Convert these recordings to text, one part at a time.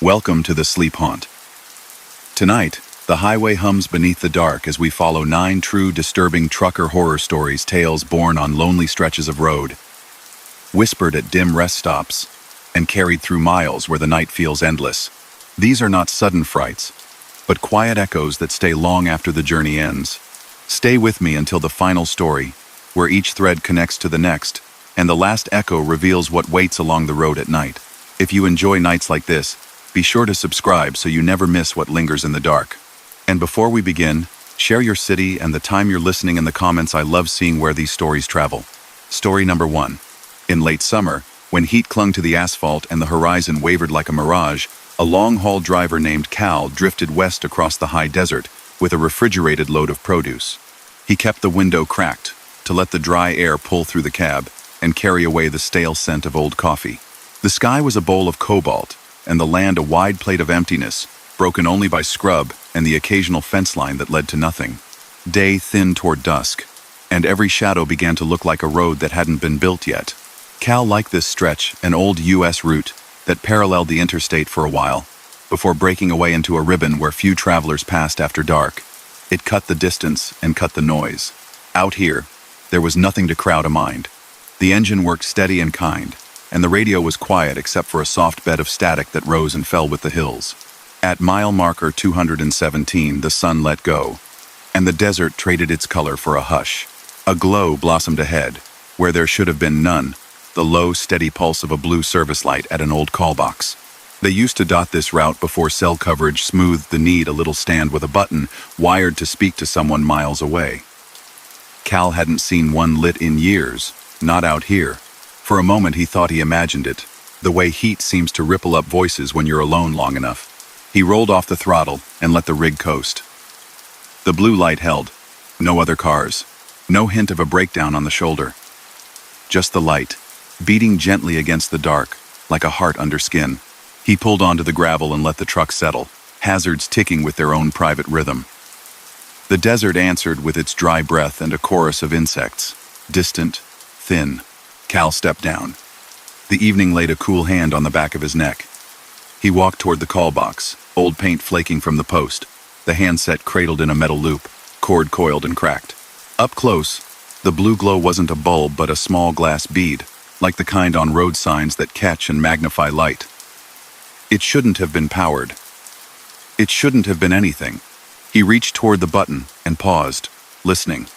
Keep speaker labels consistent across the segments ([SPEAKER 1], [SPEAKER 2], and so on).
[SPEAKER 1] Welcome to the Sleep Haunt. Tonight, the highway hums beneath the dark as we follow 9 true disturbing trucker horror stories, tales born on lonely stretches of road, whispered at dim rest stops, and carried through miles where the night feels endless. These are not sudden frights, but quiet echoes that stay long after the journey ends. Stay with me until the final story, where each thread connects to the next, and the last echo reveals what waits along the road at night. If you enjoy nights like this, be sure to subscribe so you never miss what lingers in the dark. And before we begin, share your city and the time you're listening in the comments. I love seeing where these stories travel. Story number 1. In late summer, when heat clung to the asphalt and the horizon wavered like a mirage, a long-haul driver named Cal drifted west across the high desert with a refrigerated load of produce. He kept the window cracked to let the dry air pull through the cab and carry away the stale scent of old coffee. The sky was a bowl of cobalt, and the land a wide plate of emptiness, broken only by scrub and the occasional fence line that led to nothing. Day thinned toward dusk, and every shadow began to look like a road that hadn't been built yet. Cal liked this stretch, an old U.S. route that paralleled the interstate for a while, before breaking away into a ribbon where few travelers passed after dark. It cut the distance and cut the noise. Out here, there was nothing to crowd a mind. The engine worked steady and kind, and the radio was quiet except for a soft bed of static that rose and fell with the hills. At mile marker 217, the sun let go, and the desert traded its color for a hush. A glow blossomed ahead, where there should have been none, the low, steady pulse of a blue service light at an old call box. They used to dot this route before cell coverage smoothed the need, a little stand with a button wired to speak to someone miles away. Cal hadn't seen one lit in years, not out here. For a moment he thought he imagined it, the way heat seems to ripple up voices when you're alone long enough. He rolled off the throttle and let the rig coast. The blue light held. No other cars. No hint of a breakdown on the shoulder. Just the light, beating gently against the dark, like a heart under skin. He pulled onto the gravel and let the truck settle, hazards ticking with their own private rhythm. The desert answered with its dry breath and a chorus of insects, distant, thin. Cal stepped down. The evening laid a cool hand on the back of his neck. He walked toward the call box, old paint flaking from the post, the handset cradled in a metal loop, cord coiled and cracked. Up close, the blue glow wasn't a bulb but a small glass bead, like the kind on road signs that catch and magnify light. It shouldn't have been powered. It shouldn't have been anything. He reached toward the button and paused, listening.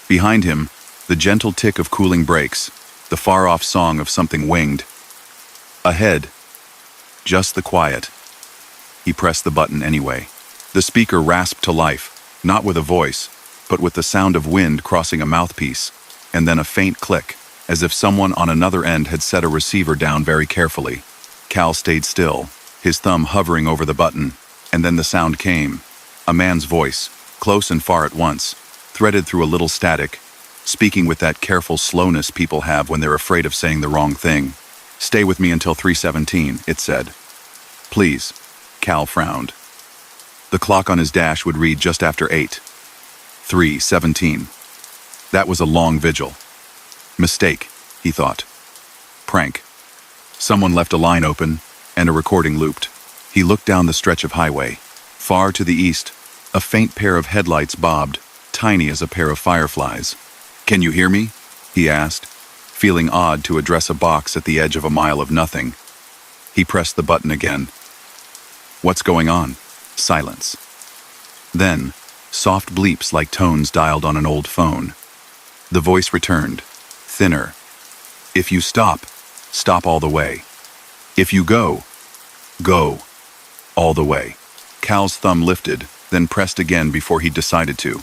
[SPEAKER 1] Behind him, the gentle tick of cooling brakes, the far-off song of something winged. Ahead, just the quiet. He pressed the button anyway. The speaker rasped to life, not with a voice, but with the sound of wind crossing a mouthpiece, and then a faint click, as if someone on another end had set a receiver down very carefully. Cal stayed still, his thumb hovering over the button, and then the sound came. A man's voice, close and far at once, threaded through a little static, speaking with that careful slowness people have when they're afraid of saying the wrong thing. "Stay with me until 3:17, it said. "Please." Cal frowned. The clock on his dash would read just after 8. 3:17. That was a long vigil. Mistake, he thought. Prank. Someone left a line open, and a recording looped. He looked down the stretch of highway. Far to the east, a faint pair of headlights bobbed, tiny as a pair of fireflies. "Can you hear me?" he asked, feeling odd to address a box at the edge of a mile of nothing. He pressed the button again. "What's going on?" Silence. Then, soft bleeps like tones dialed on an old phone. The voice returned, thinner. "If you stop, stop all the way. If you go, go all the way." Cal's thumb lifted, then pressed again before he decided to.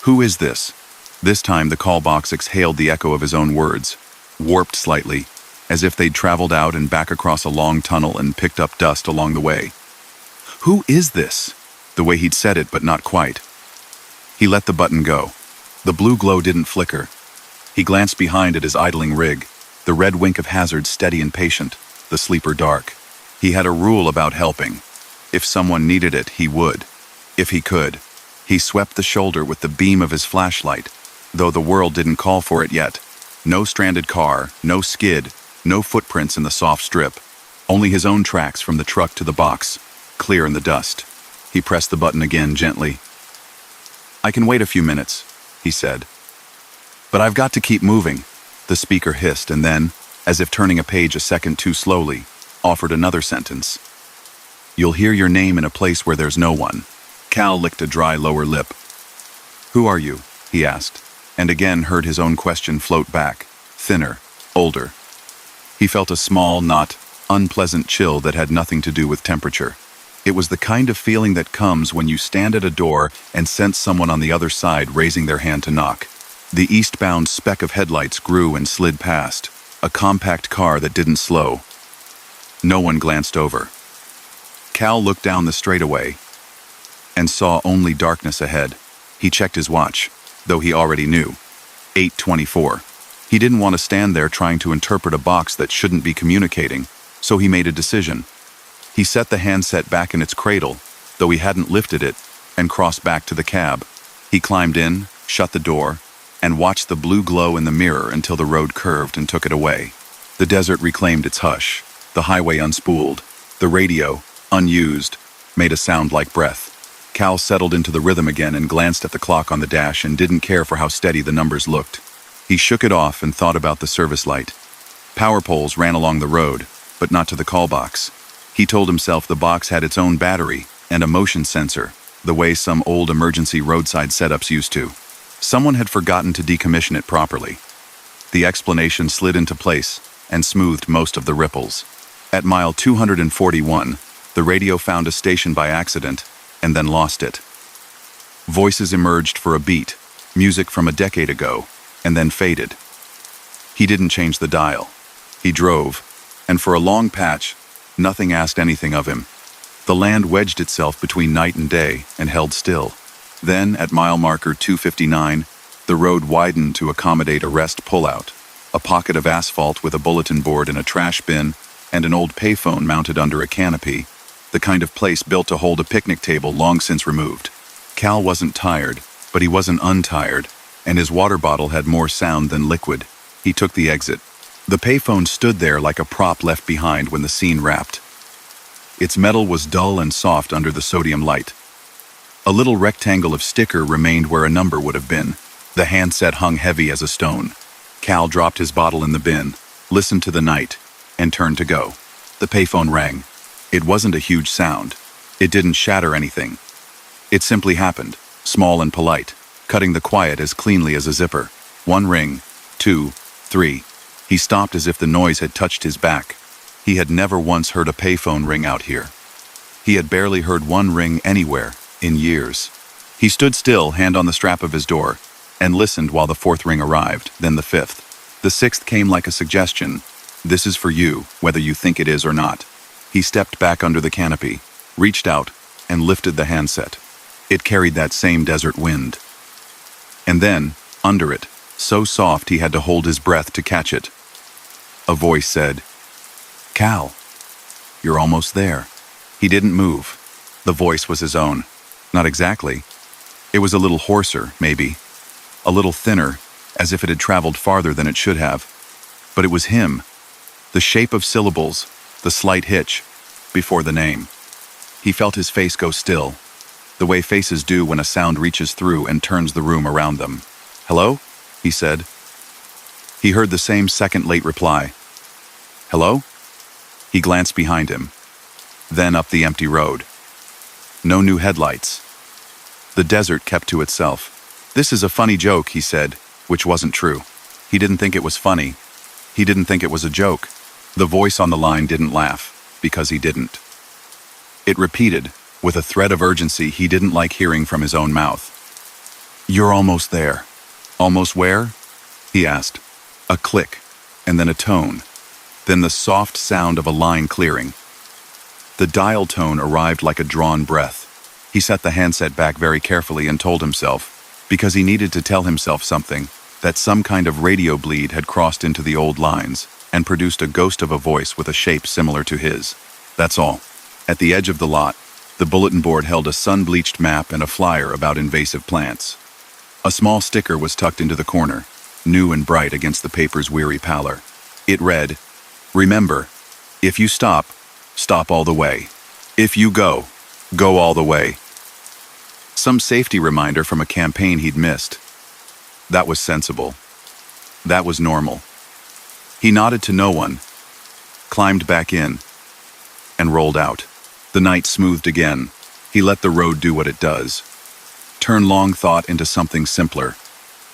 [SPEAKER 1] "Who is this?" This time the call box exhaled the echo of his own words, warped slightly, as if they'd traveled out and back across a long tunnel and picked up dust along the way. "Who is this?" The way he'd said it, but not quite. He let the button go. The blue glow didn't flicker. He glanced behind at his idling rig, the red wink of hazard steady and patient, the sleeper dark. He had a rule about helping. If someone needed it, he would. If he could. He swept the shoulder with the beam of his flashlight, though the world didn't call for it yet. No stranded car, no skid, no footprints in the soft strip. Only his own tracks from the truck to the box, clear in the dust. He pressed the button again gently. "I can wait a few minutes," he said. "But I've got to keep moving," the speaker hissed, and then, as if turning a page a second too slowly, offered another sentence. "You'll hear your name in a place where there's no one." Cal licked a dry lower lip. "Who are you?" he asked, and again heard his own question float back, thinner, older. He felt a small, not unpleasant chill that had nothing to do with temperature. It was the kind of feeling that comes when you stand at a door and sense someone on the other side raising their hand to knock. The eastbound speck of headlights grew and slid past, a compact car that didn't slow. No one glanced over. Cal looked down the straightaway and saw only darkness ahead. He checked his watch, though he already knew. 8:24. He didn't want to stand there trying to interpret a box that shouldn't be communicating, so he made a decision. He set the handset back in its cradle, though he hadn't lifted it, and crossed back to the cab. He climbed in, shut the door, and watched the blue glow in the mirror until the road curved and took it away. The desert reclaimed its hush. The highway unspooled. The radio, unused, made a sound like breath. Cal settled into the rhythm again and glanced at the clock on the dash and didn't care for how steady the numbers looked. He shook it off and thought about the service light. Power poles ran along the road, but not to the call box. He told himself the box had its own battery and a motion sensor, the way some old emergency roadside setups used to. Someone had forgotten to decommission it properly. The explanation slid into place and smoothed most of the ripples. At mile 241, the radio found a station by accident and then lost it. Voices emerged for a beat, music from a decade ago, and then faded. He didn't change the dial. He drove, and for a long patch, nothing asked anything of him. The land wedged itself between night and day and held still. Then, at mile marker 259, the road widened to accommodate a rest pullout, a pocket of asphalt with a bulletin board and a trash bin, and an old payphone mounted under a canopy, the kind of place built to hold a picnic table long since removed. Cal wasn't tired, but he wasn't untired, and his water bottle had more sound than liquid. He took the exit. The payphone stood there like a prop left behind when the scene wrapped. Its metal was dull and soft under the sodium light. A little rectangle of sticker remained where a number would have been. The handset hung heavy as a stone. Cal dropped his bottle in the bin, listened to the night, and turned to go. The payphone rang. It wasn't a huge sound. It didn't shatter anything. It simply happened, small and polite, cutting the quiet as cleanly as a zipper. One ring, 2, 3. He stopped as if the noise had touched his back. He had never once heard a payphone ring out here. He had barely heard one ring anywhere in years. He stood still, hand on the strap of his door, and listened while the fourth ring arrived, then the fifth. The sixth came like a suggestion. This is for you, whether you think it is or not. He stepped back under the canopy, reached out, and lifted the handset. It carried that same desert wind. And then, under it, so soft he had to hold his breath to catch it, a voice said, "Cal, you're almost there." He didn't move. The voice was his own. Not exactly. It was a little hoarser, maybe. A little thinner, as if it had traveled farther than it should have. But it was him. The shape of syllables, the slight hitch, before the name. He felt his face go still, the way faces do when a sound reaches through and turns the room around them. "Hello?" he said. He heard the same second-late reply. "Hello?" He glanced behind him, then up the empty road. No new headlights. The desert kept to itself. "This is a funny joke," he said, which wasn't true. He didn't think it was funny. He didn't think it was a joke. The voice on the line didn't laugh, because he didn't. It repeated, with a thread of urgency he didn't like hearing from his own mouth. "You're almost there." "Almost where?" he asked. A click, and then a tone, then the soft sound of a line clearing. The dial tone arrived like a drawn breath. He set the handset back very carefully and told himself, because he needed to tell himself something, that some kind of radio bleed had crossed into the old lines and produced a ghost of a voice with a shape similar to his. That's all. At the edge of the lot, the bulletin board held a sun-bleached map and a flyer about invasive plants. A small sticker was tucked into the corner, new and bright against the paper's weary pallor. It read, "Remember, if you stop, Stop all the way. If you go, go all the way. Some safety reminder from a campaign he'd missed. That was sensible. That was normal. He nodded to no one, climbed back in, and rolled out. The night smoothed again. He let the road do what it does. Turn long thought into something simpler.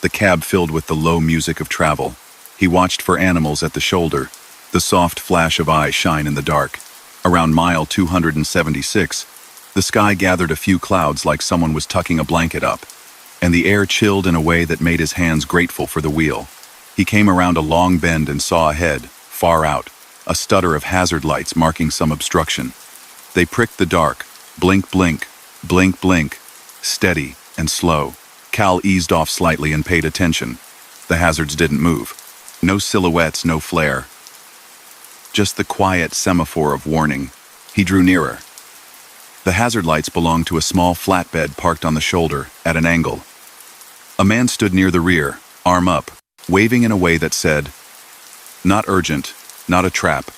[SPEAKER 1] The cab filled with the low music of travel. He watched for animals at the shoulder, the soft flash of eyes shine in the dark. Around mile 276, the sky gathered a few clouds like someone was tucking a blanket up, and the air chilled in a way that made his hands grateful for the wheel. He came around a long bend and saw ahead, far out, a stutter of hazard lights marking some obstruction. They pricked the dark, blink, blink, blink, blink, steady and slow. Cal eased off slightly and paid attention. The hazards didn't move. No silhouettes, no flare. Just the quiet semaphore of warning. He drew nearer. The hazard lights belonged to a small flatbed parked on the shoulder, at an angle. A man stood near the rear, arm up, waving in a way that said, "Not urgent, not a trap.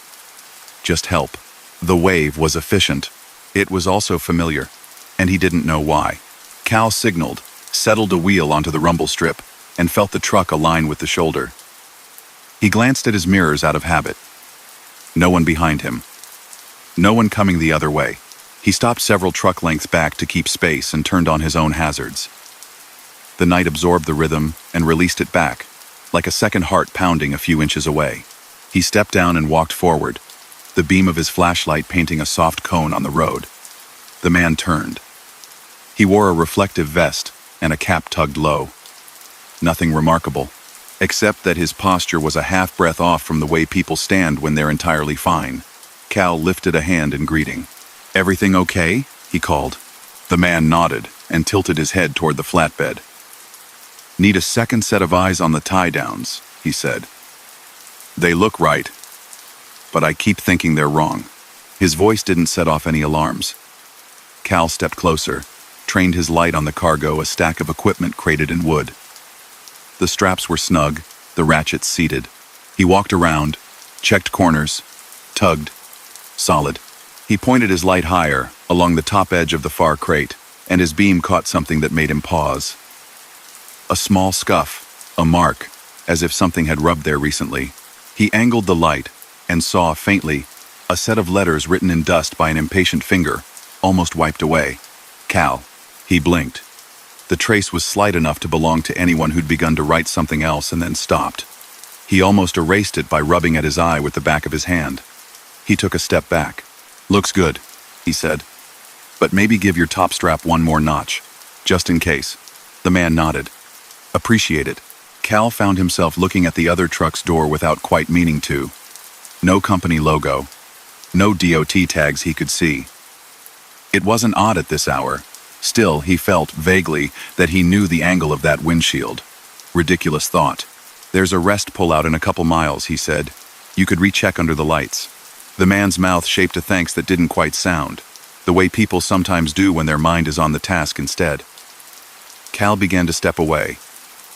[SPEAKER 1] Just help." The wave was efficient. It was also familiar, and he didn't know why. Cal signaled, settled a wheel onto the rumble strip, and felt the truck align with the shoulder. He glanced at his mirrors out of habit. No one behind him. No one coming the other way. He stopped several truck lengths back to keep space and turned on his own hazards. The night absorbed the rhythm and released it back, like a second heart pounding a few inches away. He stepped down and walked forward, the beam of his flashlight painting a soft cone on the road. The man turned. He wore a reflective vest and a cap tugged low. Nothing remarkable, except that his posture was a half-breath off from the way people stand when they're entirely fine. Cal lifted a hand in greeting. "Everything okay?" he called. The man nodded and tilted his head toward the flatbed. "Need a second set of eyes on the tie-downs," he said. "They look right, but I keep thinking they're wrong." His voice didn't set off any alarms. Cal stepped closer, trained his light on the cargo, a stack of equipment crated in wood. The straps were snug, the ratchets seated. He walked around, checked corners, tugged. Solid. He pointed his light higher, along the top edge of the far crate, and his beam caught something that made him pause. A small scuff, a mark, as if something had rubbed there recently. He angled the light and saw, faintly, a set of letters written in dust by an impatient finger, almost wiped away. Cal. He blinked. The trace was slight enough to belong to anyone who'd begun to write something else and then stopped. He almost erased it by rubbing at his eye with the back of his hand. He took a step back. "Looks good," he said. "But maybe give your top strap one more notch, just in case." The man nodded. "Appreciate it." Cal found himself looking at the other truck's door without quite meaning to. No company logo. No DOT tags he could see. It wasn't odd at this hour. Still, he felt, vaguely, that he knew the angle of that windshield. Ridiculous thought. "There's a rest pullout in a couple miles," he said. "You could recheck under the lights." The man's mouth shaped a thanks that didn't quite sound, the way people sometimes do when their mind is on the task instead. Cal began to step away,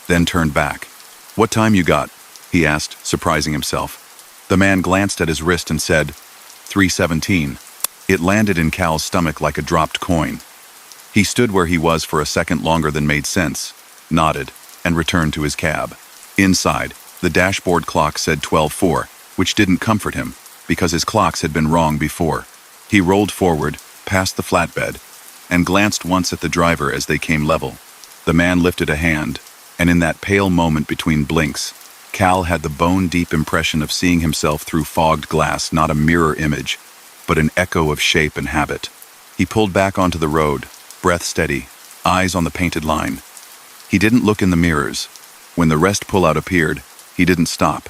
[SPEAKER 1] then turned back. "What time you got?" he asked, surprising himself. The man glanced at his wrist and said, 3:17. It landed in Cal's stomach like a dropped coin. He stood where he was for a second longer than made sense, nodded, and returned to his cab. Inside, the dashboard clock said 12:04, which didn't comfort him, because his clocks had been wrong before. He rolled forward, past the flatbed, and glanced once at the driver as they came level. The man lifted a hand, and in that pale moment between blinks, Cal had the bone-deep impression of seeing himself through fogged glass, not a mirror image, but an echo of shape and habit. He pulled back onto the road, breath steady, eyes on the painted line. He didn't look in the mirrors. When the rest pullout appeared, he didn't stop.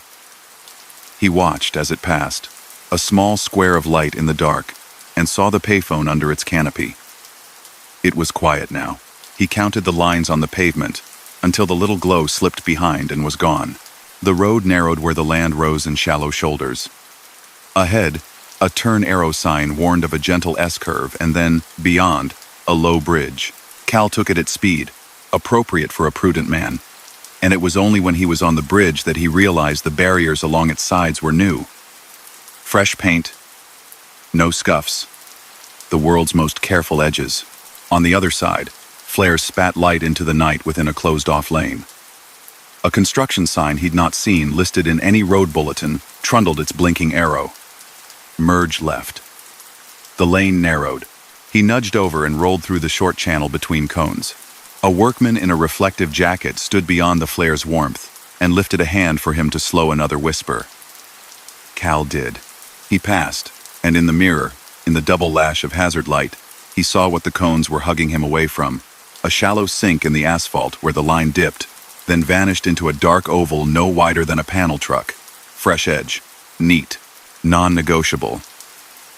[SPEAKER 1] He watched as it passed, a small square of light in the dark, and saw the payphone under its canopy. It was quiet now. He counted the lines on the pavement, until the little glow slipped behind and was gone. The road narrowed where the land rose in shallow shoulders. Ahead, a turn arrow sign warned of a gentle S-curve, and then, beyond, a low bridge. Cal took it at speed, appropriate for a prudent man. And it was only when he was on the bridge that he realized the barriers along its sides were new. Fresh paint, No scuffs. The world's most careful edges. On the other side, flares spat light into the night within a closed-off lane. A construction sign he'd not seen listed in any road bulletin trundled its blinking arrow. Merge left. The lane narrowed. He nudged over and rolled through the short channel between cones. A workman in a reflective jacket stood beyond the flare's warmth and lifted a hand for him to slow another whisper. Cal did. He passed, and in the mirror, in the double lash of hazard light, he saw what the cones were hugging him away from. A shallow sink in the asphalt where the line dipped, then vanished into a dark oval no wider than a panel truck. Fresh edge. Neat. Non-negotiable.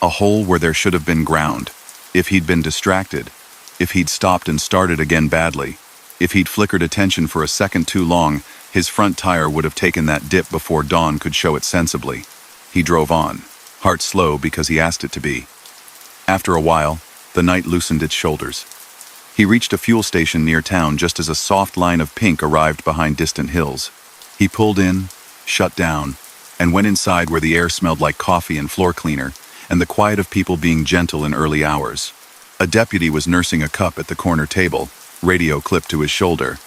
[SPEAKER 1] A hole where there should have been ground. If he'd been distracted, if he'd stopped and started again badly, if he'd flickered attention for a second too long, his front tire would have taken that dip before dawn could show it sensibly. He drove on, heart slow because he asked it to be. After a while, the night loosened its shoulders. He reached a fuel station near town just as a soft line of pink arrived behind distant hills. He pulled in, shut down, and went inside where the air smelled like coffee and floor cleaner, and the quiet of people being gentle in early hours. A deputy was nursing a cup at the corner table, radio clipped to his shoulder.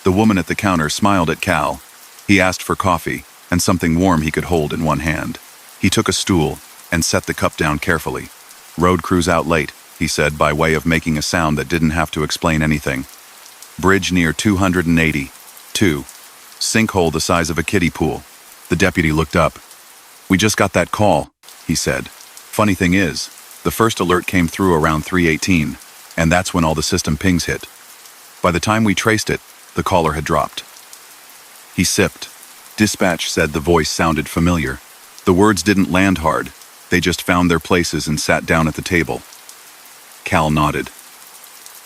[SPEAKER 1] The woman at the counter smiled at Cal. He asked for coffee, and something warm he could hold in one hand. He took a stool and set the cup down carefully. Road crew's out late, he said by way of making a sound that didn't have to explain anything. Bridge near 280. 2. Sinkhole the size of a kiddie pool. The deputy looked up. We just got that call, he said. Funny thing is, the first alert came through around 3:18, and that's when all the system pings hit. By the time we traced it, the caller had dropped. He sipped. Dispatch said the voice sounded familiar. The words didn't land hard. They just found their places and sat down at the table. Cal nodded.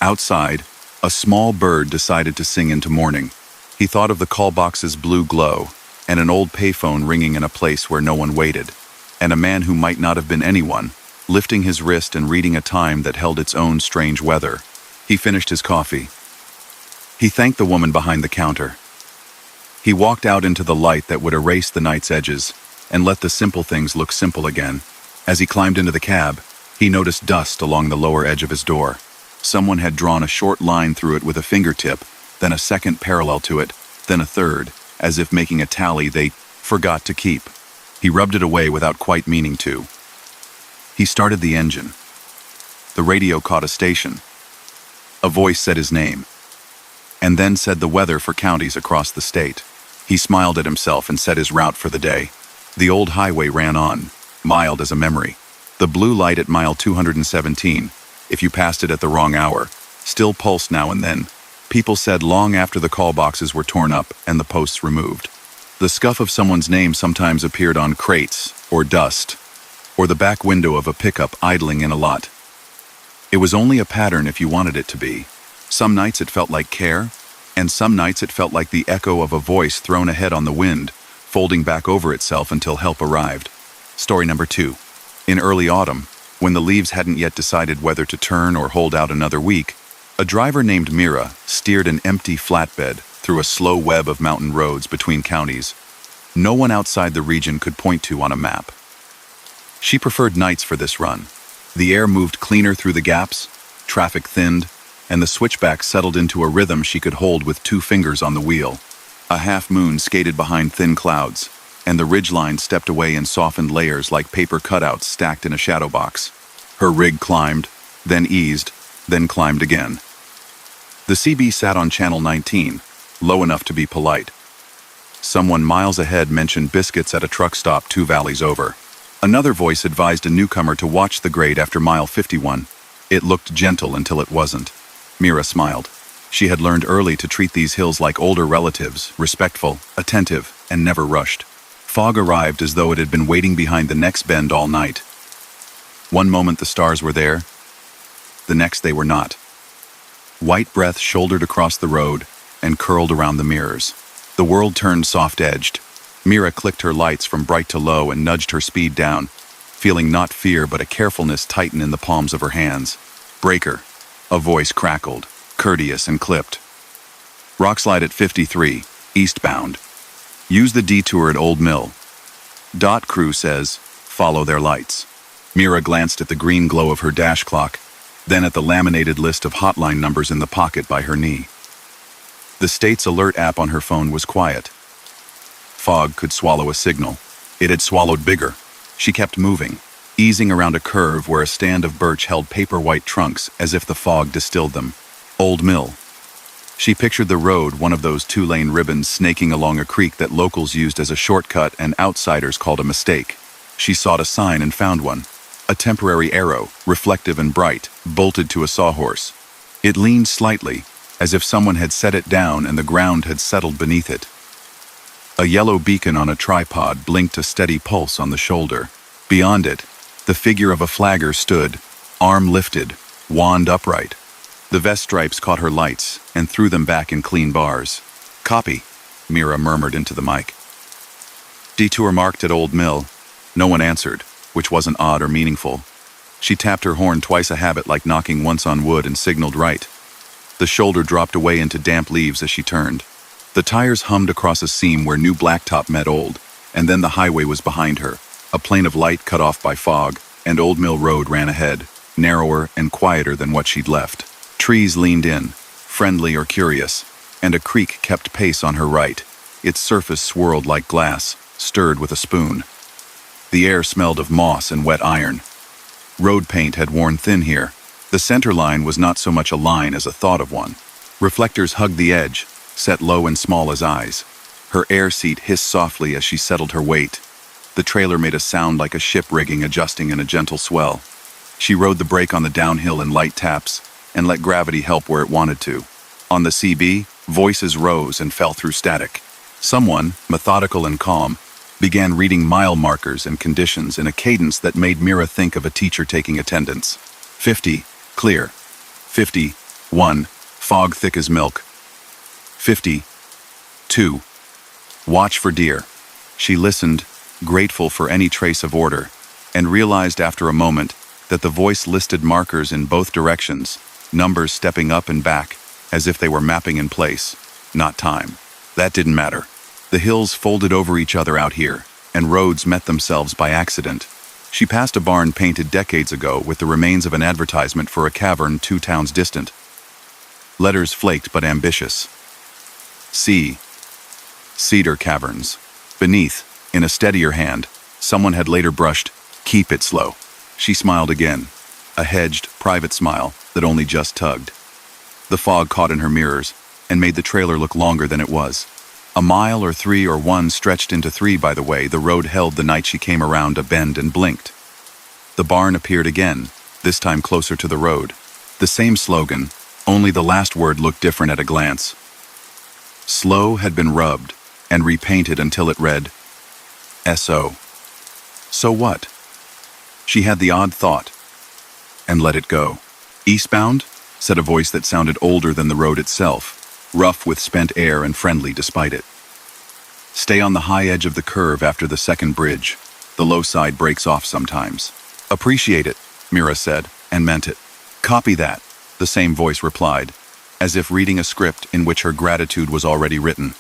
[SPEAKER 1] Outside, a small bird decided to sing into morning. He thought of the call box's blue glow, and an old payphone ringing in a place where no one waited, and a man who might not have been anyone, lifting his wrist and reading a time that held its own strange weather. He finished his coffee. He thanked the woman behind the counter. He walked out into the light that would erase the night's edges and let the simple things look simple again. As he climbed into the cab, he noticed dust along the lower edge of his door. Someone had drawn a short line through it with a fingertip, then a second parallel to it, then a third, as if making a tally they forgot to keep. He rubbed it away without quite meaning to. He started the engine. The radio caught a station. A voice said his name, and then said the weather for counties across the state. He smiled at himself and set his route for the day. The old highway ran on, mild as a memory. The blue light at mile 217, if you passed it at the wrong hour, still pulsed now and then. People said long after the call boxes were torn up and the posts removed. The scuff of someone's name sometimes appeared on crates, or dust, or the back window of a pickup idling in a lot. It was only a pattern if you wanted it to be. Some nights it felt like care, and some nights it felt like the echo of a voice thrown ahead on the wind, folding back over itself until help arrived. Story number 2. In early autumn, when the leaves hadn't yet decided whether to turn or hold out another week, a driver named Mira steered an empty flatbed through a slow web of mountain roads between counties no one outside the region could point to on a map. She preferred nights for this run. The air moved cleaner through the gaps, traffic thinned, and the switchback settled into a rhythm she could hold with 2 fingers on the wheel. A half-moon skated behind thin clouds, and the ridgeline stepped away in softened layers like paper cutouts stacked in a shadow box. Her rig climbed, then eased, then climbed again. The CB sat on channel 19, low enough to be polite. Someone miles ahead mentioned biscuits at a truck stop 2 valleys over. Another voice advised a newcomer to watch the grade after mile 51. It looked gentle until it wasn't. Mira smiled. She had learned early to treat these hills like older relatives, respectful, attentive, and never rushed. Fog arrived as though it had been waiting behind the next bend all night. One moment the stars were there, the next they were not. White breath shouldered across the road and curled around the mirrors. The world turned soft-edged. Mira clicked her lights from bright to low and nudged her speed down, feeling not fear but a carefulness tighten in the palms of her hands. Breaker. A voice crackled, courteous and clipped. Rockslide at 53, eastbound. Use the detour at Old Mill. Dot crew says, follow their lights. Mira glanced at the green glow of her dash clock, then at the laminated list of hotline numbers in the pocket by her knee. The state's alert app on her phone was quiet. Fog could swallow a signal. It had swallowed bigger. She kept moving, easing around a curve where a stand of birch held paper-white trunks as if the fog distilled them. Old Mill. She pictured the road, one of those two-lane ribbons snaking along a creek that locals used as a shortcut and outsiders called a mistake. She sought a sign and found one. A temporary arrow, reflective and bright, bolted to a sawhorse. It leaned slightly, as if someone had set it down and the ground had settled beneath it. A yellow beacon on a tripod blinked a steady pulse on the shoulder. Beyond it, the figure of a flagger stood, arm lifted, wand upright. The vest stripes caught her lights and threw them back in clean bars. "Copy," Mira murmured into the mic. "Detour marked at Old Mill." No one answered, which wasn't odd or meaningful. She tapped her horn twice, a habit like knocking once on wood, and signaled right. The shoulder dropped away into damp leaves as she turned. The tires hummed across a seam where new blacktop met old, and then the highway was behind her, a plane of light cut off by fog, and Old Mill Road ran ahead, narrower and quieter than what she'd left. Trees leaned in, friendly or curious, and a creek kept pace on her right. Its surface swirled like glass, stirred with a spoon. The air smelled of moss and wet iron. Road paint had worn thin here. The center line was not so much a line as a thought of one. Reflectors hugged the edge, set low and small as eyes. Her air seat hissed softly as she settled her weight. The trailer made a sound like a ship rigging adjusting in a gentle swell. She rode the brake on the downhill in light taps and let gravity help where it wanted to. On the CB, voices rose and fell through static. Someone, methodical and calm, began reading mile markers and conditions in a cadence that made Mira think of a teacher taking attendance. 50, clear. 51, fog thick as milk. 52, watch for deer. She listened, grateful for any trace of order, and realized after a moment that the voice listed markers in both directions, numbers stepping up and back, as if they were mapping in place, not time. That didn't matter. The hills folded over each other out here, and roads met themselves by accident. She passed a barn painted decades ago with the remains of an advertisement for a cavern 2 towns distant. Letters flaked but ambitious. C. Cedar Caverns. Beneath, in a steadier hand, someone had later brushed, "Keep it slow." She smiled again, a hedged, private smile that only just tugged. The fog caught in her mirrors and made the trailer look longer than it was. A mile or 3 or 1 stretched into 3, by the way the road held the night she came around a bend and blinked. The barn appeared again, this time closer to the road. The same slogan, only the last word looked different at a glance. Slow had been rubbed and repainted until it read, S.O. So what? She had the odd thought, and let it go. "Eastbound?" said a voice that sounded older than the road itself, rough with spent air and friendly despite it. "Stay on the high edge of the curve after the second bridge. The low side breaks off sometimes." "Appreciate it," Mira said, and meant it. "Copy that," the same voice replied, as if reading a script in which her gratitude was already written.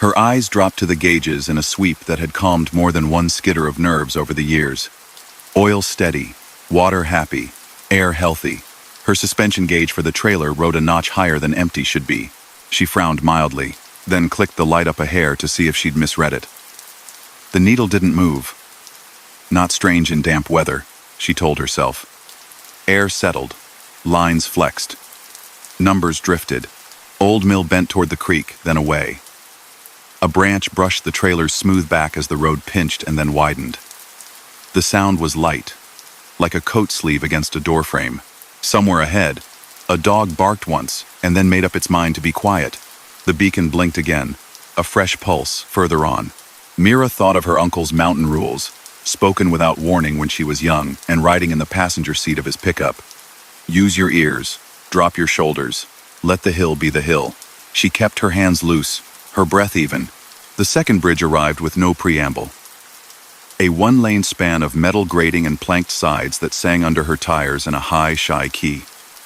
[SPEAKER 1] Her eyes dropped to the gauges in a sweep that had calmed more than one skitter of nerves over the years. Oil steady, water happy, air healthy. Her suspension gauge for the trailer rode a notch higher than empty should be. She frowned mildly, then clicked the light up a hair to see if she'd misread it. The needle didn't move. Not strange in damp weather, she told herself. Air settled, lines flexed. Numbers drifted. Old Mill bent toward the creek, then away. A branch brushed the trailer's smooth back as the road pinched and then widened. The sound was light, like a coat sleeve against a doorframe. Somewhere ahead, a dog barked once and then made up its mind to be quiet. The beacon blinked again, a fresh pulse further on. Mira thought of her uncle's mountain rules, spoken without warning when she was young and riding in the passenger seat of his pickup. Use your ears, drop your shoulders, let the hill be the hill. She kept her hands loose, her breath even. The second bridge arrived with no preamble. A one-lane span of metal grating and planked sides that sang under her tires in a high, shy key.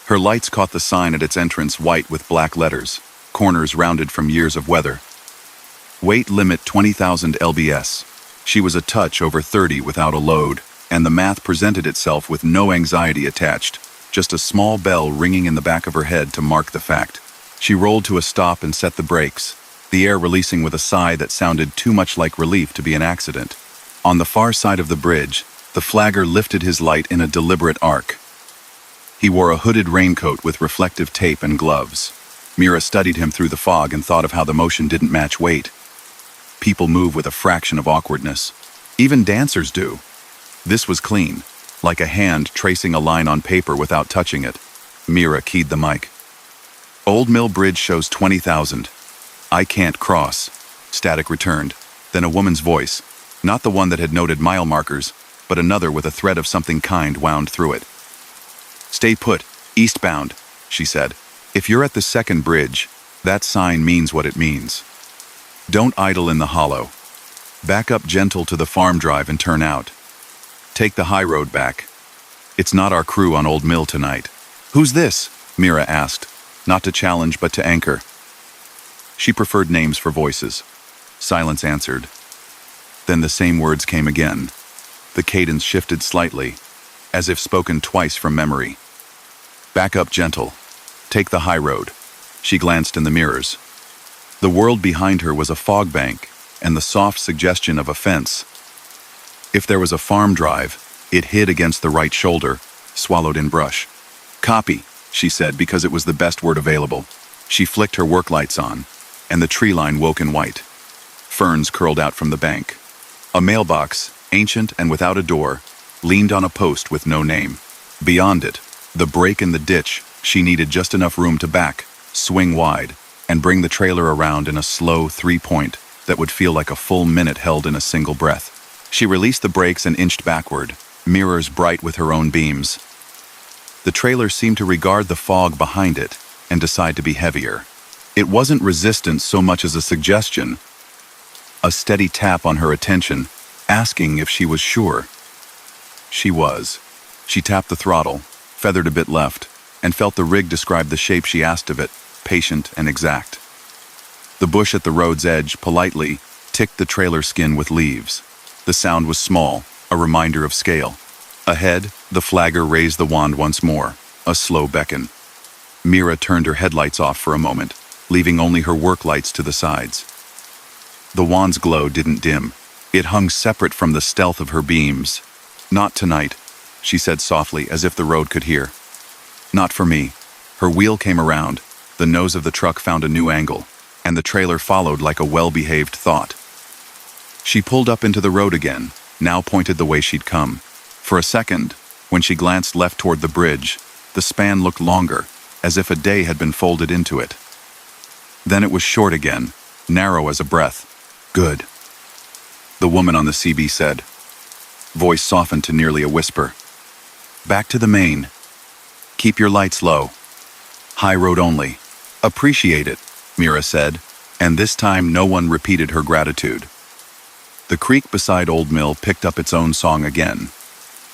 [SPEAKER 1] Her lights caught the sign at its entrance white with black letters, corners rounded from years of weather. Weight limit 20,000 lbs. She was a touch over 30 without a load. and the math presented itself with no anxiety attached, just a small bell ringing in the back of her head to mark the fact. She rolled to a stop and set the brakes, the air releasing with a sigh that sounded too much like relief to be an accident. On the far side of the bridge, the flagger lifted his light in a deliberate arc. He wore a hooded raincoat with reflective tape and gloves. Mira studied him through the fog and thought of how the motion didn't match weight. People move with a fraction of awkwardness. Even dancers do. This was clean, like a hand tracing a line on paper without touching it. Mira keyed the mic. Old Mill Bridge shows 20,000. I can't cross. Static returned. Then a woman's voice. Not the one that had noted mile markers, but another with a thread of something kind wound through it. Stay put, eastbound, she said. If you're at the second bridge, that sign means what it means. Don't idle in the hollow. Back up gentle to the farm drive and turn out. Take the high road back. It's not our crew on Old Mill tonight. Who's this? Mira asked, not to challenge but to anchor. She preferred names for voices. Silence answered. Then the same words came again. The cadence shifted slightly, as if spoken twice from memory. Back up gentle. Take the high road. She glanced in the mirrors. The world behind her was a fog bank and the soft suggestion of a fence. If there was a farm drive, it hid against the right shoulder, swallowed in brush. Copy, she said because it was the best word available. She flicked her work lights on, and the tree line woke in white. Ferns curled out from the bank. A mailbox, ancient and without a door, leaned on a post with no name. Beyond it, the break in the ditch, she needed just enough room to back, swing wide, and bring the trailer around in a slow 3-point that would feel like a full minute held in a single breath. She released the brakes and inched backward, mirrors bright with her own beams. The trailer seemed to regard the fog behind it and decide to be heavier. It wasn't resistance so much as a suggestion. A steady tap on her attention, asking if she was sure. She was. She tapped the throttle, feathered a bit left, and felt the rig describe the shape she asked of it, patient and exact. The bush at the road's edge, politely, ticked the trailer skin with leaves. The sound was small, a reminder of scale. Ahead, the flagger raised the wand once more, a slow beckon. Mira turned her headlights off for a moment, leaving only her work lights to the sides. The wand's glow didn't dim. It hung separate from the stealth of her beams. Not tonight, she said softly, as if the road could hear. Not for me. Her wheel came around, the nose of the truck found a new angle, and the trailer followed like a well-behaved thought. She pulled up into the road again, now pointed the way she'd come. For a second, when she glanced left toward the bridge, the span looked longer, as if a day had been folded into it. Then it was short again, narrow as a breath. Good. The woman on the CB said. Voice softened to nearly a whisper. Back to the main. Keep your lights low. High road only. Appreciate it, Mira said, and this time no one repeated her gratitude. The creek beside Old Mill picked up its own song again.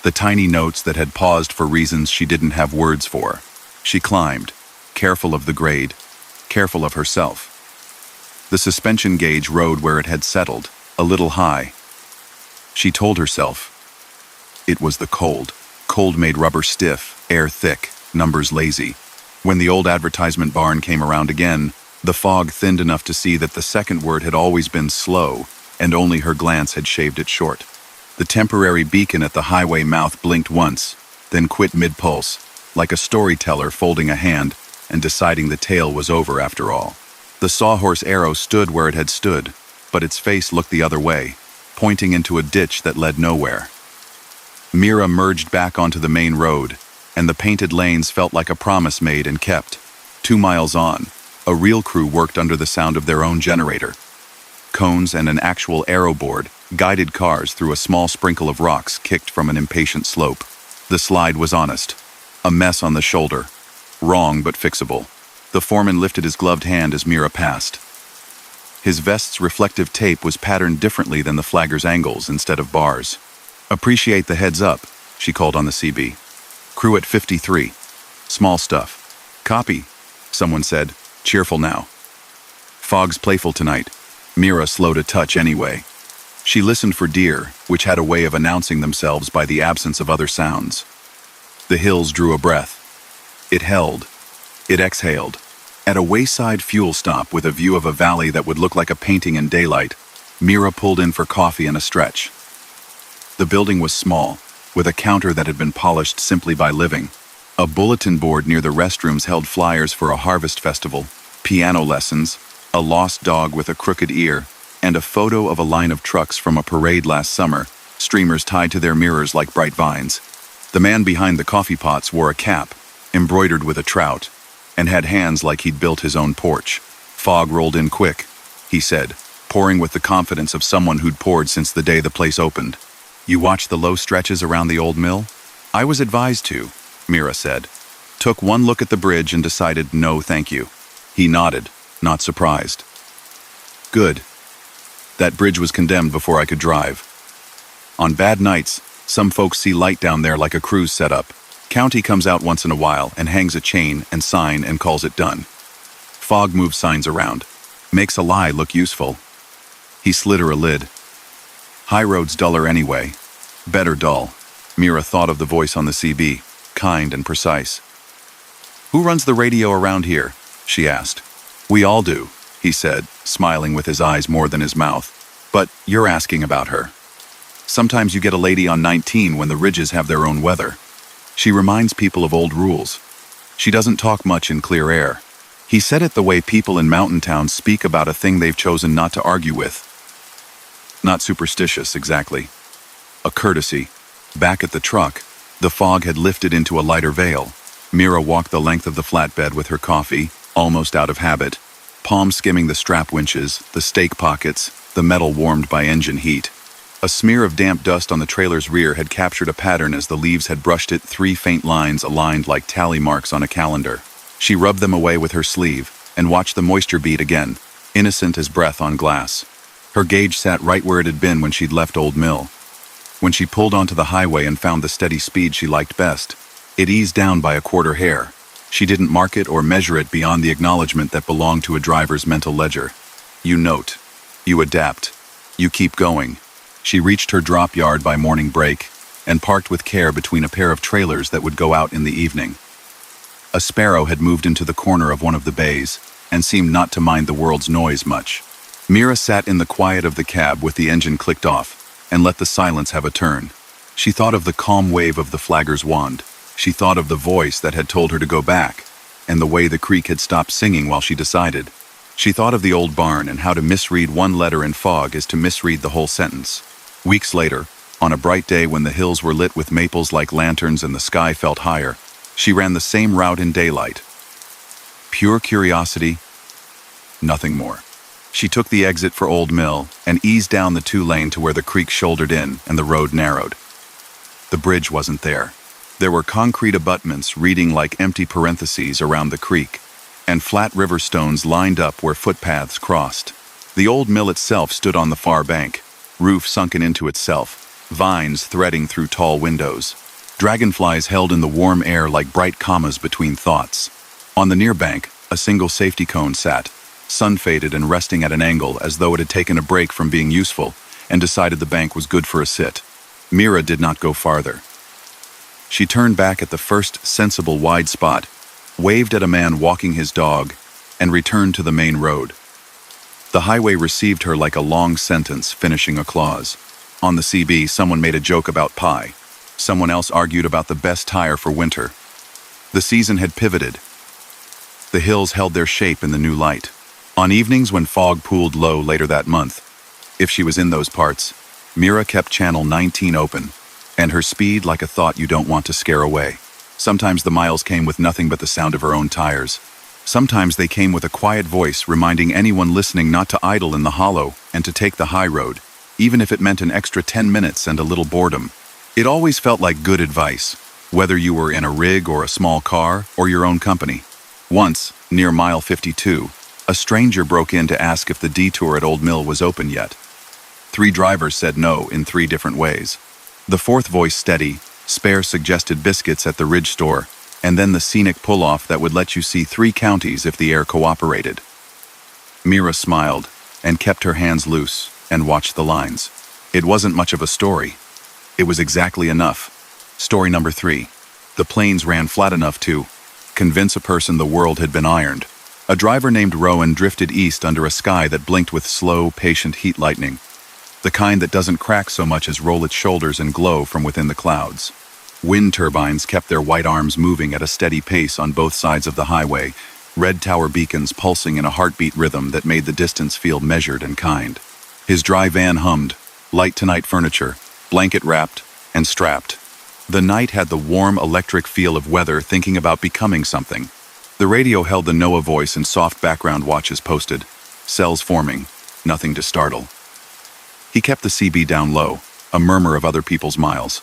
[SPEAKER 1] The tiny notes that had paused for reasons she didn't have words for. She climbed, careful of the grade, careful of herself. The suspension gauge rode where it had settled, a little high. She told herself. It was the cold. Cold made rubber stiff, air thick, numbers lazy. When the old advertisement barn came around again, the fog thinned enough to see that the second word had always been slow, and only her glance had shaved it short. The temporary beacon at the highway mouth blinked once, then quit mid-pulse, like a storyteller folding a hand and deciding the tale was over after all. The sawhorse arrow stood where it had stood, but its face looked the other way, pointing into a ditch that led nowhere. Mira merged back onto the main road, and the painted lanes felt like a promise made and kept. 2 miles on, a real crew worked under the sound of their own generator. Cones and an actual aero board guided cars through a small sprinkle of rocks kicked from an impatient slope. The slide was honest. A mess on the shoulder. Wrong but fixable. The foreman lifted his gloved hand as Mira passed. His vest's reflective tape was patterned differently than the flagger's angles instead of bars. Appreciate the heads up, she called on the CB. Crew at 53. Small stuff. Copy, someone said, cheerful now. Fog's playful tonight. Mira slowed a touch anyway. She listened for deer, which had a way of announcing themselves by the absence of other sounds. The hills drew a breath. It held. It exhaled. At a wayside fuel stop with a view of a valley that would look like a painting in daylight, Mira pulled in for coffee and a stretch. The building was small, with a counter that had been polished simply by living. A bulletin board near the restrooms held flyers for a harvest festival, piano lessons, a lost dog with a crooked ear, and a photo of a line of trucks from a parade last summer, streamers tied to their mirrors like bright vines. The man behind the coffee pots wore a cap, embroidered with a trout, and had hands like he'd built his own porch. Fog rolled in quick, he said, pouring with the confidence of someone who'd poured since the day the place opened. You watched the low stretches around the old mill? I was advised to, Mira said. Took one look at the bridge and decided no thank you. He nodded, not surprised. Good. That bridge was condemned before I could drive. On bad nights, some folks see light down there like a cruise setup. County comes out once in a while and hangs a chain and sign and calls it done. Fog moves signs around. Makes a lie look useful. He slid her a lid. High road's duller anyway. Better dull. Mira thought of the voice on the CB, kind and precise. Who runs the radio around here? She asked. We all do, he said, smiling with his eyes more than his mouth. But you're asking about her. Sometimes you get a lady on 19 when the ridges have their own weather. She reminds people of old rules. She doesn't talk much in clear air. He said it the way people in mountain towns speak about a thing they've chosen not to argue with. Not superstitious, exactly. A courtesy. Back at the truck, the fog had lifted into a lighter veil. Mira walked the length of the flatbed with her coffee, almost out of habit, palms skimming the strap winches, the stake pockets, the metal warmed by engine heat. A smear of damp dust on the trailer's rear had captured a pattern as the leaves had brushed it, 3 faint lines aligned like tally marks on a calendar. She rubbed them away with her sleeve and watched the moisture bead again, innocent as breath on glass. Her gauge sat right where it had been when she'd left Old Mill. When she pulled onto the highway and found the steady speed she liked best, it eased down by a quarter hair. She didn't mark it or measure it beyond the acknowledgement that belonged to a driver's mental ledger. You note. You adapt. You keep going. She reached her drop yard by morning break and parked with care between a pair of trailers that would go out in the evening. A sparrow had moved into the corner of one of the bays and seemed not to mind the world's noise much. Mira sat in the quiet of the cab with the engine clicked off and let the silence have a turn. She thought of the calm wave of the flagger's wand. She thought of the voice that had told her to go back and the way the creek had stopped singing while she decided. She thought of the old barn and how to misread one letter in fog is to misread the whole sentence. Weeks later, on a bright day when the hills were lit with maples like lanterns and the sky felt higher, she ran the same route in daylight. Pure curiosity, nothing more. She took the exit for Old Mill and eased down the 2-lane to where the creek shouldered in and the road narrowed. The bridge wasn't there. There were concrete abutments reading like empty parentheses around the creek, and flat river stones lined up where footpaths crossed. The old mill itself stood on the far bank, roof sunken into itself, vines threading through tall windows. Dragonflies held in the warm air like bright commas between thoughts. On the near bank, a single safety cone sat, sun-faded and resting at an angle as though it had taken a break from being useful and decided the bank was good for a sit. Mira did not go farther. She turned back at the first sensible wide spot, waved at a man walking his dog, and returned to the main road. The highway received her like a long sentence finishing a clause. On the CB, someone made a joke about pie. Someone else argued about the best tire for winter. The season had pivoted. The hills held their shape in the new light. On evenings when fog pooled low later that month, if she was in those parts, Mira kept channel 19 open, and her speed like a thought you don't want to scare away. Sometimes the miles came with nothing but the sound of her own tires. Sometimes they came with a quiet voice reminding anyone listening not to idle in the hollow and to take the high road, even if it meant an extra 10 minutes and a little boredom. It always felt like good advice, whether you were in a rig or a small car or your own company. Once, near mile 52, a stranger broke in to ask if the detour at Old Mill was open yet. 3 drivers said no in 3 different ways. The fourth voice steady, spare suggested biscuits at the Ridge store, and then the scenic pull-off that would let you see 3 counties if the air cooperated. Mira smiled and kept her hands loose and watched the lines. It wasn't much of a story. It was exactly enough. Story number 3. The planes ran flat enough to convince a person the world had been ironed. A driver named Rowan drifted east under a sky that blinked with slow, patient heat lightning. The kind that doesn't crack so much as roll its shoulders and glow from within the clouds. Wind turbines kept their white arms moving at a steady pace on both sides of the highway, red tower beacons pulsing in a heartbeat rhythm that made the distance feel measured and kind. His dry van hummed, light tonight furniture, blanket wrapped and strapped. The night had the warm electric feel of weather thinking about becoming something. The radio held the NOAA voice and soft background watches posted. Cells forming, nothing to startle. He kept the CB down low, a murmur of other people's miles.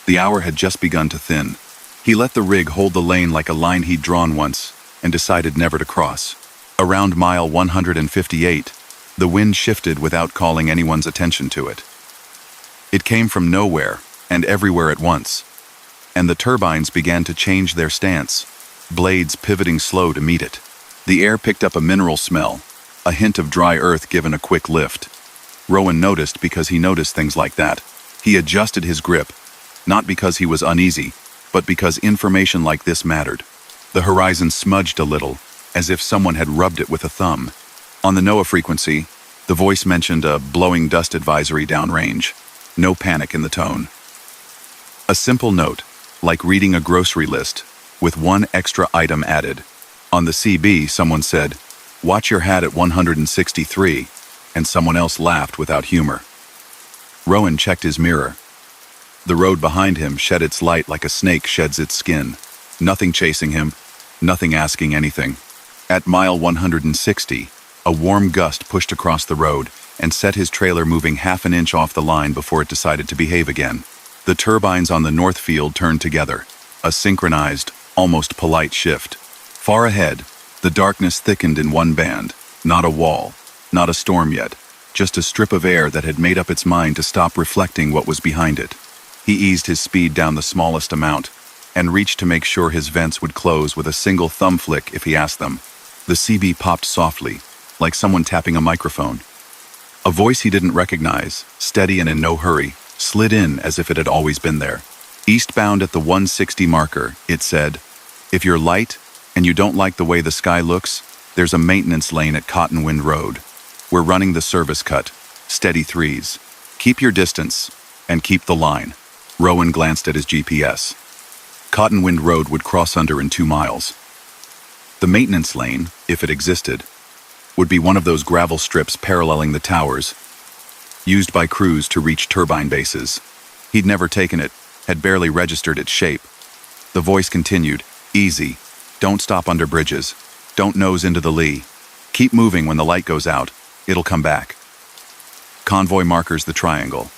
[SPEAKER 1] The hour had just begun to thin. He let the rig hold the lane like a line he'd drawn once and decided never to cross. Around mile 158, the wind shifted without calling anyone's attention to it. It came from nowhere and everywhere at once, and the turbines began to change their stance, blades pivoting slow to meet it. The air picked up a mineral smell, a hint of dry earth given a quick lift. Rowan noticed because he noticed things like that. He adjusted his grip, not because he was uneasy, but because information like this mattered. The horizon smudged a little, as if someone had rubbed it with a thumb. On the NOAA frequency, the voice mentioned a blowing dust advisory downrange. No panic in the tone. A simple note, like reading a grocery list, with one extra item added. On the CB, someone said, "Watch your hat at 163, and someone else laughed without humor. Rowan checked his mirror. The road behind him shed its light like a snake sheds its skin. Nothing chasing him, nothing asking anything. At mile 160, a warm gust pushed across the road and set his trailer moving half an inch off the line before it decided to behave again. The turbines on the north field turned together, a synchronized, almost polite shift. Far ahead, the darkness thickened in one band, not a wall, not a storm yet, just a strip of air that had made up its mind to stop reflecting what was behind it. He eased his speed down the smallest amount and reached to make sure his vents would close with a single thumb flick if he asked them. The CB popped softly, like someone tapping a microphone. A voice he didn't recognize, steady and in no hurry, slid in as if it had always been there. Eastbound at the 160 marker, it said, "If you're light and you don't like the way the sky looks, there's a maintenance lane at Cottonwind Road. We're running the service cut. Steady threes. Keep your distance and keep the line." Rowan glanced at his GPS. Cottonwind Road would cross under in 2 miles. The maintenance lane, if it existed, would be one of those gravel strips paralleling the towers, used by crews to reach turbine bases. He'd never taken it, had barely registered its shape. The voice continued, "Easy. Don't stop under bridges. Don't nose into the lee. Keep moving when the light goes out. It'll come back." Convoy markers the triangle.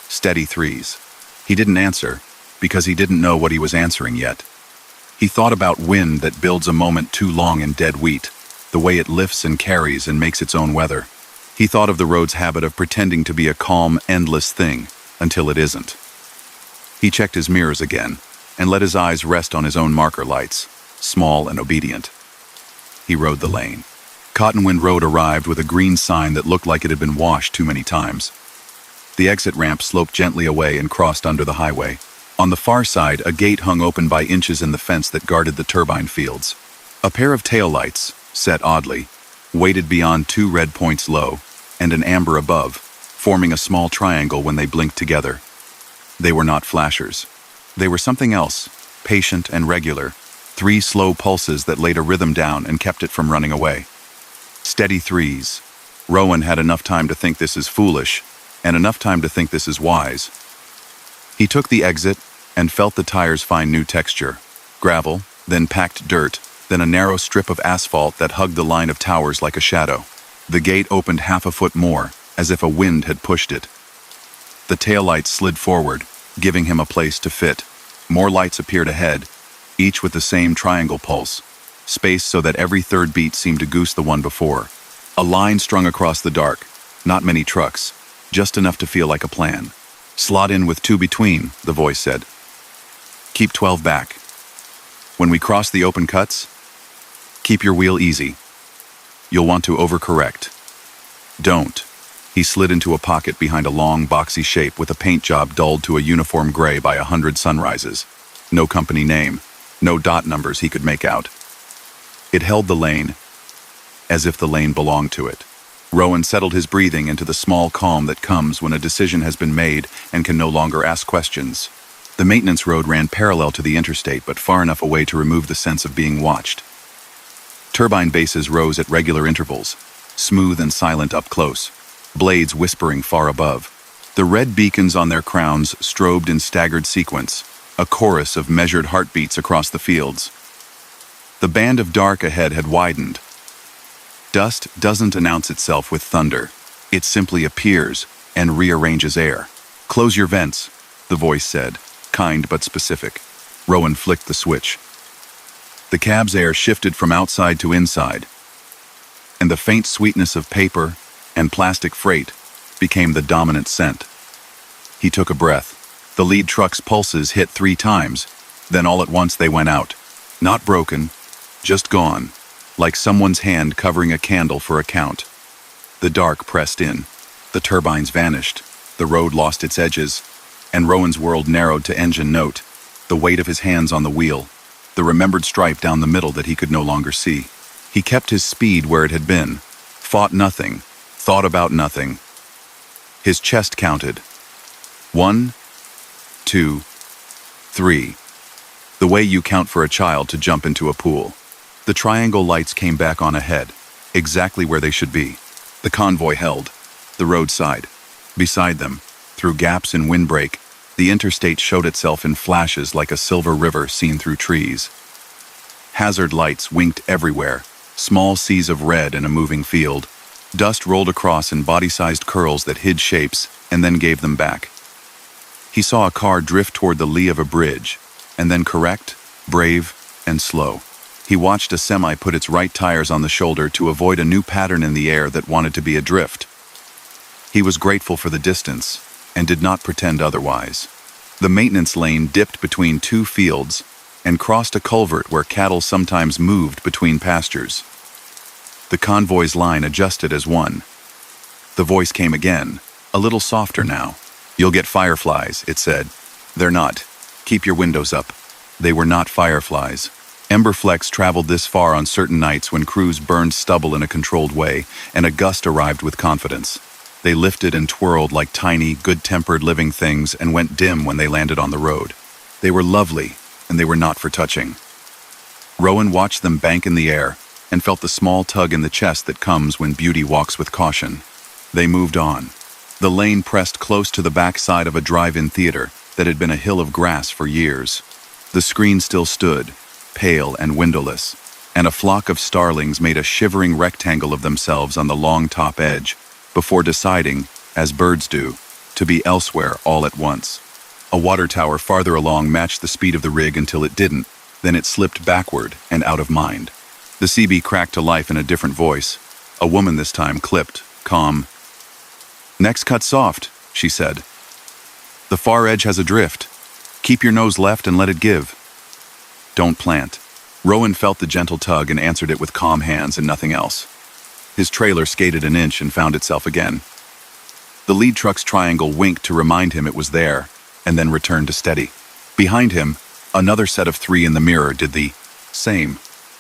[SPEAKER 1] Steady threes. He didn't answer, because he didn't know what he was answering yet. He thought about wind that builds a moment too long in dead wheat, the way it lifts and carries and makes its own weather. He thought of the road's habit of pretending to be a calm, endless thing, until it isn't. He checked his mirrors again, and let his eyes rest on his own marker lights, small and obedient. He rode the lane. Cottonwind Road arrived with a green sign that looked like it had been washed too many times. The exit ramp sloped gently away and crossed under the highway. On the far side, a gate hung open by inches in the fence that guarded the turbine fields. A pair of taillights, set oddly, waited beyond 2 red points low and an amber above, forming a small triangle when they blinked together. They were not flashers. They were something else, patient and regular, 3 slow pulses that laid a rhythm down and kept it from running away. Steady threes. Rowan had enough time to think this is foolish, and enough time to think this is wise. He took the exit and felt the tires find new texture. Gravel, then packed dirt, then a narrow strip of asphalt that hugged the line of towers like a shadow. The gate opened half a foot more, as if a wind had pushed it. The taillights slid forward, giving him a place to fit. More lights appeared ahead, each with the same triangle pulse, spaced so that every third beat seemed to goose the one before. A line strung across the dark, not many trucks, just enough to feel like a plan. "Slot in with 2 between," the voice said. "Keep 12 back. When we cross the open cuts, keep your wheel easy. You'll want to overcorrect. Don't." He slid into a pocket behind a long, boxy shape with a paint job dulled to a uniform gray by 100 sunrises. No company name, no dot numbers he could make out. It held the lane, as if the lane belonged to it. Rowan settled his breathing into the small calm that comes when a decision has been made and can no longer ask questions. The maintenance road ran parallel to the interstate, but far enough away to remove the sense of being watched. Turbine bases rose at regular intervals, smooth and silent up close, blades whispering far above. The red beacons on their crowns strobed in staggered sequence, a chorus of measured heartbeats across the fields. The band of dark ahead had widened. Dust doesn't announce itself with thunder. It simply appears and rearranges air. "Close your vents," the voice said, kind but specific. Rowan flicked the switch. The cab's air shifted from outside to inside, and the faint sweetness of paper and plastic freight became the dominant scent. He took a breath. The lead truck's pulses hit 3 times, then all at once they went out. Not broken, just gone, like someone's hand covering a candle for a count. The dark pressed in. The turbines vanished. The road lost its edges, and Rowan's world narrowed to engine note, the weight of his hands on the wheel, the remembered stripe down the middle that he could no longer see. He kept his speed where it had been, fought nothing, thought about nothing. His chest counted. 1, 2, 3. The way you count for a child to jump into a pool. The triangle lights came back on ahead, exactly where they should be. The convoy held, the roadside. Beside them, through gaps in windbreak, the interstate showed itself in flashes like a silver river seen through trees. Hazard lights winked everywhere, small seas of red in a moving field. Dust rolled across in body-sized curls that hid shapes and then gave them back. He saw a car drift toward the lee of a bridge, and then correct, brave, and slow. He watched a semi put its right tires on the shoulder to avoid a new pattern in the air that wanted to be adrift. He was grateful for the distance, and did not pretend otherwise. The maintenance lane dipped between 2 fields and crossed a culvert where cattle sometimes moved between pastures. The convoy's line adjusted as one. The voice came again, a little softer now. "You'll get fireflies," it said. "They're not. Keep your windows up." They were not fireflies. Ember flecks traveled this far on certain nights when crews burned stubble in a controlled way, and a gust arrived with confidence. They lifted and twirled like tiny, good-tempered living things and went dim when they landed on the road. They were lovely, and they were not for touching. Rowan watched them bank in the air and felt the small tug in the chest that comes when beauty walks with caution. They moved on. The lane pressed close to the backside of a drive-in theater that had been a hill of grass for years. The screen still stood, pale and windowless, and a flock of starlings made a shivering rectangle of themselves on the long top edge, before deciding, as birds do, to be elsewhere all at once. A water tower farther along matched the speed of the rig until it didn't, then it slipped backward and out of mind. The CB cracked to life in a different voice. A woman this time clipped, calm. "Next cut soft," she said. "The far edge has a drift. Keep your nose left and let it give. Don't plant." Rowan felt the gentle tug and answered it with calm hands and nothing else. His trailer skated an inch and found itself again. The lead truck's triangle winked to remind him it was there, and then returned to steady. Behind him, another set of 3 in the mirror did the same.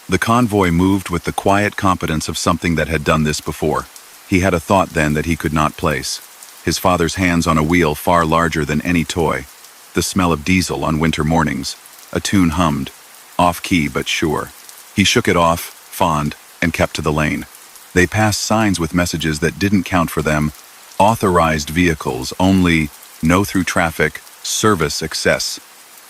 [SPEAKER 1] The convoy moved with the quiet competence of something that had done this before. He had a thought then that he could not place. His father's hands on a wheel far larger than any toy. The smell of diesel on winter mornings. A tune hummed, off-key but sure. He shook it off, fond, and kept to the lane. They passed signs with messages that didn't count for them. Authorized vehicles only, no through traffic, service excess.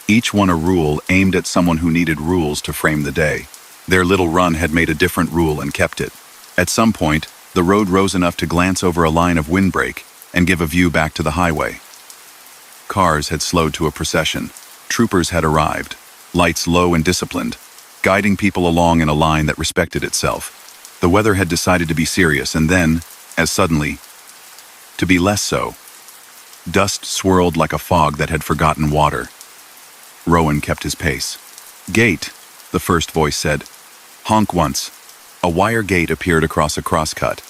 [SPEAKER 1] Each one a rule aimed at someone who needed rules to frame the day. Their little run had made a different rule and kept it. At some point, the road rose enough to glance over a line of windbreak and give a view back to the highway. Cars had slowed to a procession. Troopers had arrived, lights low and disciplined, guiding people along in a line that respected itself. The weather had decided to be serious and then, as suddenly, to be less so. Dust swirled like a fog that had forgotten water. Rowan kept his pace. "Gate," the first voice said. "Honk once." A wire gate appeared across a crosscut.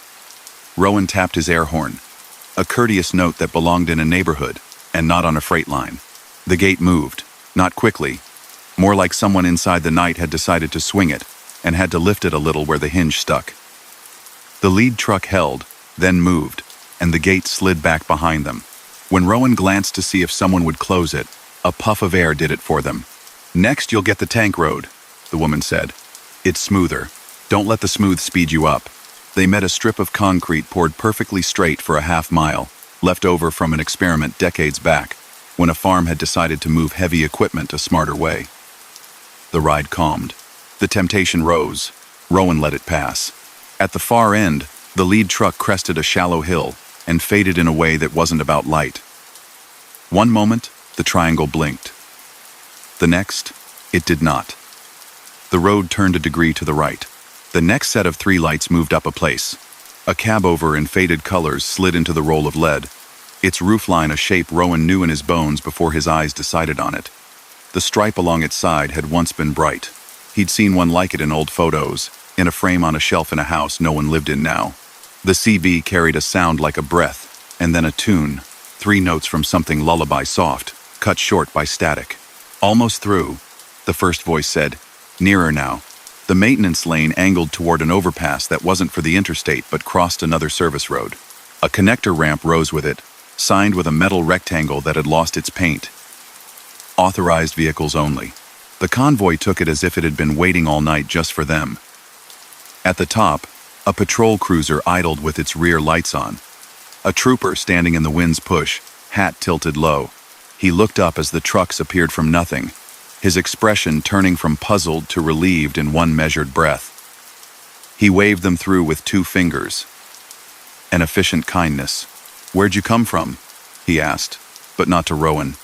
[SPEAKER 1] Rowan tapped his air horn. a courteous note that belonged in a neighborhood and not on a freight line. The gate moved, not quickly, more like someone inside the night had decided to swing it and had to lift it a little where the hinge stuck. The lead truck held, then moved, and the gate slid back behind them. When Rowan glanced to see if someone would close it, a puff of air did it for them. "Next you'll get the tank road," the woman said. "It's smoother. Don't let the smooth speed you up." They met a strip of concrete poured perfectly straight for a half-mile, left over from an experiment decades back, when a farm had decided to move heavy equipment a smarter way. The ride calmed. The temptation rose. Rowan let it pass. At the far end, the lead truck crested a shallow hill and faded in a way that wasn't about light. One moment, the triangle blinked. The next, it did not. The road turned a degree to the right. The next set of 3 lights moved up a place. A cab over in faded colors slid into the roll of lead, its roofline a shape Rowan knew in his bones before his eyes decided on it. The stripe along its side had once been bright. He'd seen one like it in old photos, in a frame on a shelf in a house no one lived in now. The CB carried a sound like a breath, and then a tune, 3 notes from something lullaby soft, cut short by static. "Almost through," the first voice said. "Nearer now." The maintenance lane angled toward an overpass that wasn't for the interstate but crossed another service road. A connector ramp rose with it, signed with a metal rectangle that had lost its paint. Authorized vehicles only. The convoy took it as if it had been waiting all night just for them. At the top, a patrol cruiser idled with its rear lights on. A trooper standing in the wind's push, hat tilted low. He looked up as the trucks appeared from nothing, his expression turning from puzzled to relieved in one measured breath. He waved them through with 2 fingers. An efficient kindness. "Where'd you come from?" he asked, but not to Rowan.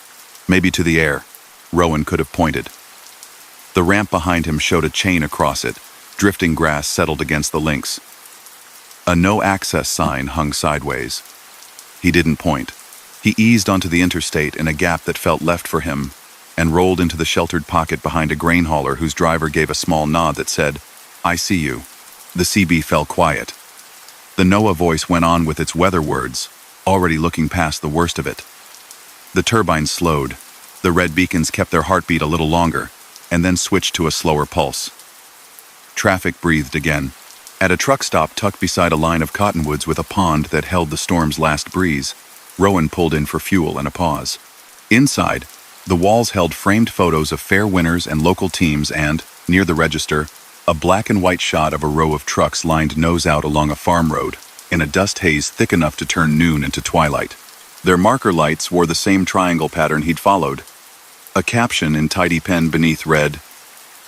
[SPEAKER 1] Maybe to the air. Rowan could have pointed. The ramp behind him showed a chain across it. Drifting grass settled against the links. A no-access sign hung sideways. He didn't point. He eased onto the interstate in a gap that felt left for him, and rolled into the sheltered pocket behind a grain hauler whose driver gave a small nod that said, "I see you." The CB fell quiet. The NOAA voice went on with its weather words, already looking past the worst of it. The turbines slowed. The red beacons kept their heartbeat a little longer, and then switched to a slower pulse. Traffic breathed again. At a truck stop tucked beside a line of cottonwoods with a pond that held the storm's last breeze, Rowan pulled in for fuel and a pause. Inside, the walls held framed photos of fair winners and local teams and, near the register, a black and white shot of a row of trucks lined nose out along a farm road, in a dust haze thick enough to turn noon into twilight. Their marker lights wore the same triangle pattern he'd followed. A caption in tidy pen beneath read,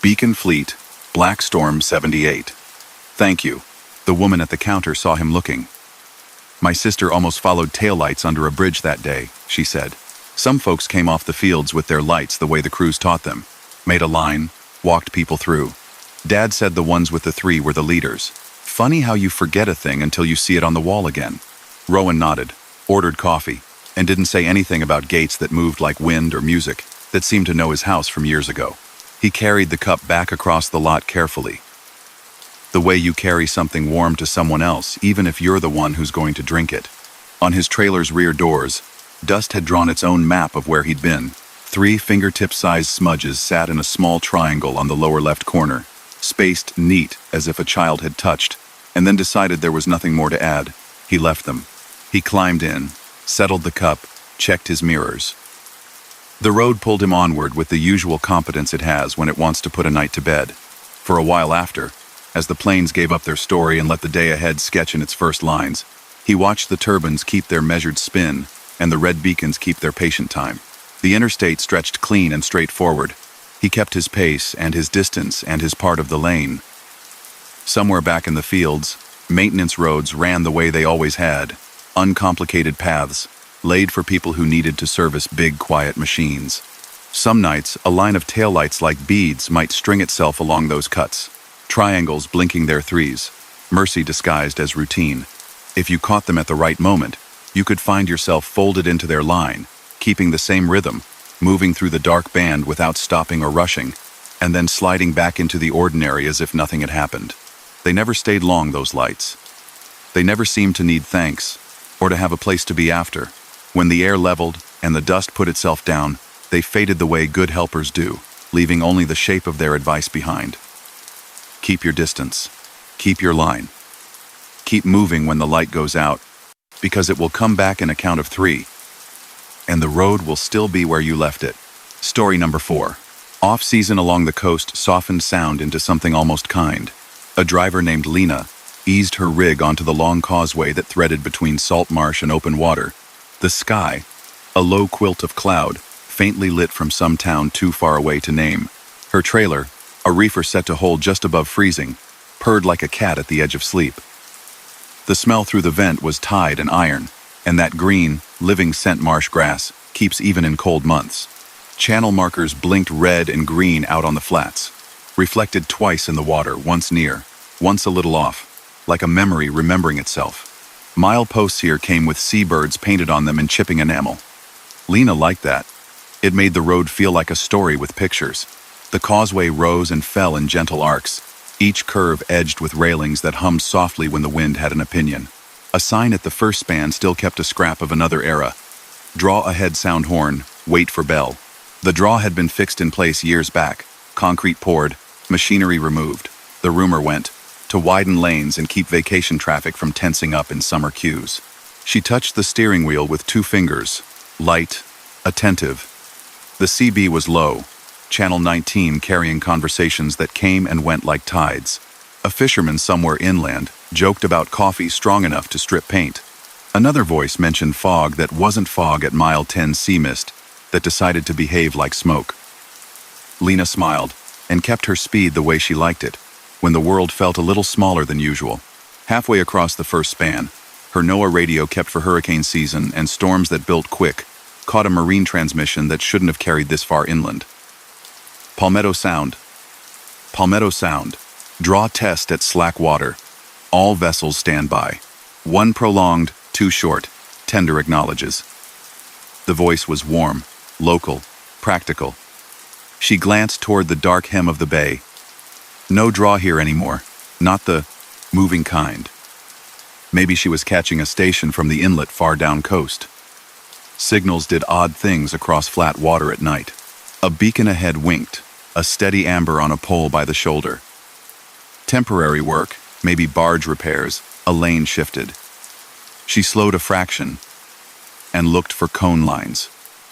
[SPEAKER 1] "Beacon Fleet, Black Storm 78. Thank you." The woman at the counter saw him looking. "My sister almost followed taillights under a bridge that day," she said. "Some folks came off the fields with their lights the way the crews taught them. Made a line, walked people through. Dad said the ones with the 3 were the leaders. Funny how you forget a thing until you see it on the wall again." Rowan nodded, ordered coffee, and didn't say anything about gates that moved like wind or music, that seemed to know his house from years ago. He carried the cup back across the lot carefully. The way you carry something warm to someone else, even if you're the one who's going to drink it. On his trailer's rear doors, dust had drawn its own map of where he'd been. 3 fingertip-sized smudges sat in a small triangle on the lower left corner, spaced neat as if a child had touched, and then decided there was nothing more to add. He left them. He climbed in, settled the cup, checked his mirrors. The road pulled him onward with the usual competence it has when it wants to put a night to bed. For a while after, as the planes gave up their story and let the day ahead sketch in its first lines, he watched the turbines keep their measured spin and the red beacons keep their patient time. The interstate stretched clean and straightforward. He kept his pace and his distance and his part of the lane. Somewhere back in the fields, maintenance roads ran the way they always had, uncomplicated paths, laid for people who needed to service big, quiet machines. Some nights, a line of taillights like beads might string itself along those cuts, triangles blinking their 3s, mercy disguised as routine. If you caught them at the right moment, you could find yourself folded into their line, keeping the same rhythm, moving through the dark band without stopping or rushing, and then sliding back into the ordinary as if nothing had happened. They never stayed long, those lights. They never seemed to need thanks. or to have a place to be after. When the air leveled and the dust put itself down, they faded the way good helpers do, leaving only the shape of their advice behind. Keep your distance. Keep your line. Keep moving when the light goes out, because it will come back in a count of 3, and the road will still be where you left it. Story number 4. Off-season along the coast softened sound into something almost kind. A driver named Lena eased her rig onto the long causeway that threaded between salt marsh and open water. The sky, a low quilt of cloud, faintly lit from some town too far away to name. Her trailer, a reefer set to hold just above freezing, purred like a cat at the edge of sleep. The smell through the vent was tide and iron, and that green, living scent marsh grass keeps even in cold months. Channel markers blinked red and green out on the flats, reflected twice in the water, once near, once a little off, like a memory remembering itself. Mileposts here came with seabirds painted on them in chipping enamel. Lena liked that. It made the road feel like a story with pictures. The causeway rose and fell in gentle arcs, each curve edged with railings that hummed softly when the wind had an opinion. A sign at the first span still kept a scrap of another era. Draw ahead sound horn, wait for bell. The draw had been fixed in place years back, concrete poured, machinery removed. The rumor went, to widen lanes and keep vacation traffic from tensing up in summer queues. She touched the steering wheel with 2 fingers, light, attentive. The CB was low, Channel 19 carrying conversations that came and went like tides. A fisherman somewhere inland joked about coffee strong enough to strip paint. Another voice mentioned fog that wasn't fog at mile 10 sea mist that decided to behave like smoke. Lena smiled and kept her speed the way she liked it, when the world felt a little smaller than usual. Halfway across the first span, her NOAA radio kept for hurricane season and storms that built quick caught a marine transmission that shouldn't have carried this far inland. Palmetto Sound. Palmetto Sound. Draw test at slack water. All vessels stand by. 1 prolonged, 2 short. Tender acknowledges. The voice was warm, local, practical. She glanced toward the dark hem of the bay. No draw here anymore, not the moving kind. Maybe she was catching a station from the inlet far down coast. Signals did odd things across flat water at night. A beacon ahead winked, a steady amber on a pole by the shoulder. Temporary work, maybe barge repairs, a lane shifted. She slowed a fraction and looked for cone lines.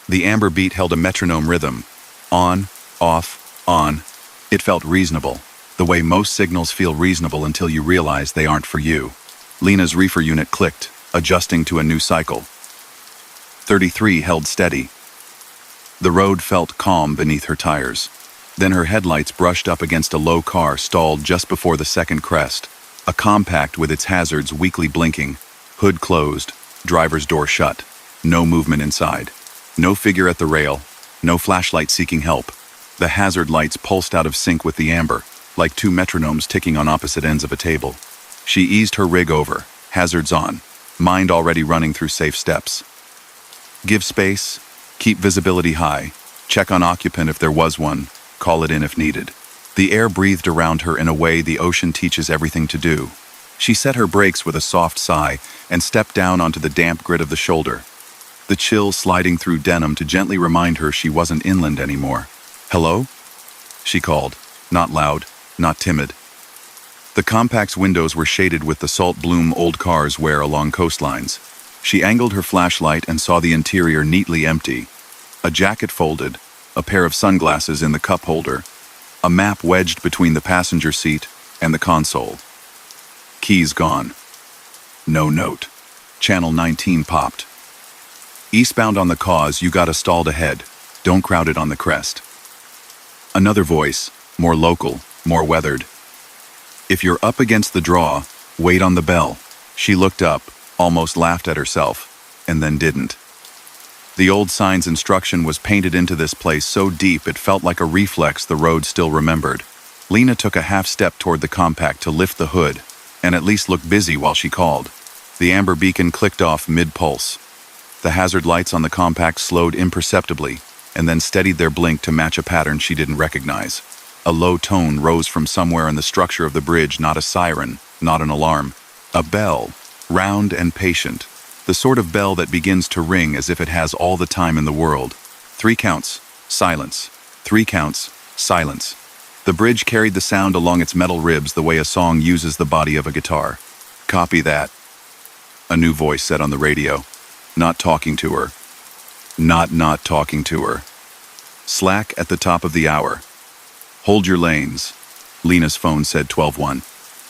[SPEAKER 1] The amber beat held a metronome rhythm. On, off, on. It felt reasonable, the way most signals feel reasonable until you realize they aren't for you. Lena's reefer unit clicked, adjusting to a new cycle. 33 held steady. The road felt calm beneath her tires. Then her headlights brushed up against a low car stalled just before the second crest, a compact with its hazards weakly blinking, hood closed, driver's door shut. No movement inside. No figure at the rail. No flashlight seeking help. The hazard lights pulsed out of sync with the amber, like 2 metronomes ticking on opposite ends of a table. She eased her rig over, hazards on, mind already running through safe steps. Give space, keep visibility high, check on occupant if there was one, call it in if needed. The air breathed around her in a way the ocean teaches everything to do. She set her brakes with a soft sigh and stepped down onto the damp grit of the shoulder, the chill sliding through denim to gently remind her she wasn't inland anymore. "Hello?" she called, not loud, not timid. The compact's windows were shaded with the salt bloom old cars wear along coastlines. She angled her flashlight and saw the interior neatly empty. A jacket folded, a pair of sunglasses in the cup holder, a map wedged between the passenger seat and the console. Keys gone. No note. Channel 19 popped. "Eastbound on the cause, you got a stalled ahead. Don't crowd it on the crest." Another voice, more local, more weathered. "If you're up against the draw, wait on the bell." She looked up, almost laughed at herself, and then didn't. The old sign's instruction was painted into this place so deep it felt like a reflex the road still remembered. Lena took a half step toward the compact to lift the hood, and at least look busy while she called. The amber beacon clicked off mid-pulse. The hazard lights on the compact slowed imperceptibly, and then steadied their blink to match a pattern she didn't recognize. A low tone rose from somewhere in the structure of the bridge, not a siren, not an alarm. A bell, round and patient, The sort of bell that begins to ring as if it has all the time in the world. 3 counts, silence. 3 counts, silence. The bridge carried the sound along its metal ribs the way a song uses the body of a guitar. Copy that. A new voice said on the radio. Not talking to her. Not talking to her. Slack at the top of the hour. Hold your lanes. Lena's phone said 12:1.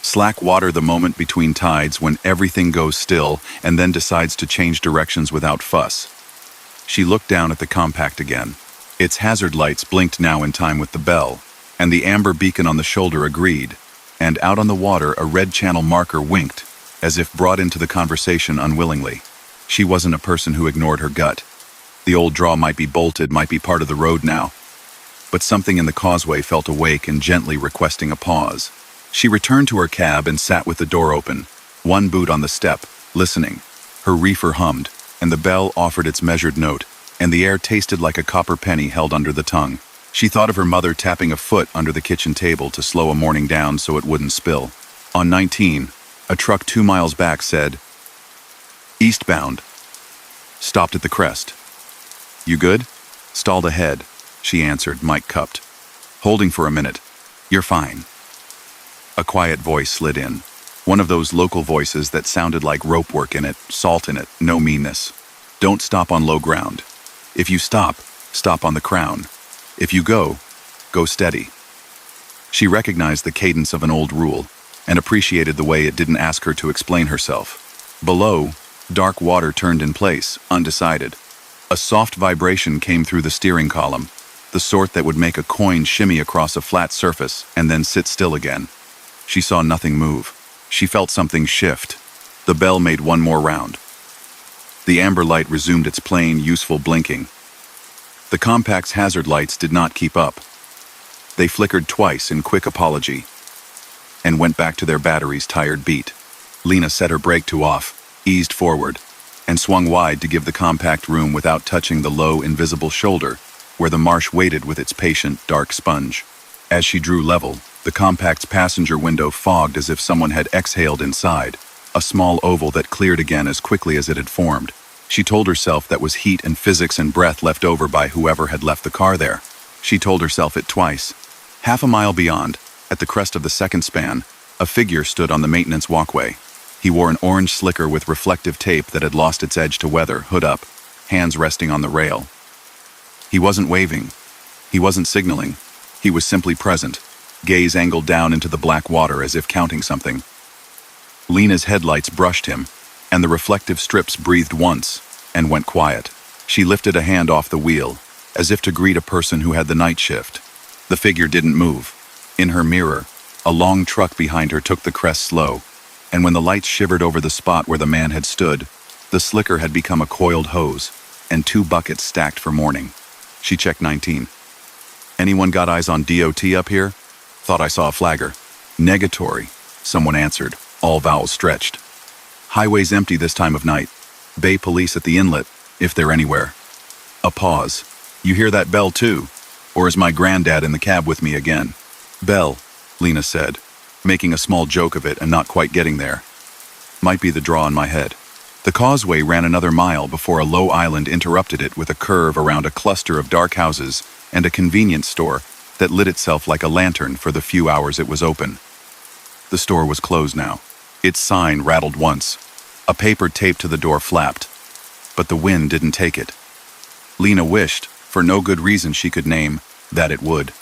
[SPEAKER 1] Slack water the moment between tides when everything goes still and then decides to change directions without fuss. She looked down at the compact again. Its hazard lights blinked now in time with the bell, and the amber beacon on the shoulder agreed, and out on the water a red channel marker winked, as if brought into the conversation unwillingly. She wasn't a person who ignored her gut. The old draw might be bolted, might be part of the road now. But something in the causeway felt awake and gently requesting a pause. She returned to her cab and sat with the door open, one boot on the step, listening. Her reefer hummed, and the bell offered its measured note, and the air tasted like a copper penny held under the tongue. She thought of her mother tapping a foot under the kitchen table to slow a morning down so it wouldn't spill. On 19, a truck 2 miles back said, "Eastbound." Stopped at the crest. "You good?" "Stalled ahead," she answered, mic cupped. "Holding for a minute. You're fine." A quiet voice slid in. One of those local voices that sounded like rope work in it, salt in it, no meanness. "Don't stop on low ground. If you stop, stop on the crown. If you go, go steady." She recognized the cadence of an old rule and appreciated the way it didn't ask her to explain herself. Below, dark water turned in place, undecided. A soft vibration came through the steering column, the sort that would make a coin shimmy across a flat surface and then sit still again. She saw nothing move. She felt something shift. The bell made one more round. The amber light resumed its plain, useful blinking. The compact's hazard lights did not keep up. They flickered twice in quick apology and went back to their battery's tired beat. Lena set her brake to off, eased forward, and swung wide to give the compact room without touching the low, invisible shoulder where the marsh waited with its patient, dark sponge. As she drew level, the compact's passenger window fogged as if someone had exhaled inside, a small oval that cleared again as quickly as it had formed. She told herself that was heat and physics and breath left over by whoever had left the car there. She told herself it twice. Half a mile beyond, at the crest of the second span, a figure stood on the maintenance walkway. He wore an orange slicker with reflective tape that had lost its edge to weather, hood up, hands resting on the rail. He wasn't waving. He wasn't signaling. He was simply present, gaze angled down into the black water as if counting something. Lena's headlights brushed him, and the reflective strips breathed once and went quiet. She lifted a hand off the wheel, as if to greet a person who had the night shift. The figure didn't move. In her mirror, a long truck behind her took the crest slow, and when the lights shivered over the spot where the man had stood, the slicker had become a coiled hose, and 2 buckets stacked for morning. She checked 19. "Anyone got eyes on DOT up here? Thought I saw a flagger." "Negatory," someone answered, all vowels stretched. "Highway's empty this time of night. Bay police at the inlet, if they're anywhere." A pause. "You hear that bell too? Or is my granddad in the cab with me again?" "Bell," Lena said, making a small joke of it and not quite getting there. "Might be the draw in my head." The causeway ran another mile before a low island interrupted it with a curve around a cluster of dark houses and a convenience store that lit itself like a lantern for the few hours it was open. The store was closed now. Its sign rattled once. A paper taped to the door flapped, but the wind didn't take it. Lena wished, for no good reason she could name, that it would.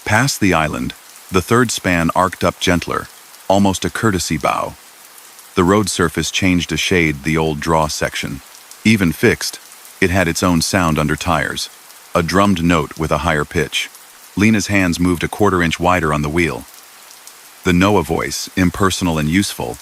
[SPEAKER 1] Past the island, the third span arced up gentler, almost a courtesy bow. The road surface changed a shade the old draw section. Even fixed, it had its own sound under tires, a drummed note with a higher pitch. Lena's hands moved a quarter-inch wider on the wheel. The NOAA voice, impersonal and useful,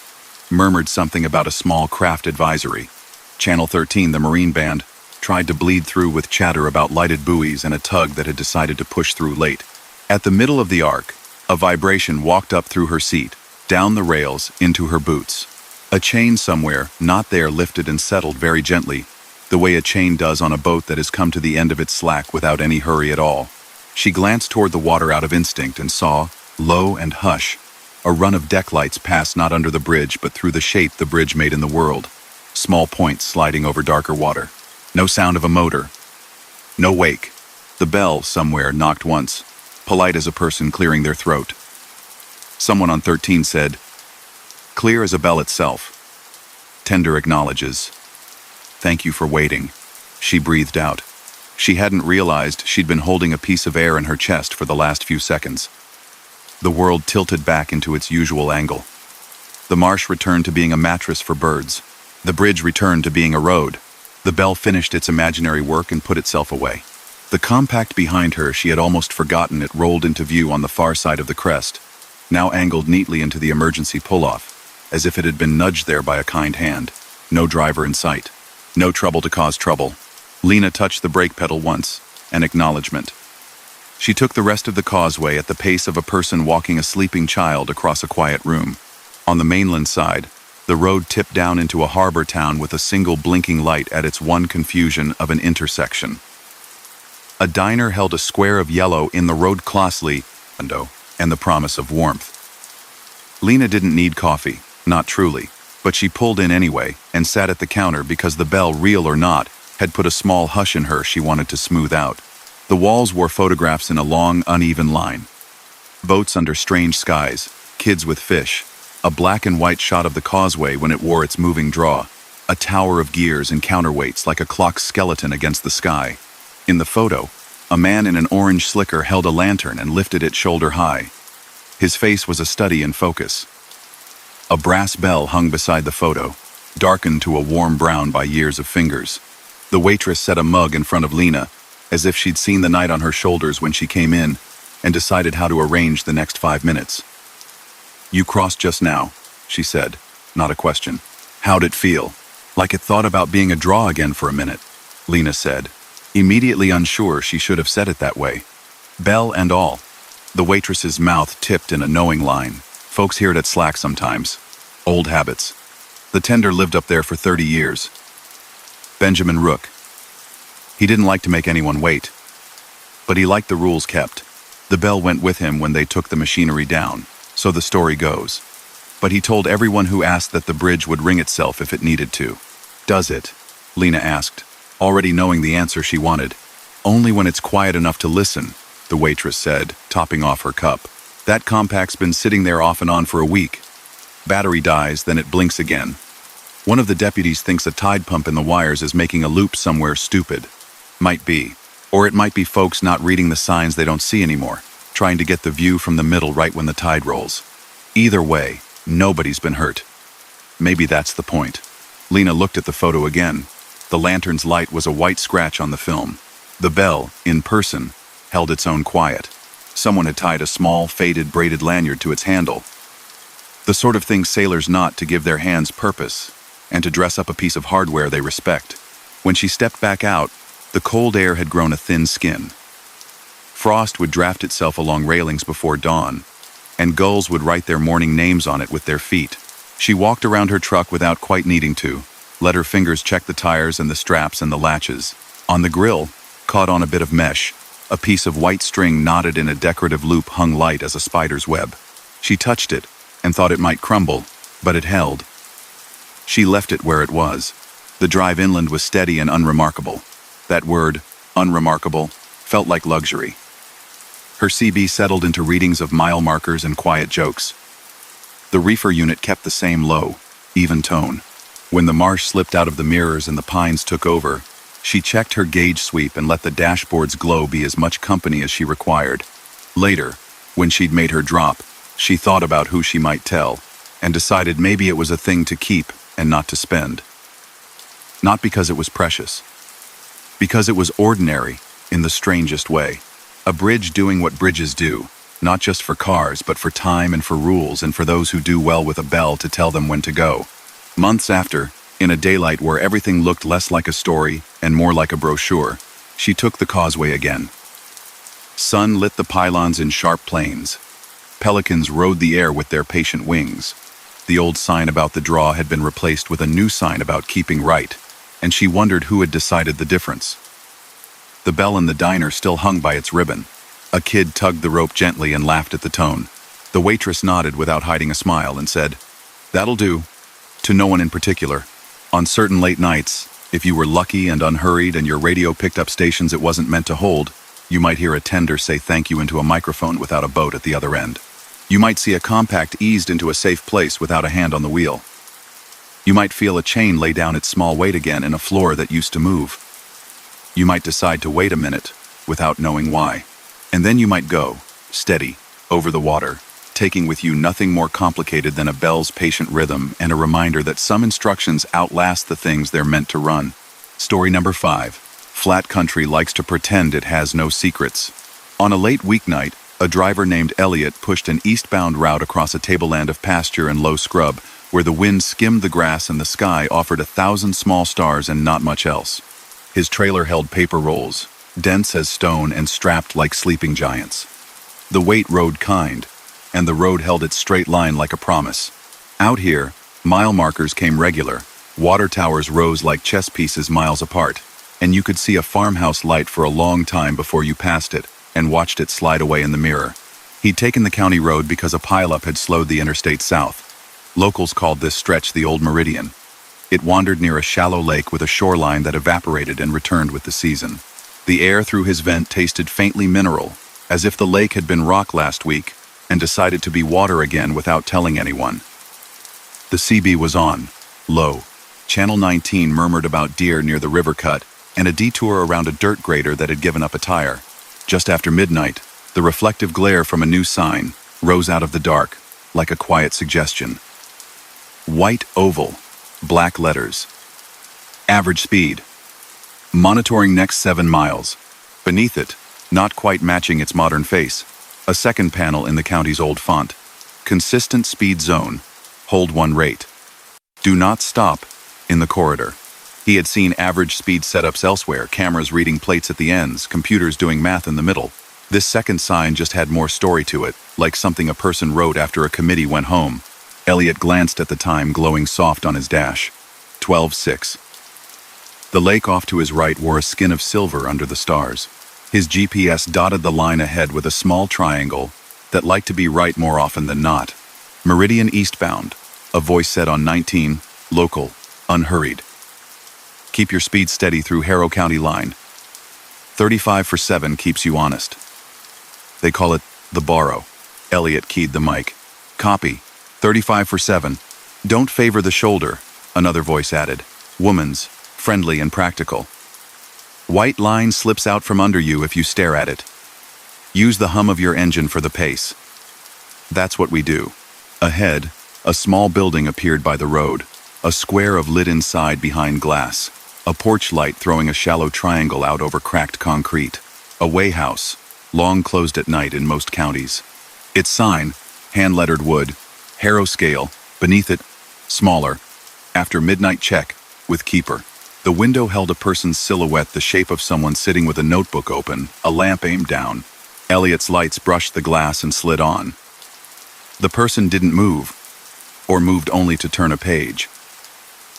[SPEAKER 1] murmured something about a small craft advisory. Channel 13, the Marine Band, tried to bleed through with chatter about lighted buoys and a tug that had decided to push through late. At the middle of the arc, a vibration walked up through her seat, down the rails, into her boots. A chain somewhere, not there, lifted and settled very gently, the way a chain does on a boat that has come to the end of its slack without any hurry at all. She glanced toward the water out of instinct and saw, low and hush, a run of deck lights pass not under the bridge but through the shape the bridge made in the world. small points sliding over darker water. No sound of a motor. No wake. The bell somewhere knocked once, polite as a person clearing their throat. Someone on 13 said, "Clear as a bell itself." Tender acknowledges. "Thank you for waiting," she breathed out. She hadn't realized she'd been holding a piece of air in her chest for the last few seconds. The world tilted back into its usual angle. The marsh returned to being a mattress for birds. The bridge returned to being a road. The bell finished its imaginary work and put itself away. The compact behind her she had almost forgotten it rolled into view on the far side of the crest, now angled neatly into the emergency pull-off, as if it had been nudged there by a kind hand. No driver in sight. No trouble to cause trouble. Lena touched the brake pedal once, an acknowledgement. She took the rest of the causeway at the pace of a person walking a sleeping child across a quiet room. On the mainland side, the road tipped down into a harbor town with a single blinking light at its one confusion of an intersection. A diner held a square of yellow in the road closely window and the promise of warmth. Lena didn't need coffee, not truly, but she pulled in anyway and sat at the counter because the bell, real or not, had put a small hush in her she wanted to smooth out. The walls wore photographs in a long, uneven line. Boats under strange skies, kids with fish, a black and white shot of the causeway when it wore its moving draw, a tower of gears and counterweights like a clock's skeleton against the sky. In the photo, a man in an orange slicker held a lantern and lifted it shoulder high. His face was a study in focus. A brass bell hung beside the photo, darkened to a warm brown by years of fingers. The waitress set a mug in front of Lena, as if she'd seen the night on her shoulders when she came in, and decided how to arrange the next 5 minutes. "You crossed just now," she said, not a question. "How'd it feel?" "Like it thought about being a draw again for a minute," Lena said, immediately unsure she should have said it that way. Bell and all. The waitress's mouth tipped in a knowing line. Folks hear it at Slack sometimes. Old habits. The tender lived up there for 30 years. Benjamin Rook. He didn't like to make anyone wait, but he liked the rules kept. The bell went with him when they took the machinery down, so the story goes. But he told everyone who asked that the bridge would ring itself if it needed to. "Does it?" Lena asked, already knowing the answer she wanted. "Only when it's quiet enough to listen," the waitress said, topping off her cup. "That compact's been sitting there off and on for a week. Battery dies, then it blinks again. One of the deputies thinks a tide pump in the wires is making a loop somewhere stupid. Might be. Or it might be folks not reading the signs they don't see anymore, trying to get the view from the middle right when the tide rolls. Either way, nobody's been hurt. Maybe that's the point." Lena looked at the photo again. The lantern's light was a white scratch on the film. The bell, in person, held its own quiet. Someone had tied a small, faded, braided lanyard to its handle. The sort of thing sailors knot to give their hands purpose, and to dress up a piece of hardware they respect. When she stepped back out, the cold air had grown a thin skin. Frost would draft itself along railings before dawn, and gulls would write their morning names on it with their feet. She walked around her truck without quite needing to, let her fingers check the tires and the straps and the latches. On the grill, caught on a bit of mesh, a piece of white string knotted in a decorative loop hung light as a spider's web. She touched it and thought it might crumble, but it held. She left it where it was. The drive inland was steady and unremarkable. That word, unremarkable, felt like luxury. Her CB settled into readings of mile markers and quiet jokes. The reefer unit kept the same low, even tone. When the marsh slipped out of the mirrors and the pines took over, she checked her gauge sweep and let the dashboard's glow be as much company as she required. Later, when she'd made her drop, she thought about who she might tell, and decided maybe it was a thing to keep and not to spend. Not because it was precious. Because it was ordinary, in the strangest way. A bridge doing what bridges do, not just for cars, but for time and for rules and for those who do well with a bell to tell them when to go. Months after, in a daylight where everything looked less like a story and more like a brochure, she took the causeway again. Sun lit the pylons in sharp planes. Pelicans rode the air with their patient wings. The old sign about the draw had been replaced with a new sign about keeping right, and she wondered who had decided the difference. The bell in the diner still hung by its ribbon. A kid tugged the rope gently and laughed at the tone. The waitress nodded without hiding a smile and said, "That'll do," to no one in particular. On certain late nights, if you were lucky and unhurried and your radio picked up stations it wasn't meant to hold, you might hear a tender say thank you into a microphone without a boat at the other end. You might see a compact eased into a safe place without a hand on the wheel. You might feel a chain lay down its small weight again in a floor that used to move. You might decide to wait a minute without knowing why. And then you might go, steady, over the water, taking with you nothing more complicated than a bell's patient rhythm and a reminder that some instructions outlast the things they're meant to run. Story number 5. Flat country likes to pretend it has no secrets. On a late weeknight, a driver named Elliot pushed an eastbound route across a tableland of pasture and low scrub, where the wind skimmed the grass and the sky offered 1,000 small stars and not much else. His trailer held paper rolls, dense as stone and strapped like sleeping giants. The weight rode kind, and the road held its straight line like a promise. Out here, mile markers came regular, water towers rose like chess pieces miles apart, and you could see a farmhouse light for a long time before you passed it and watched it slide away in the mirror. He'd taken the county road because a pileup had slowed the interstate south. Locals called this stretch the Old Meridian. It wandered near a shallow lake with a shoreline that evaporated and returned with the season. The air through his vent tasted faintly mineral, as if the lake had been rock last week and decided to be water again without telling anyone. The CB was on, low. Channel 19 murmured about deer near the river cut and a detour around a dirt grader that had given up a tire. Just after midnight, the reflective glare from a new sign rose out of the dark, like a quiet suggestion. White oval, black letters. Average speed. Monitoring next 7 miles. Beneath it, not quite matching its modern face, a second panel in the county's old font. Consistent speed zone. Hold 1 rate. Do not stop, in the corridor. He had seen average speed setups elsewhere, cameras reading plates at the ends, computers doing math in the middle. This second sign just had more story to it, like something a person wrote after a committee went home. Elliot glanced at the time glowing soft on his dash. 12:06. The lake off to his right wore a skin of silver under the stars. His GPS dotted the line ahead with a small triangle that liked to be right more often than not. Meridian eastbound, a voice said on 19, local, unhurried. Keep your speed steady through Harrow County line. 35 for 7 keeps you honest. They call it the borrow. Elliot keyed the mic. Copy. 35 for 7. Don't favor the shoulder, another voice added. Woman's, friendly and practical. White line slips out from under you if you stare at it. Use the hum of your engine for the pace. That's what we do. Ahead, a small building appeared by the road, a square of lit inside behind glass, a porch light throwing a shallow triangle out over cracked concrete. A way house, long closed at night in most counties. Its sign, hand-lettered wood, Harrow scale, beneath it, smaller, after midnight check, with keeper. The window held a person's silhouette the shape of someone sitting with a notebook open, a lamp aimed down. Elliot's lights brushed the glass and slid on. The person didn't move, or moved only to turn a page.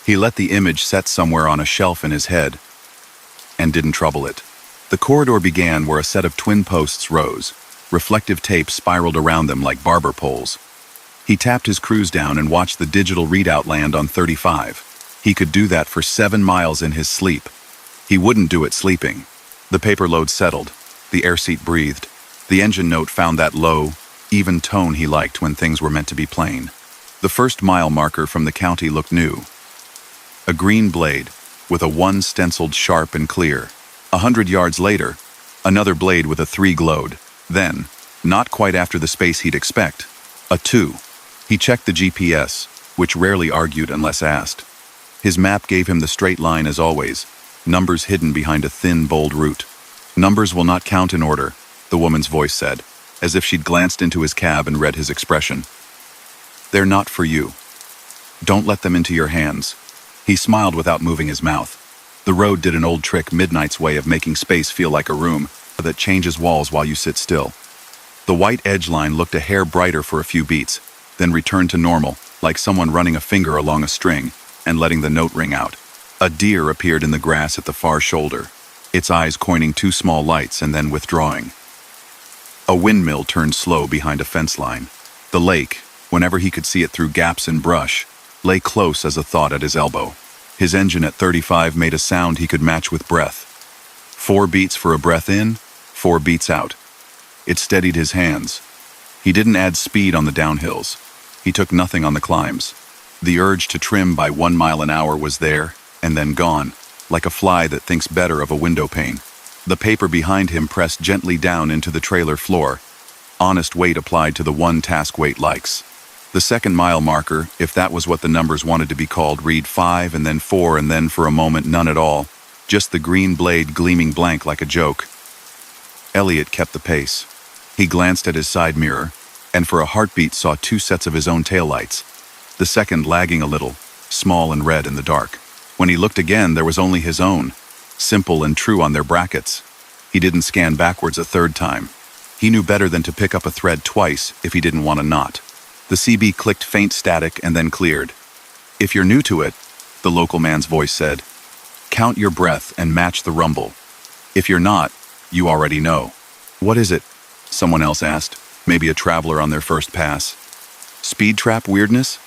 [SPEAKER 1] He let the image set somewhere on a shelf in his head, and didn't trouble it. The corridor began where a set of twin posts rose. Reflective tape spiraled around them like barber poles. He tapped his cruise down and watched the digital readout land on 35. He could do that for 7 miles in his sleep. He wouldn't do it sleeping. The paper load settled. The air seat breathed. The engine note found that low, even tone he liked when things were meant to be plain. The first mile marker from the county looked new. A green blade, with a 1 stenciled sharp and clear. 100 yards later, another blade with a 3 glowed. Then, not quite after the space he'd expect, a 2. He checked the GPS, which rarely argued unless asked. His map gave him the straight line as always, numbers hidden behind a thin, bold route. Numbers will not count in order, the woman's voice said, as if she'd glanced into his cab and read his expression. They're not for you. Don't let them into your hands. He smiled without moving his mouth. The road did an old trick, Midnight's way of making space feel like a room that changes walls while you sit still. The white edge line looked a hair brighter for a few beats, then returned to normal, like someone running a finger along a string and letting the note ring out. A deer appeared in the grass at the far shoulder, its eyes coining 2 small lights and then withdrawing. A windmill turned slow behind a fence line. The lake, whenever he could see it through gaps in brush, lay close as a thought at his elbow. His engine at 35 made a sound he could match with breath. 4 beats for a breath in, 4 beats out. It steadied his hands. He didn't add speed on the downhills. He took nothing on the climbs. The urge to trim by 1 mile an hour was there, and then gone, like a fly that thinks better of a window pane. The paper behind him pressed gently down into the trailer floor. Honest weight applied to the one task weight likes. The second mile marker, if that was what the numbers wanted to be called, read 5 and then 4 and then for a moment none at all. Just the green blade gleaming blank like a joke. Elliot kept the pace. He glanced at his side mirror, and for a heartbeat saw 2 sets of his own taillights. The second lagging a little, small and red in the dark. When he looked again, there was only his own, simple and true on their brackets. He didn't scan backwards a third time. He knew better than to pick up a thread twice if he didn't want a knot. The CB clicked faint static and then cleared. "If you're new to it," the local man's voice said, "count your breath and match the rumble. If you're not, you already know." "What is it?" someone else asked, maybe a traveler on their first pass. "Speed trap weirdness?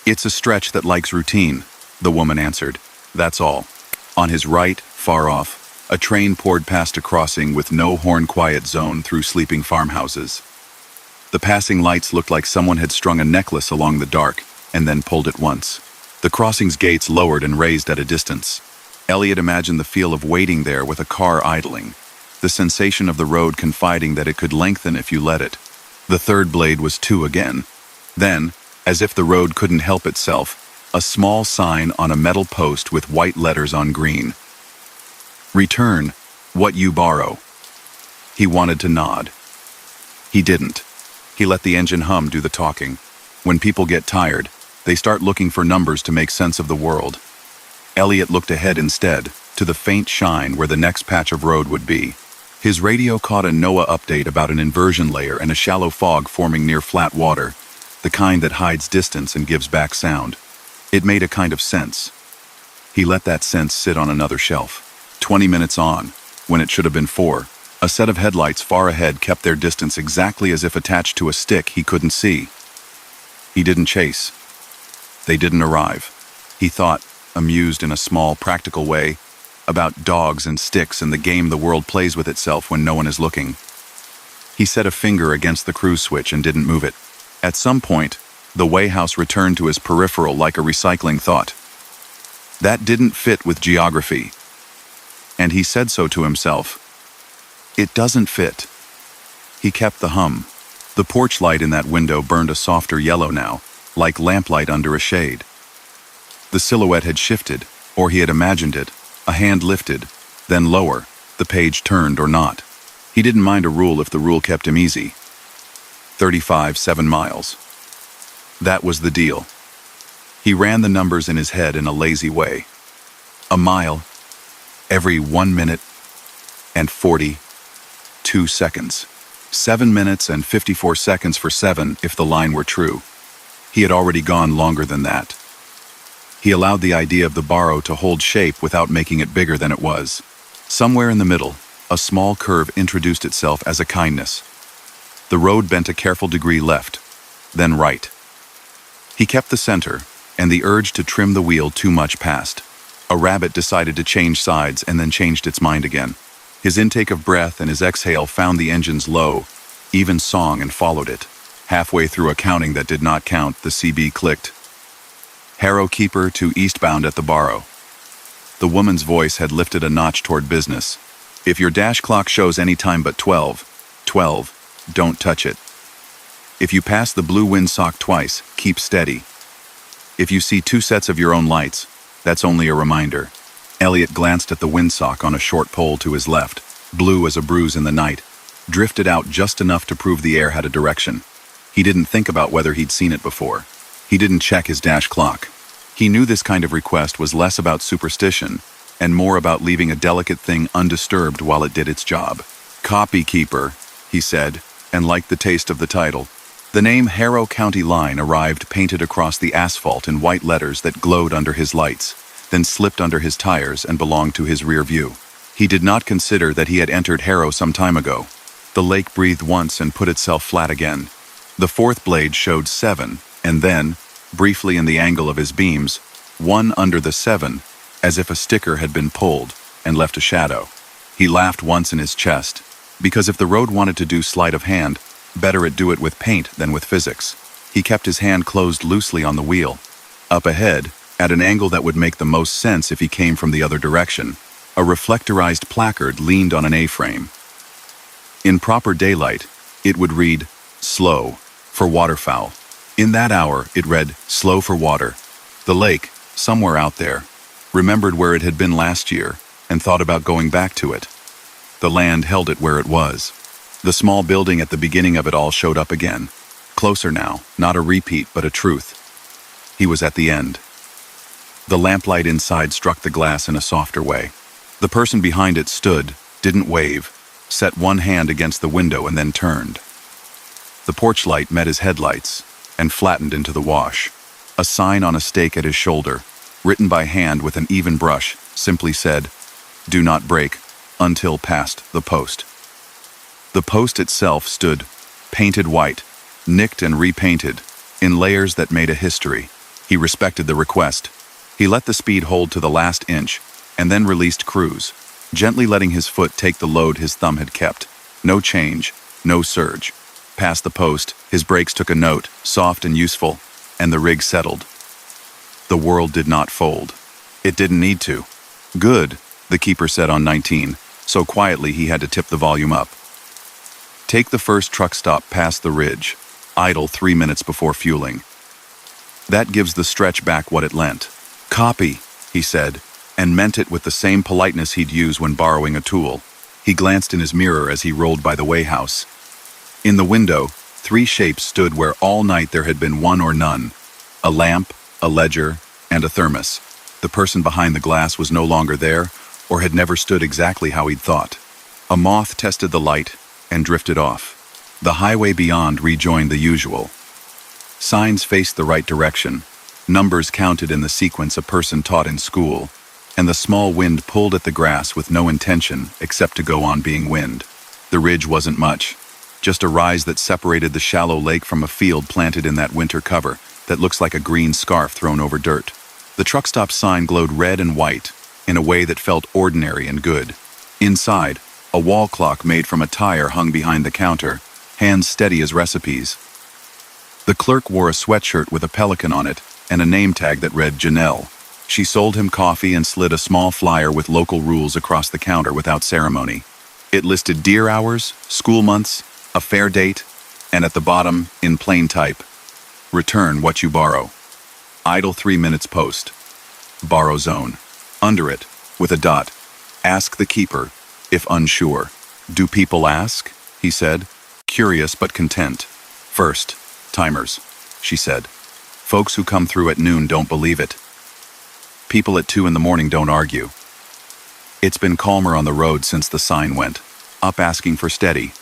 [SPEAKER 1] It's a stretch that likes routine," the woman answered. "That's all." On his right, far off, a train poured past a crossing with no horn-quiet zone through sleeping farmhouses. The passing lights looked like someone had strung a necklace along the dark and then pulled it once. The crossing's gates lowered and raised at a distance. Elliot imagined the feel of waiting there with a car idling, the sensation of the road confiding that it could lengthen if you let it. The third blade was 2 again. Then, as if the road couldn't help itself, a small sign on a metal post with white letters on green. "Return what you borrow." He wanted to nod. He didn't. He let the engine hum do the talking. When people get tired, they start looking for numbers to make sense of the world. Elliot looked ahead instead, to the faint shine where the next patch of road would be. His radio caught a NOAA update about an inversion layer and a shallow fog forming near flat water, the kind that hides distance and gives back sound. It made a kind of sense. He let that sense sit on another shelf. 20 minutes on, when it should have been 4, a set of headlights far ahead kept their distance exactly as if attached to a stick he couldn't see. He didn't chase. They didn't arrive. He thought, amused in a small, practical way, about dogs and sticks and the game the world plays with itself when no one is looking. He set a finger against the cruise switch and didn't move it. At some point, the Wayhouse returned to his peripheral like a recycling thought. That didn't fit with geography. And he said so to himself. It doesn't fit. He kept the hum. The porch light in that window burned a softer yellow now, like lamplight under a shade. The silhouette had shifted, or he had imagined it. A hand lifted, then lower, the page turned or not. He didn't mind a rule if the rule kept him easy. 35, 7 miles. That was the deal. He ran the numbers in his head in a lazy way. A mile, every 1 minute and 42 seconds. 7 minutes and 54 seconds for 7 if the line were true. He had already gone longer than that. He allowed the idea of the borrow to hold shape without making it bigger than it was. Somewhere in the middle, a small curve introduced itself as a kindness. The road bent a careful degree left, then right. He kept the center, and the urge to trim the wheel too much passed. A rabbit decided to change sides and then changed its mind again. His intake of breath and his exhale found the engine's low, even song and followed it. Halfway through a counting that did not count, the CB clicked. Harrow Keeper to eastbound at the Barrow. The woman's voice had lifted a notch toward business. If your dash clock shows any time but 12, don't touch it. If you pass the blue windsock twice, keep steady. If you see 2 sets of your own lights, that's only a reminder. Elliot glanced at the windsock on a short pole to his left, blue as a bruise in the night, drifted out just enough to prove the air had a direction. He didn't think about whether he'd seen it before. He didn't check his dash clock. He knew this kind of request was less about superstition and more about leaving a delicate thing undisturbed while it did its job. "Copy Keeper," he said, and liked the taste of the title. The name Harrow County Line arrived painted across the asphalt in white letters that glowed under his lights, then slipped under his tires and belonged to his rear view. He did not consider that he had entered Harrow some time ago. The lake breathed once and put itself flat again. The fourth blade showed 7, and then, briefly in the angle of his beams, 1 under the 7, as if a sticker had been pulled and left a shadow. He laughed once in his chest, because if the road wanted to do sleight of hand, better it do it with paint than with physics. He kept his hand closed loosely on the wheel. Up ahead, at an angle that would make the most sense if he came from the other direction, a reflectorized placard leaned on an A-frame. In proper daylight, it would read, "Slow, for waterfowl." In that hour, it read, "Slow for water." The lake, somewhere out there, remembered where it had been last year and thought about going back to it. The land held it where it was. The small building at the beginning of it all showed up again. Closer now, not a repeat but a truth. He was at the end. The lamplight inside struck the glass in a softer way. The person behind it stood, didn't wave, set one hand against the window and then turned. The porch light met his headlights and flattened into the wash. A sign on a stake at his shoulder, written by hand with an even brush, simply said, "Do not break until past the post." The post itself stood, painted white, nicked and repainted, in layers that made a history. He respected the request. He let the speed hold to the last inch, and then released cruise, gently letting his foot take the load his thumb had kept. No change, no surge. Past the post, his brakes took a note, soft and useful, and the rig settled. The world did not fold. It didn't need to. "Good," the keeper said on 19, so quietly he had to tip the volume up. Take the first truck stop past the ridge, idle 3 minutes before fueling. That gives the stretch back what it lent. "Copy," he said, and meant it with the same politeness he'd use when borrowing a tool. He glanced in his mirror as he rolled by the weigh house. In the window, 3 shapes stood where all night there had been one or none. A lamp, a ledger, and a thermos. The person behind the glass was no longer there, or had never stood exactly how he'd thought. A moth tested the light and drifted off. The highway beyond rejoined the usual. Signs faced the right direction, numbers counted in the sequence a person taught in school, and the small wind pulled at the grass with no intention except to go on being wind. The ridge wasn't much, just a rise that separated the shallow lake from a field planted in that winter cover that looks like a green scarf thrown over dirt. The truck stop sign glowed red and white in a way that felt ordinary and good. Inside, a wall clock made from a tire hung behind the counter, hands steady as recipes. The clerk wore a sweatshirt with a pelican on it and a name tag that read Janelle. She sold him coffee and slid a small flyer with local rules across the counter without ceremony. It listed deer hours, school months, a fair date, and at the bottom, in plain type, "Return what you borrow. Idle 3 minutes post. Borrow zone." Under it, with a dot, "Ask the keeper, if unsure." "Do people ask?" he said, curious but content. "First, timers," she said. "Folks who come through at noon don't believe it. People at 2 in the morning don't argue." It's been calmer on the road since the sign went, up asking for steady.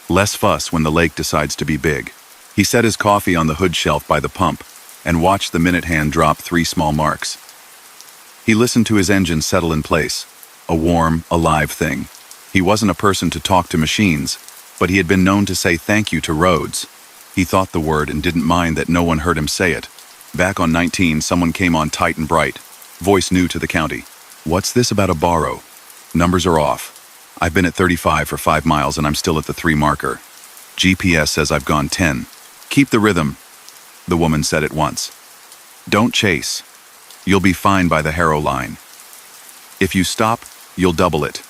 [SPEAKER 1] Less fuss when the lake decides to be big. He set his coffee on the hood shelf by the pump and watched the minute hand drop 3 small marks. He listened to his engine settle in place, a warm, alive thing. He wasn't a person to talk to machines, but he had been known to say thank you to roads. He thought the word and didn't mind that no one heard him say it. Back on 19, someone came on tight and bright, voice new to the county. "What's this about a borrow? Numbers are off. I've been at 35 for 5 miles and I'm still at the 3 marker. GPS says I've gone 10. Keep the rhythm," the woman said at once. "Don't chase. You'll be fine by the Harrow line. If you stop, you'll double it.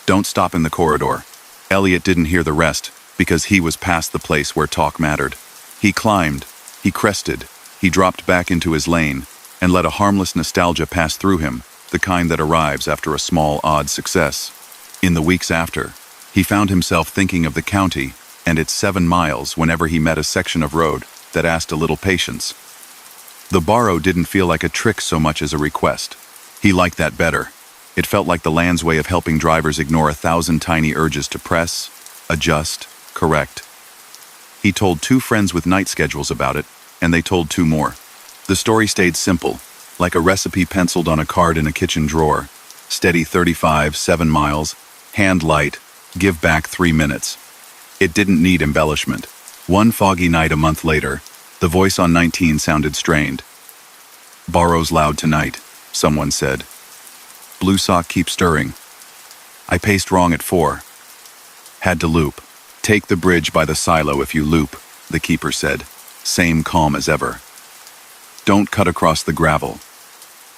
[SPEAKER 1] Don't stop in the corridor." Elliot didn't hear the rest because he was past the place where talk mattered. He climbed, he crested, he dropped back into his lane and let a harmless nostalgia pass through him, the kind that arrives after a small, odd success. In the weeks after, he found himself thinking of the county and its 7 miles whenever he met a section of road that asked a little patience. The borrow didn't feel like a trick so much as a request. He liked that better. It felt like the land's way of helping drivers ignore 1,000 tiny urges to press, adjust, correct. He told 2 friends with night schedules about it, and they told 2 more. The story stayed simple, like a recipe penciled on a card in a kitchen drawer. Steady 35, 7 miles, hand light, give back 3 minutes. It didn't need embellishment. One foggy night a month later, the voice on 19 sounded strained. "Borrow's loud tonight. someone said. Blue sock keep stirring. I paced wrong at 4. Had to loop. Take the bridge by the silo if you loop, the keeper said, same calm as ever. Don't cut across the gravel.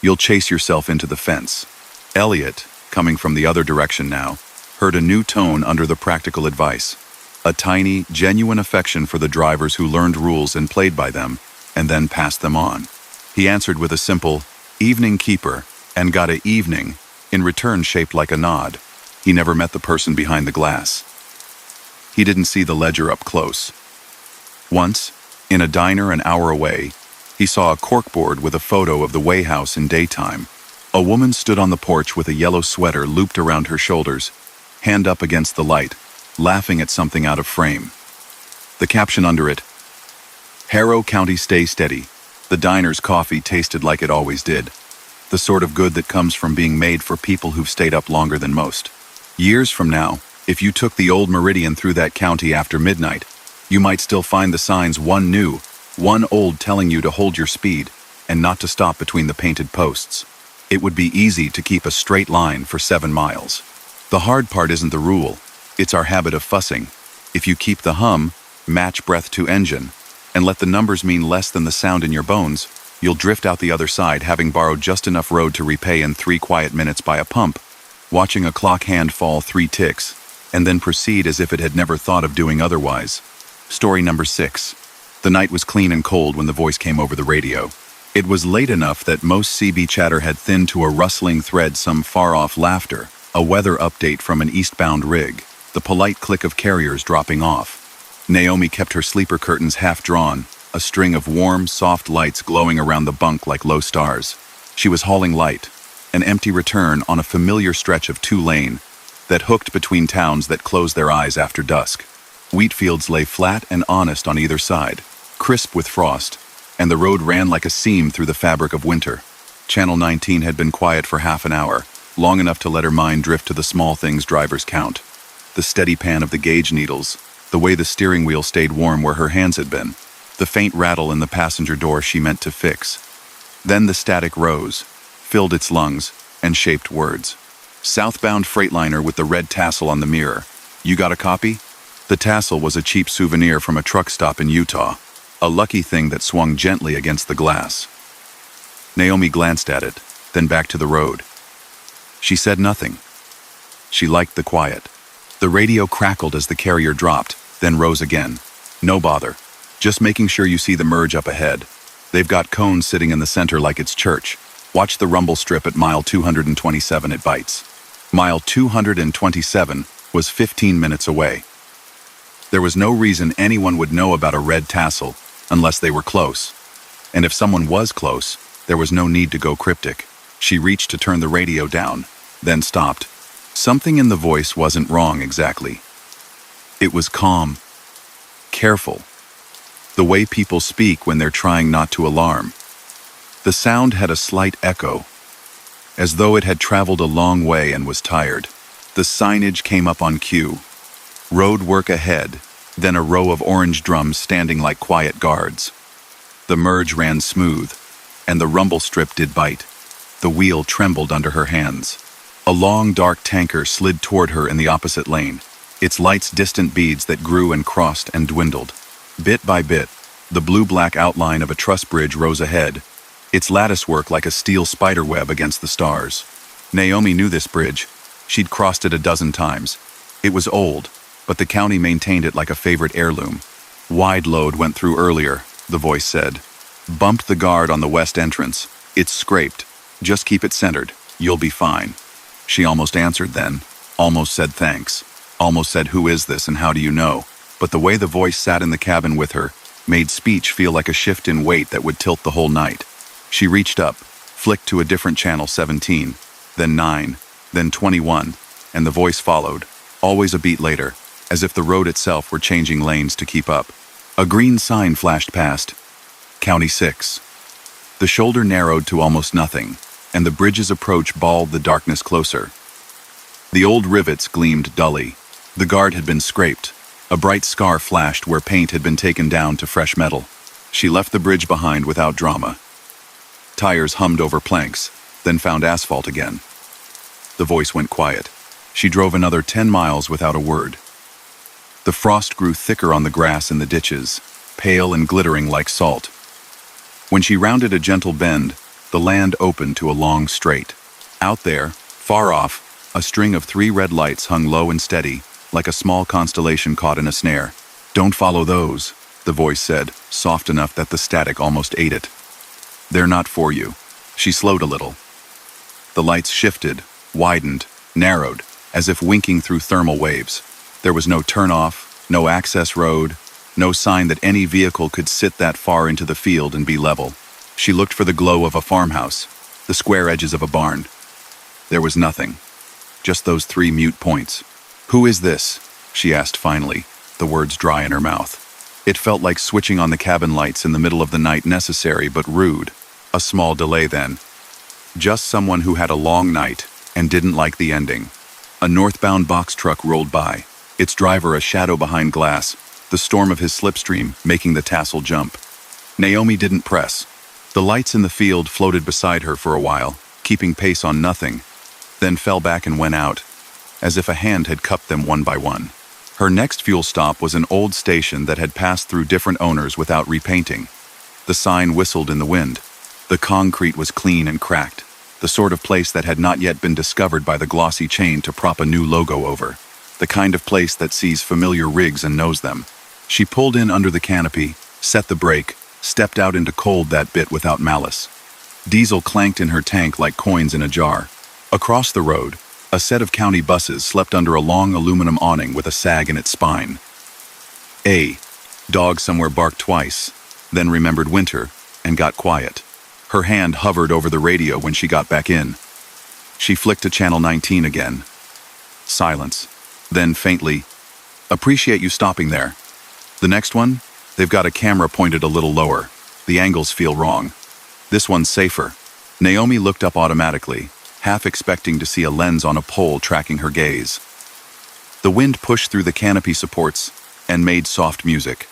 [SPEAKER 1] You'll chase yourself into the fence. Elliot, coming from the other direction now, heard a new tone under the practical advice. A tiny, genuine affection for the drivers who learned rules and played by them, and then passed them on. He answered with a simple, "Evening, keeper," and got a "evening," in return shaped like a nod. He never met the person behind the glass. He didn't see the ledger up close. Once, in a diner an hour away, he saw a corkboard with a photo of the Way House in daytime. A woman stood on the porch with a yellow sweater looped around her shoulders, hand up against the light, laughing at something out of frame. The caption under it, "Harrow County Stay Steady. The diner's coffee tasted like it always did. The sort of good that comes from being made for people who've stayed up longer than most." Years from now, if you took the old Meridian through that county after midnight, you might still find the signs, one new, one old, telling you to hold your speed and not to stop between the painted posts. It would be easy to keep a straight line for 7 miles. The hard part isn't the rule, it's our habit of fussing. If you keep the hum, match breath to engine, and let the numbers mean less than the sound in your bones, you'll drift out the other side, having borrowed just enough road to repay in 3 quiet minutes by a pump, watching a clock hand fall 3 ticks, and then proceed as if it had never thought of doing otherwise. Story number 6. The night was clean and cold when the voice came over the radio. It was late enough that most CB chatter had thinned to a rustling thread, some far-off laughter, a weather update from an eastbound rig, the polite click of carriers dropping off. Naomi kept her sleeper curtains half drawn, a string of warm, soft lights glowing around the bunk like low stars. She was hauling light, an empty return on a familiar stretch of 2-lane that hooked between towns that closed their eyes after dusk. Wheat fields lay flat and honest on either side, crisp with frost, and the road ran like a seam through the fabric of winter. Channel 19 had been quiet for half an hour, long enough to let her mind drift to the small things drivers count. The steady pan of the gauge needles, the way the steering wheel stayed warm where her hands had been, the faint rattle in the passenger door she meant to fix. Then the static rose, filled its lungs, and shaped words. Southbound Freightliner with the red tassel on the mirror. You got a copy? The tassel was a cheap souvenir from a truck stop in Utah, a lucky thing that swung gently against the glass. Naomi glanced at it, then back to the road. She said nothing. She liked the quiet. The radio crackled as the carrier dropped, then rose again. No bother. Just making sure you see the merge up ahead. They've got cones sitting in the center like it's church. Watch the rumble strip at mile 227, it bites. Mile 227 was 15 minutes away. There was no reason anyone would know about a red tassel unless they were close. And if someone was close, there was no need to go cryptic. She reached to turn the radio down, then stopped. Something in the voice wasn't wrong exactly. It was calm, careful, the way people speak when they're trying not to alarm. The sound had a slight echo, as though it had traveled a long way and was tired. The signage came up on cue. Road work ahead, then a row of orange drums standing like quiet guards. The merge ran smooth, and the rumble strip did bite. The wheel trembled under her hands. A long, dark tanker slid toward her in the opposite lane, its lights distant beads that grew and crossed and dwindled. Bit by bit, the blue-black outline of a truss bridge rose ahead, its latticework like a steel spiderweb against the stars. Naomi knew this bridge. She'd crossed it a dozen times. It was old, but the county maintained it like a favorite heirloom. Wide load went through earlier, the voice said. Bumped the guard on the west entrance. It's scraped. Just keep it centered. You'll be fine. She almost answered then, almost said thanks, almost said who is this and how do you know, but the way the voice sat in the cabin with her made speech feel like a shift in weight that would tilt the whole night. She reached up, flicked to a different channel 17, then 9, then 21, and the voice followed, always a beat later, as if the road itself were changing lanes to keep up. A green sign flashed past. County 6. The shoulder narrowed to almost nothing, and the bridge's approach balled the darkness closer. The old rivets gleamed dully. The guard had been scraped. A bright scar flashed where paint had been taken down to fresh metal. She left the bridge behind without drama. Tires hummed over planks, then found asphalt again. The voice went quiet. She drove another 10 miles without a word. The frost grew thicker on the grass in the ditches, pale and glittering like salt. When she rounded a gentle bend, the land opened to a long straight. Out there, far off, a string of 3 red lights hung low and steady, like a small constellation caught in a snare. "Don't follow those," the voice said, soft enough that the static almost ate it. "They're not for you." She slowed a little. The lights shifted, widened, narrowed, as if winking through thermal waves. There was no turnoff, no access road, no sign that any vehicle could sit that far into the field and be level. She looked for the glow of a farmhouse, the square edges of a barn. There was nothing. Just those 3 mute points. "Who is this?" she asked finally, the words dry in her mouth. It felt like switching on the cabin lights in the middle of the night, necessary but rude. A small delay then. Just someone who had a long night and didn't like the ending. A northbound box truck rolled by, its driver a shadow behind glass, the storm of his slipstream making the tassel jump. Naomi didn't press. The lights in the field floated beside her for a while, keeping pace on nothing, then fell back and went out, as if a hand had cupped them one by one. Her next fuel stop was an old station that had passed through different owners without repainting. The sign whistled in the wind. The concrete was clean and cracked, the sort of place that had not yet been discovered by the glossy chain to prop a new logo over. The kind of place that sees familiar rigs and knows them. She pulled in under the canopy, set the brake, stepped out into cold that bit without malice. Diesel clanked in her tank like coins in a jar. Across the road, a set of county buses slept under a long aluminum awning with a sag in its spine. A dog somewhere barked twice, then remembered winter and got quiet. Her hand hovered over the radio when she got back in. She flicked to channel 19 again. Silence. Then faintly, "Appreciate you stopping there. The next one? They've got a camera pointed a little lower. The angles feel wrong. This one's safer." Naomi looked up automatically, half expecting to see a lens on a pole tracking her gaze. The wind pushed through the canopy supports and made soft music.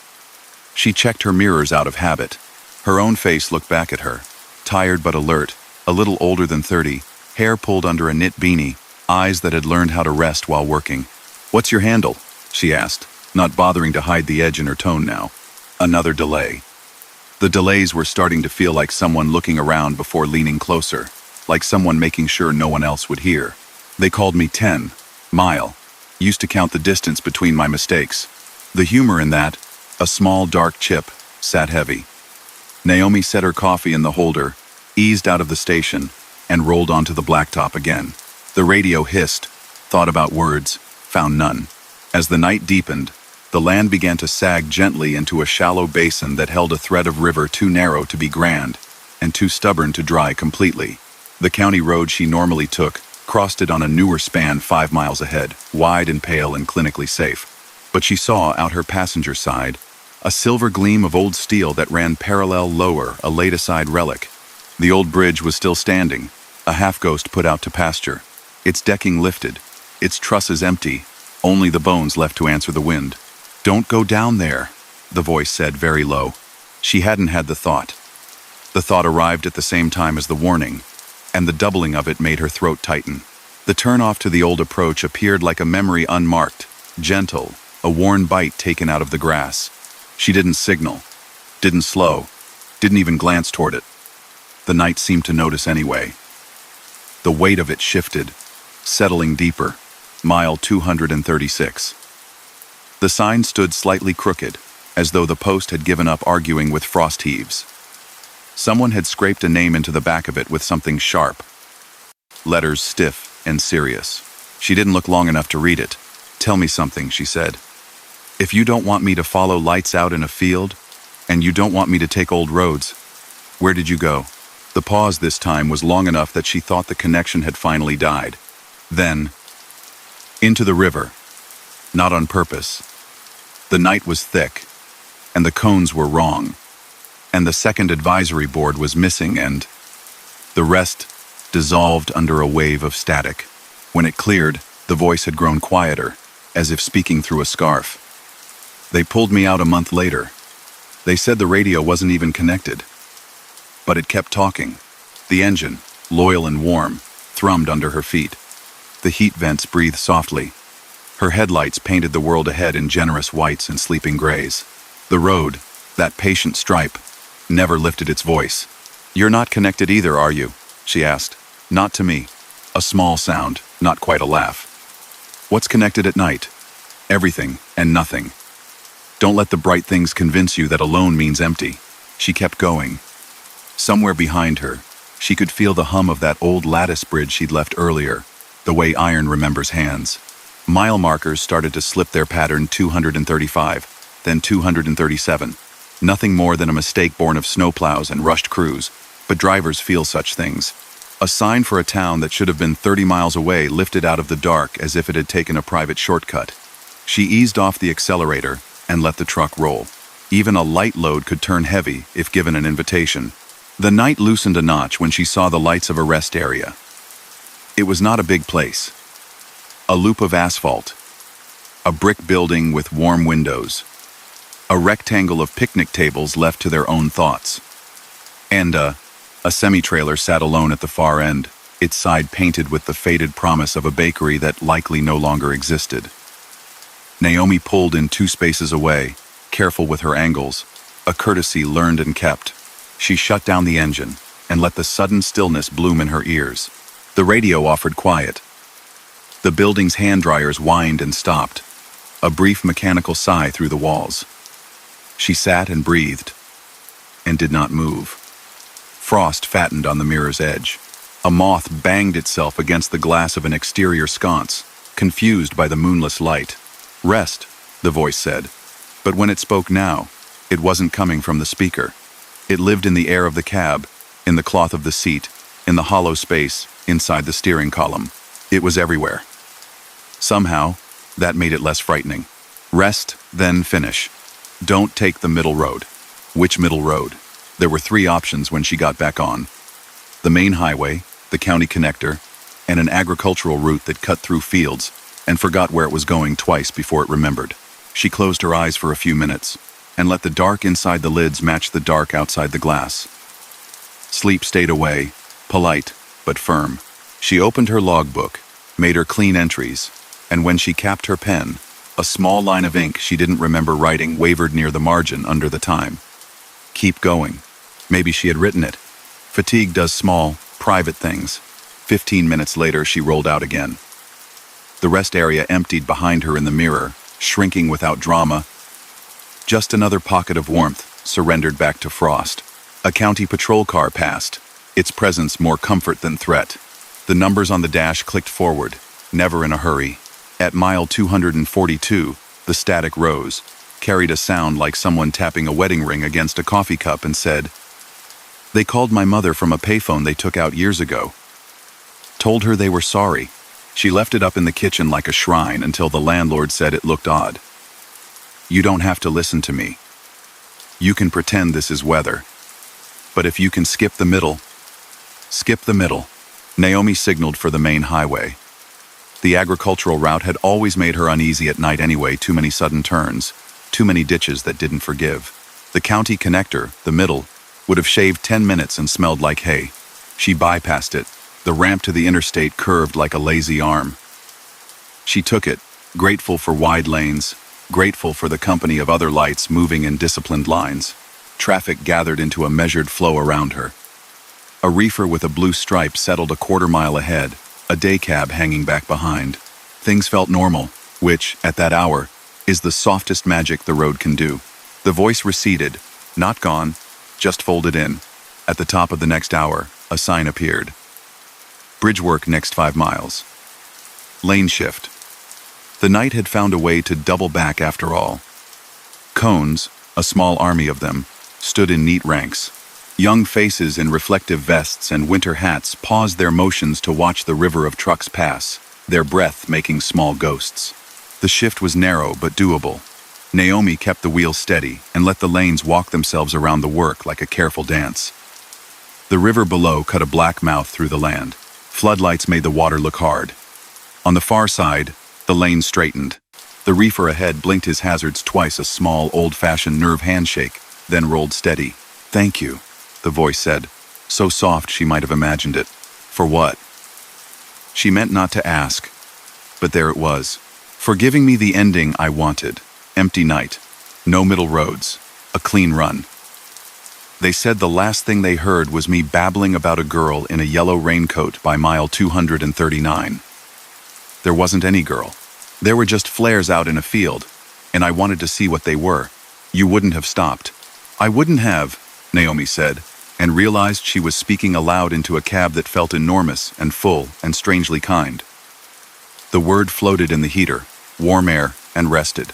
[SPEAKER 1] She checked her mirrors out of habit. Her own face looked back at her, tired but alert, a little older than 30, hair pulled under a knit beanie, eyes that had learned how to rest while working. "What's your handle?" she asked, not bothering to hide the edge in her tone now. Another delay. The delays were starting to feel like someone looking around before leaning closer, like someone making sure no one else would hear. "They called me 10 Mile. Used to count the distance between my mistakes." The humor in that, a small dark chip, sat heavy. Naomi set her coffee in the holder, eased out of the station, and rolled onto the blacktop again. The radio hissed, thought about words, found none. As the night deepened, the land began to sag gently into a shallow basin that held a thread of river too narrow to be grand, and too stubborn to dry completely. The county road she normally took crossed it on a newer span 5 miles ahead, wide and pale and clinically safe. But she saw, out her passenger side, a silver gleam of old steel that ran parallel lower, a laid-aside relic. The old bridge was still standing, a half-ghost put out to pasture. Its decking lifted, its trusses empty, only the bones left to answer the wind. "Don't go down there," the voice said very low. She hadn't had the thought. The thought arrived at the same time as the warning, and the doubling of it made her throat tighten. The turn-off to the old approach appeared like a memory unmarked, gentle, a worn bite taken out of the grass. She didn't signal, didn't slow, didn't even glance toward it. The night seemed to notice anyway. The weight of it shifted, settling deeper. Mile 236. The sign stood slightly crooked, as though the post had given up arguing with frost heaves. Someone had scraped a name into the back of it with something sharp. Letters stiff and serious. She didn't look long enough to read it. "Tell me something," she said. "If you don't want me to follow lights out in a field, and you don't want me to take old roads, where did you go?" The pause this time was long enough that she thought the connection had finally died. Then, into the river. Not on purpose. The night was thick, and the cones were wrong, and the second advisory board was missing, and the rest dissolved under a wave of static. When it cleared, the voice had grown quieter, as if speaking through a scarf. "They pulled me out a month later. They said the radio wasn't even connected. But it kept talking. The engine, loyal and warm, thrummed under her feet. The heat vents breathed softly. Her headlights painted the world ahead in generous whites and sleeping grays. The road, that patient stripe, never lifted its voice. "You're not connected either, are you?" she asked. "Not to me." A small sound, not quite a laugh. "What's connected at night?" "Everything and nothing. Don't let the bright things convince you that alone means empty." She kept going. Somewhere behind her, she could feel the hum of that old lattice bridge she'd left earlier, the way iron remembers hands. Mile markers started to slip their pattern 235, then 237. Nothing more than a mistake born of snowplows and rushed crews, but drivers feel such things. A sign for a town that should have been 30 miles away lifted out of the dark as if it had taken a private shortcut. She eased off the accelerator and let the truck roll. Even a light load could turn heavy if given an invitation. The night loosened a notch when she saw the lights of a rest area. It was not a big place. A loop of asphalt. A brick building with warm windows. A rectangle of picnic tables left to their own thoughts. And a semi-trailer sat alone at the far end, its side painted with the faded promise of a bakery that likely no longer existed. Naomi pulled in 2 spaces away, careful with her angles, a courtesy learned and kept. She shut down the engine and let the sudden stillness bloom in her ears. The radio offered quiet. The building's hand dryers whined and stopped, a brief mechanical sigh through the walls. She sat and breathed, and did not move. Frost fattened on the mirror's edge. A moth banged itself against the glass of an exterior sconce, confused by the moonless light. "Rest," the voice said. But when it spoke now, it wasn't coming from the speaker. It lived in the air of the cab, in the cloth of the seat, in the hollow space inside the steering column. It was everywhere. Somehow, that made it less frightening. Rest, then finish. Don't take the middle road. Which middle road? There were 3 options when she got back on. The main highway, the county connector, and an agricultural route that cut through fields and forgot where it was going twice before it remembered. She closed her eyes for a few minutes and let the dark inside the lids match the dark outside the glass. Sleep stayed away, polite but firm. She opened her logbook, made her clean entries, and when she capped her pen, a small line of ink she didn't remember writing wavered near the margin under the time. Keep going. Maybe she had written it. Fatigue does small, private things. 15 minutes later, she rolled out again. The rest area emptied behind her in the mirror, shrinking without drama. Just another pocket of warmth, surrendered back to frost. A county patrol car passed, its presence more comfort than threat. The numbers on the dash clicked forward, never in a hurry. At mile 242, the static rose, carried a sound like someone tapping a wedding ring against a coffee cup and said, "They called my mother from a payphone they took out years ago. Told her they were sorry." She left it up in the kitchen like a shrine until the landlord said it looked odd. "You don't have to listen to me. You can pretend this is weather. But if you can skip the middle, skip the middle." Naomi signaled for the main highway. The agricultural route had always made her uneasy at night anyway, too many sudden turns, too many ditches that didn't forgive. The county connector, the middle, would have shaved 10 minutes and smelled like hay. She bypassed it. The ramp to the interstate curved like a lazy arm. She took it, grateful for wide lanes, grateful for the company of other lights moving in disciplined lines. Traffic gathered into a measured flow around her. A reefer with a blue stripe settled a quarter-mile ahead, a day cab hanging back behind. Things felt normal, which, at that hour, is the softest magic the road can do. The voice receded, not gone, just folded in. At the top of the next hour, a sign appeared. Bridge work next 5 miles. Lane shift. The night had found a way to double back after all. Cones, a small army of them, stood in neat ranks. Young faces in reflective vests and winter hats paused their motions to watch the river of trucks pass, their breath making small ghosts. The shift was narrow but doable. Naomi kept the wheel steady and let the lanes walk themselves around the work like a careful dance. The river below cut a black mouth through the land. Floodlights made the water look hard. On the far side, the lane straightened. The reefer ahead blinked his hazards twice, a small, old-fashioned nerve handshake, then rolled steady. "Thank you," the voice said, so soft she might have imagined it. For what? She meant not to ask, but there it was, forgiving me the ending I wanted. Empty night, no middle roads, a clean run. They said the last thing they heard was me babbling about a girl in a yellow raincoat by mile 239. There wasn't any girl. There were just flares out in a field, and I wanted to see what they were. You wouldn't have stopped. I wouldn't have, Naomi said, and realized she was speaking aloud into a cab that felt enormous and full and strangely kind. The word floated in the heater, warm air, and rested.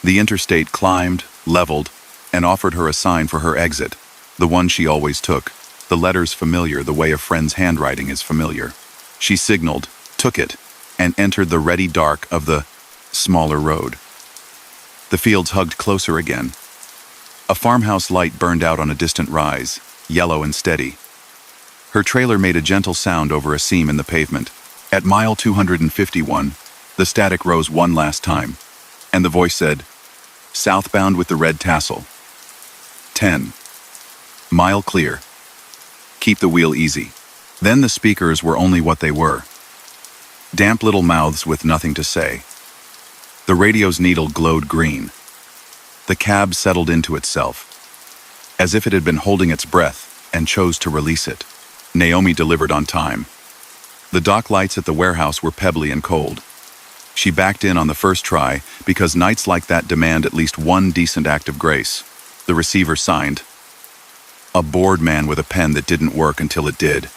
[SPEAKER 1] The interstate climbed, leveled, and offered her a sign for her exit, the one she always took, the letters familiar the way a friend's handwriting is familiar. She signaled, took it, and entered the ready dark of the smaller road. The fields hugged closer again. A farmhouse light burned out on a distant rise, yellow and steady. Her trailer made a gentle sound over a seam in the pavement. At mile 251, the static rose one last time, and the voice said, "Southbound with the red tassel. 10. Mile clear. Keep the wheel easy." Then the speakers were only what they were. Damp little mouths with nothing to say. The radio's needle glowed green. The cab settled into itself, as if it had been holding its breath and chose to release it. Naomi delivered on time. The dock lights at the warehouse were pebbly and cold. She backed in on the first try because nights like that demand at least one decent act of grace. The receiver signed. A bored man with a pen that didn't work until it did.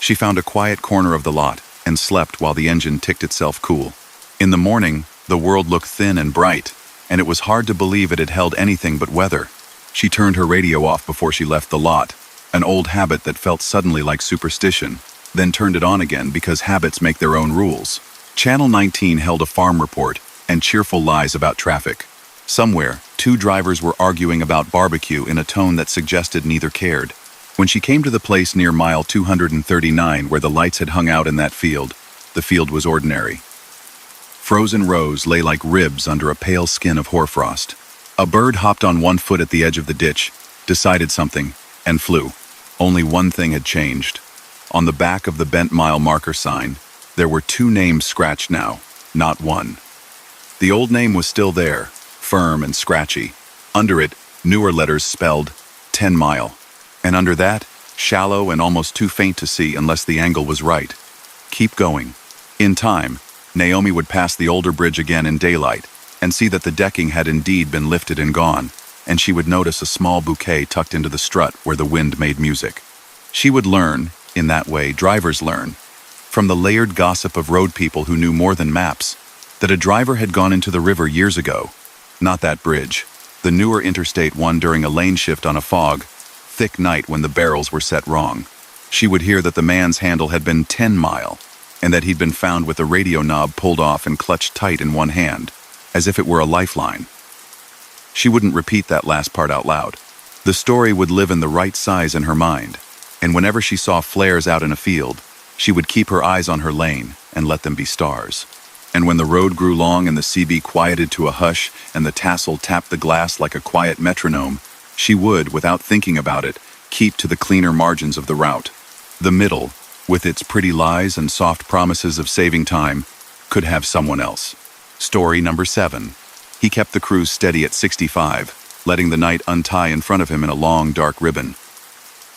[SPEAKER 1] She found a quiet corner of the lot and slept while the engine ticked itself cool. In the morning, the world looked thin and bright, and it was hard to believe it had held anything but weather. She turned her radio off before she left the lot, an old habit that felt suddenly like superstition, then turned it on again because habits make their own rules. Channel 19 held a farm report and cheerful lies about traffic. Somewhere, two drivers were arguing about barbecue in a tone that suggested neither cared. When she came to the place near mile 239 where the lights had hung out in that field, the field was ordinary. Frozen rows lay like ribs under a pale skin of hoarfrost. A bird hopped on one foot at the edge of the ditch, decided something, and flew. Only one thing had changed. On the back of the bent mile marker sign, there were two names scratched now, not one. The old name was still there, firm and scratchy. Under it, newer letters spelled 10 mile. And under that, shallow and almost too faint to see unless the angle was right. Keep going. In time, Naomi would pass the older bridge again in daylight and see that the decking had indeed been lifted and gone, and she would notice a small bouquet tucked into the strut where the wind made music. She would learn, in that way drivers learn, from the layered gossip of road people who knew more than maps, that a driver had gone into the river years ago. Not that bridge, the newer interstate one during a lane shift on a thick night when the barrels were set wrong. She would hear that the man's handle had been 10 mile, and that he'd been found with the radio knob pulled off and clutched tight in one hand, as if it were a lifeline. She wouldn't repeat that last part out loud. The story would live in the right size in her mind, and whenever she saw flares out in a field, she would keep her eyes on her lane and let them be stars. And when the road grew long and the CB quieted to a hush and the tassel tapped the glass like a quiet metronome, she would, without thinking about it, keep to the cleaner margins of the route. The middle, with its pretty lies and soft promises of saving time, could have someone else. Story number 7. He kept the cruise steady at 65, letting the night untie in front of him in a long, dark ribbon.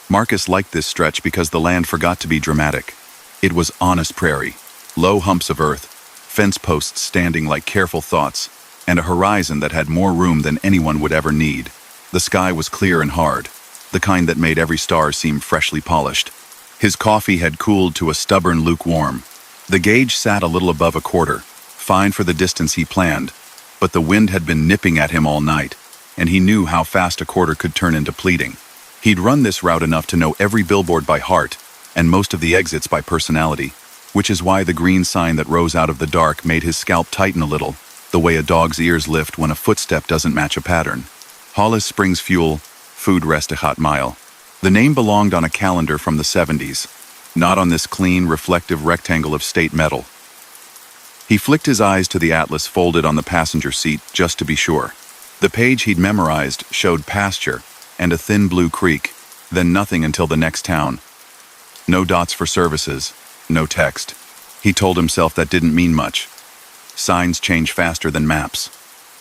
[SPEAKER 1] Marcus liked this stretch because the land forgot to be dramatic. It was honest prairie, low humps of earth, fence posts standing like careful thoughts, and a horizon that had more room than anyone would ever need. The sky was clear and hard, the kind that made every star seem freshly polished. His coffee had cooled to a stubborn lukewarm. The gauge sat a little above a quarter, fine for the distance he planned, but the wind had been nipping at him all night, and he knew how fast a quarter could turn into pleading. He'd run this route enough to know every billboard by heart, and most of the exits by personality, which is why the green sign that rose out of the dark made his scalp tighten a little, the way a dog's ears lift when a footstep doesn't match a pattern. Hollis Springs Fuel, Food Rest a Hot Mile. The name belonged on a calendar from the 70s, not on this clean, reflective rectangle of state metal. He flicked his eyes to the atlas folded on the passenger seat just to be sure. The page he'd memorized showed pasture and a thin blue creek, then nothing until the next town. No dots for services, No text. He told himself that didn't mean much. Signs change faster than maps.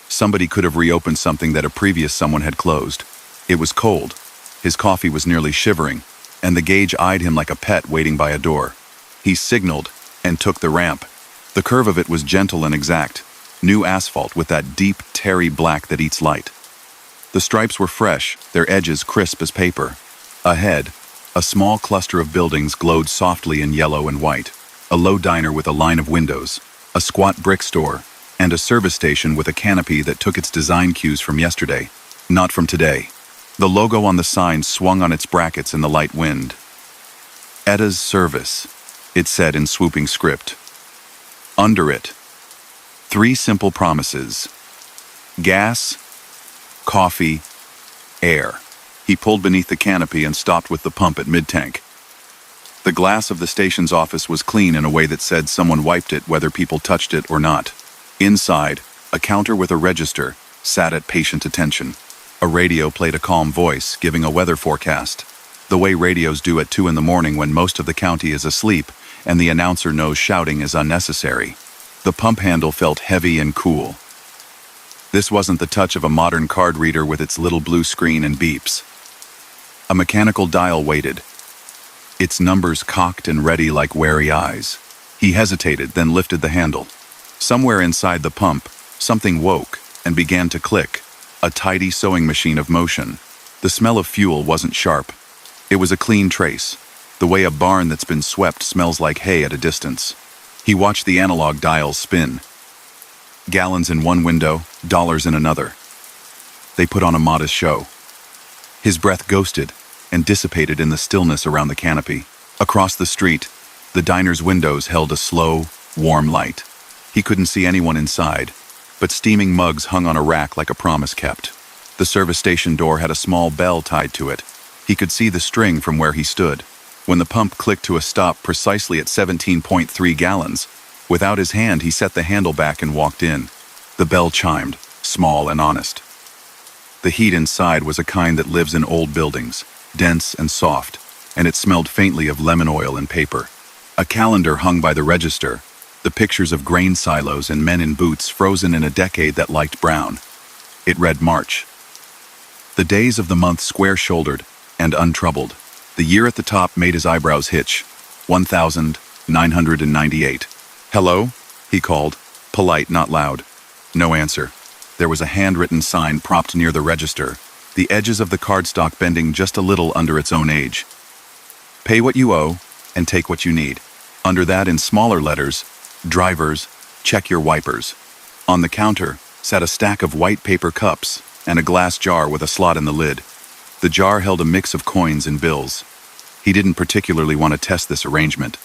[SPEAKER 1] Somebody could have reopened something that a previous someone had closed. It was cold. His coffee was nearly shivering, and the gauge eyed him like a pet waiting by a door. He signaled and took the ramp. The curve of it was gentle and exact. New asphalt with that deep, tarry black that eats light. The stripes were fresh, their edges crisp as paper. Ahead, a small cluster of buildings glowed softly in yellow and white. A low diner with a line of windows, a squat brick store, and a service station with a canopy that took its design cues from yesterday, not from today. The logo on the sign swung on its brackets in the light wind. Edda's Service, it said in swooping script. Under it, 3 simple promises. Gas, coffee, air. He pulled beneath the canopy and stopped with the pump at mid-tank. The glass of the station's office was clean in a way that said someone wiped it whether people touched it or not. Inside, a counter with a register sat at patient attention. A radio played a calm voice, giving a weather forecast, the way radios do at 2 in the morning when most of the county is asleep and the announcer knows shouting is unnecessary. The pump handle felt heavy and cool. This wasn't the touch of a modern card reader with its little blue screen and beeps. A mechanical dial waited, its numbers cocked and ready like wary eyes. He hesitated, then lifted the handle. Somewhere inside the pump, something woke and began to click, a tidy sewing machine of motion. The smell of fuel wasn't sharp. It was a clean trace, the way a barn that's been swept smells like hay at a distance. He watched the analog dials spin. Gallons in one window, dollars in another. They put on a modest show. His breath ghosted and dissipated in the stillness around the canopy. Across the street, the diner's windows held a slow, warm light. He couldn't see anyone inside, but steaming mugs hung on a rack like a promise kept. The service station door had a small bell tied to it. He could see the string from where he stood. When the pump clicked to a stop precisely at 17.3 gallons, without his hand he set the handle back and walked in. The bell chimed, small and honest. The heat inside was a kind that lives in old buildings, dense and soft, and it smelled faintly of lemon oil and paper. A calendar hung by the register, the pictures of grain silos and men in boots frozen in a decade that liked brown. It read March. The days of the month square-shouldered and untroubled. The year at the top made his eyebrows hitch. 1,998. Hello? He called, polite, not loud. No answer. There was a handwritten sign propped near the register, the edges of the cardstock bending just a little under its own age. Pay what you owe and take what you need. Under that in smaller letters, drivers, check your wipers. On the counter sat a stack of white paper cups and a glass jar with a slot in the lid. The jar held a mix of coins and bills. He didn't particularly want to test this arrangement.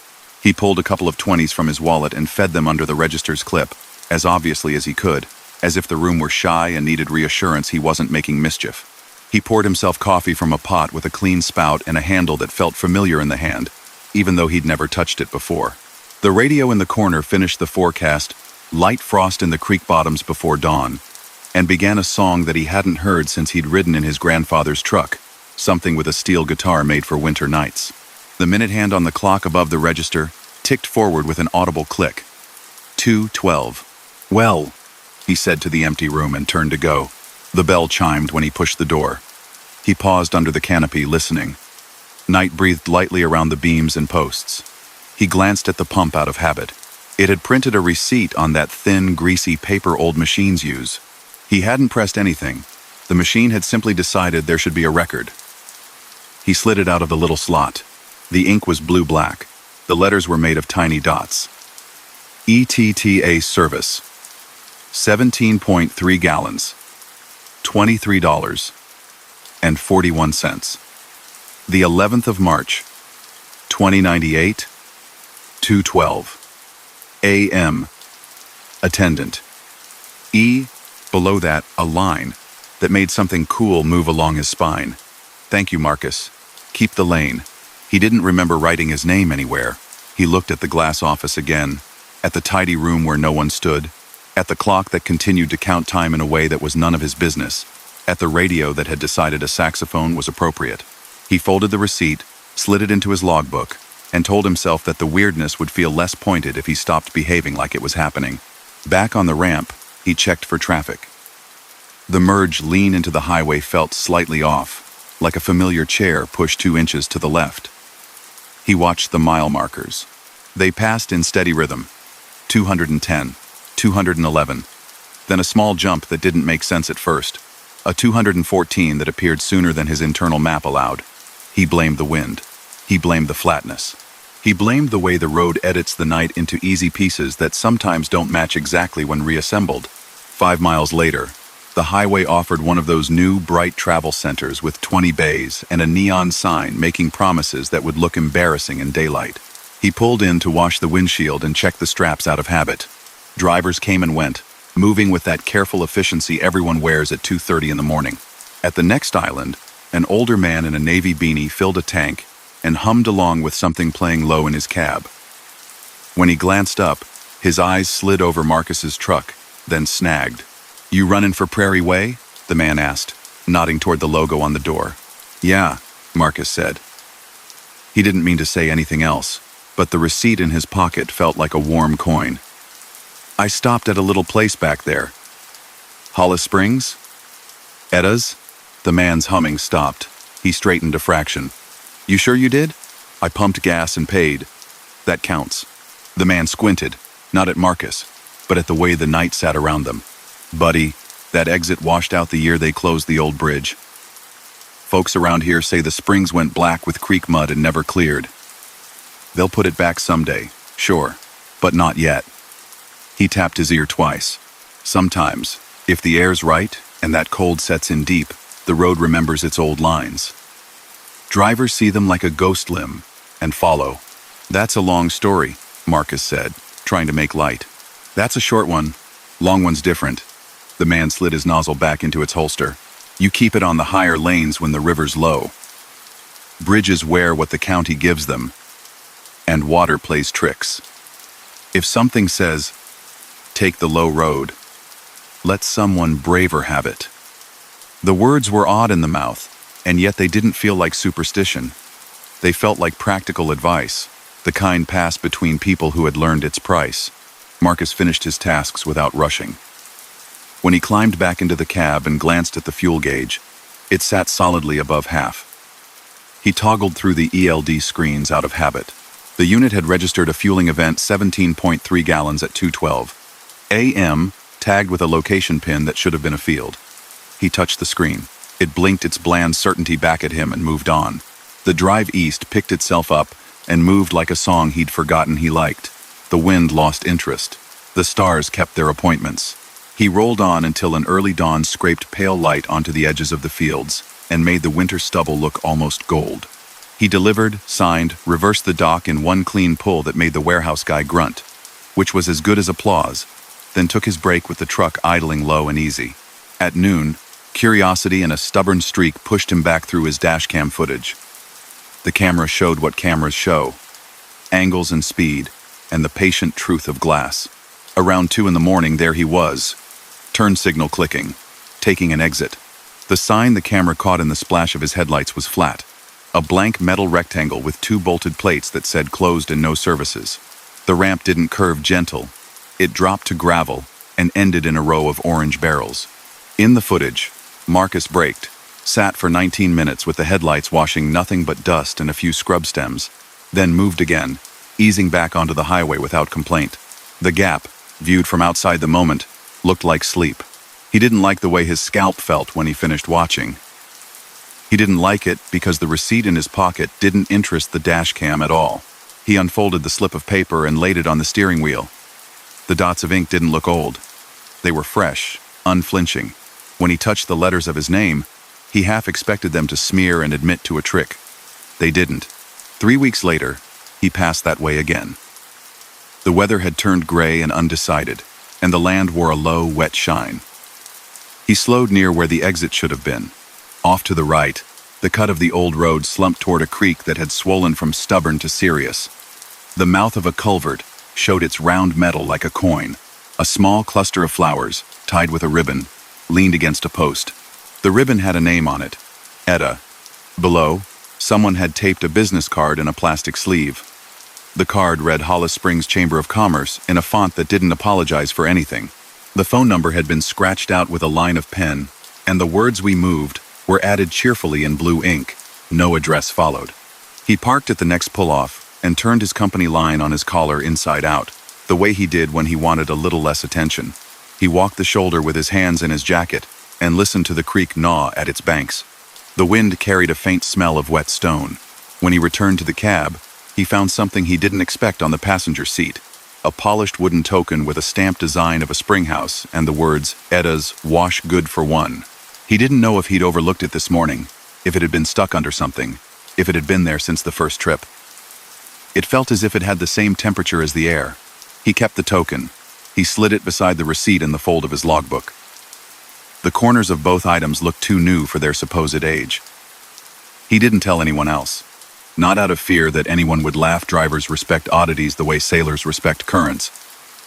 [SPEAKER 1] He pulled a couple of 20s from his wallet and fed them under the register's clip, as obviously as he could, as if the room were shy and needed reassurance he wasn't making mischief. He poured himself coffee from a pot with a clean spout and a handle that felt familiar in the hand, even though he'd never touched it before. The radio in the corner finished the forecast, light frost in the creek bottoms before dawn, and began a song that he hadn't heard since he'd ridden in his grandfather's truck, something with a steel guitar made for winter nights. The minute hand on the clock above the register ticked forward with an audible click. 2:12. Well, he said to the empty room and turned to go. The bell chimed when he pushed the door. He paused under the canopy, listening. Night breathed lightly around the beams and posts. He glanced at the pump out of habit. It had printed a receipt on that thin, greasy paper old machines use. He hadn't pressed anything. The machine had simply decided there should be a record. He slid it out of the little slot. The ink was blue-black. The letters were made of tiny dots. ETTA service. 17.3 gallons. $23.41. The 11th of March. 2098. 2:12 a.m. Attendant. E. Below that, a line that made something cool move along his spine. Thank you, Marcus. Keep the lane. He didn't remember writing his name anywhere. He looked at the glass office again, at the tidy room where no one stood, at the clock that continued to count time in a way that was none of his business, at the radio that had decided a saxophone was appropriate. He folded the receipt, slid it into his logbook, and told himself that the weirdness would feel less pointed if he stopped behaving like it was happening. Back on the ramp, he checked for traffic. The merge lean into the highway felt slightly off, like a familiar chair pushed 2 inches to the left. He watched the mile markers. They passed in steady rhythm. 210, 211, then a small jump that didn't make sense at first. A 214 that appeared sooner than his internal map allowed. He blamed the wind. He blamed the flatness. He blamed the way the road edits the night into easy pieces that sometimes don't match exactly when reassembled. 5 miles later, the highway offered one of those new, bright travel centers with 20 bays and a neon sign making promises that would look embarrassing in daylight. He pulled in to wash the windshield and check the straps out of habit. Drivers came and went, moving with that careful efficiency everyone wears at 2:30 in the morning. At the next island, an older man in a navy beanie filled a tank and hummed along with something playing low in his cab. When he glanced up, his eyes slid over Marcus's truck, then snagged. "You runnin' for Prairie Way?" the man asked, nodding toward the logo on the door. "Yeah," Marcus said. He didn't mean to say anything else, but the receipt in his pocket felt like a warm coin. "I stopped at a little place back there." "Hollis Springs?" "Edda's?" The man's humming stopped. He straightened a fraction. "You sure you did?" "I pumped gas and paid." "That counts." The man squinted, not at Marcus, but at the way the night sat around them. "Buddy, that exit washed out the year they closed the old bridge. Folks around here say the springs went black with creek mud and never cleared. They'll put it back someday, sure, but not yet." He tapped his ear twice. Sometimes, if the air's right and that cold sets in deep, the road remembers its old lines. Drivers see them like a ghost limb and follow. "That's a long story," Marcus said, trying to make light. "That's a short one. Long one's different." The man slid his nozzle back into its holster. "You keep it on the higher lanes when the river's low. Bridges wear what the county gives them, and water plays tricks. If something says, 'Take the low road,' let someone braver have it." The words were odd in the mouth, and yet they didn't feel like superstition. They felt like practical advice, the kind passed between people who had learned its price. Marcus finished his tasks without rushing. When he climbed back into the cab and glanced at the fuel gauge, it sat solidly above half. He toggled through the ELD screens out of habit. The unit had registered a fueling event 17.3 gallons at 2:12 a.m., tagged with a location pin that should have been a field. He touched the screen. It blinked its bland certainty back at him and moved on. The drive east picked itself up and moved like a song he'd forgotten he liked. The wind lost interest. The stars kept their appointments. He rolled on until an early dawn scraped pale light onto the edges of the fields and made the winter stubble look almost gold. He delivered, signed, reversed the dock in one clean pull that made the warehouse guy grunt, which was as good as applause, then took his break with the truck idling low and easy. At noon, curiosity and a stubborn streak pushed him back through his dashcam footage. The camera showed what cameras show: angles and speed, and the patient truth of glass. Around 2 in the morning, there he was, turn signal clicking, taking an exit. The sign the camera caught in the splash of his headlights was flat, a blank metal rectangle with 2 bolted plates that said closed and no services. The ramp didn't curve gentle. It dropped to gravel and ended in a row of orange barrels. In the footage, Marcus braked, sat for 19 minutes with the headlights washing nothing but dust and a few scrub stems, then moved again, easing back onto the highway without complaint. The gap, viewed from outside the moment, looked like sleep. He didn't like the way his scalp felt when he finished watching. He didn't like it because the receipt in his pocket didn't interest the dash cam at all. He unfolded the slip of paper and laid it on the steering wheel. The dots of ink didn't look old. They were fresh, unflinching. When he touched the letters of his name, he half expected them to smear and admit to a trick. They didn't. 3 weeks later, he passed that way again. The weather had turned gray and undecided, and the land wore a low, wet shine. He slowed near where the exit should have been. Off to the right, the cut of the old road slumped toward a creek that had swollen from stubborn to serious. The mouth of a culvert showed its round metal like a coin. A small cluster of flowers, tied with a ribbon, leaned against a post. The ribbon had a name on it, Edda. Below, someone had taped a business card in a plastic sleeve. The card read Hollis Springs Chamber of Commerce in a font that didn't apologize for anything. The phone number had been scratched out with a line of pen, and the words "we moved" were added cheerfully in blue ink. No address followed. He parked at the next pull-off and turned his company line on his collar inside out, the way he did when he wanted a little less attention. He walked the shoulder with his hands in his jacket and listened to the creek gnaw at its banks. The wind carried a faint smell of wet stone. When he returned to the cab, he found something he didn't expect on the passenger seat: a polished wooden token with a stamped design of a spring house and the words, "Edda's Wash Good for One." He didn't know if he'd overlooked it this morning, if it had been stuck under something, if it had been there since the first trip. It felt as if it had the same temperature as the air. He kept the token. He slid it beside the receipt in the fold of his logbook. The corners of both items looked too new for their supposed age. He didn't tell anyone else. Not out of fear that anyone would laugh drivers respect oddities the way sailors respect currents,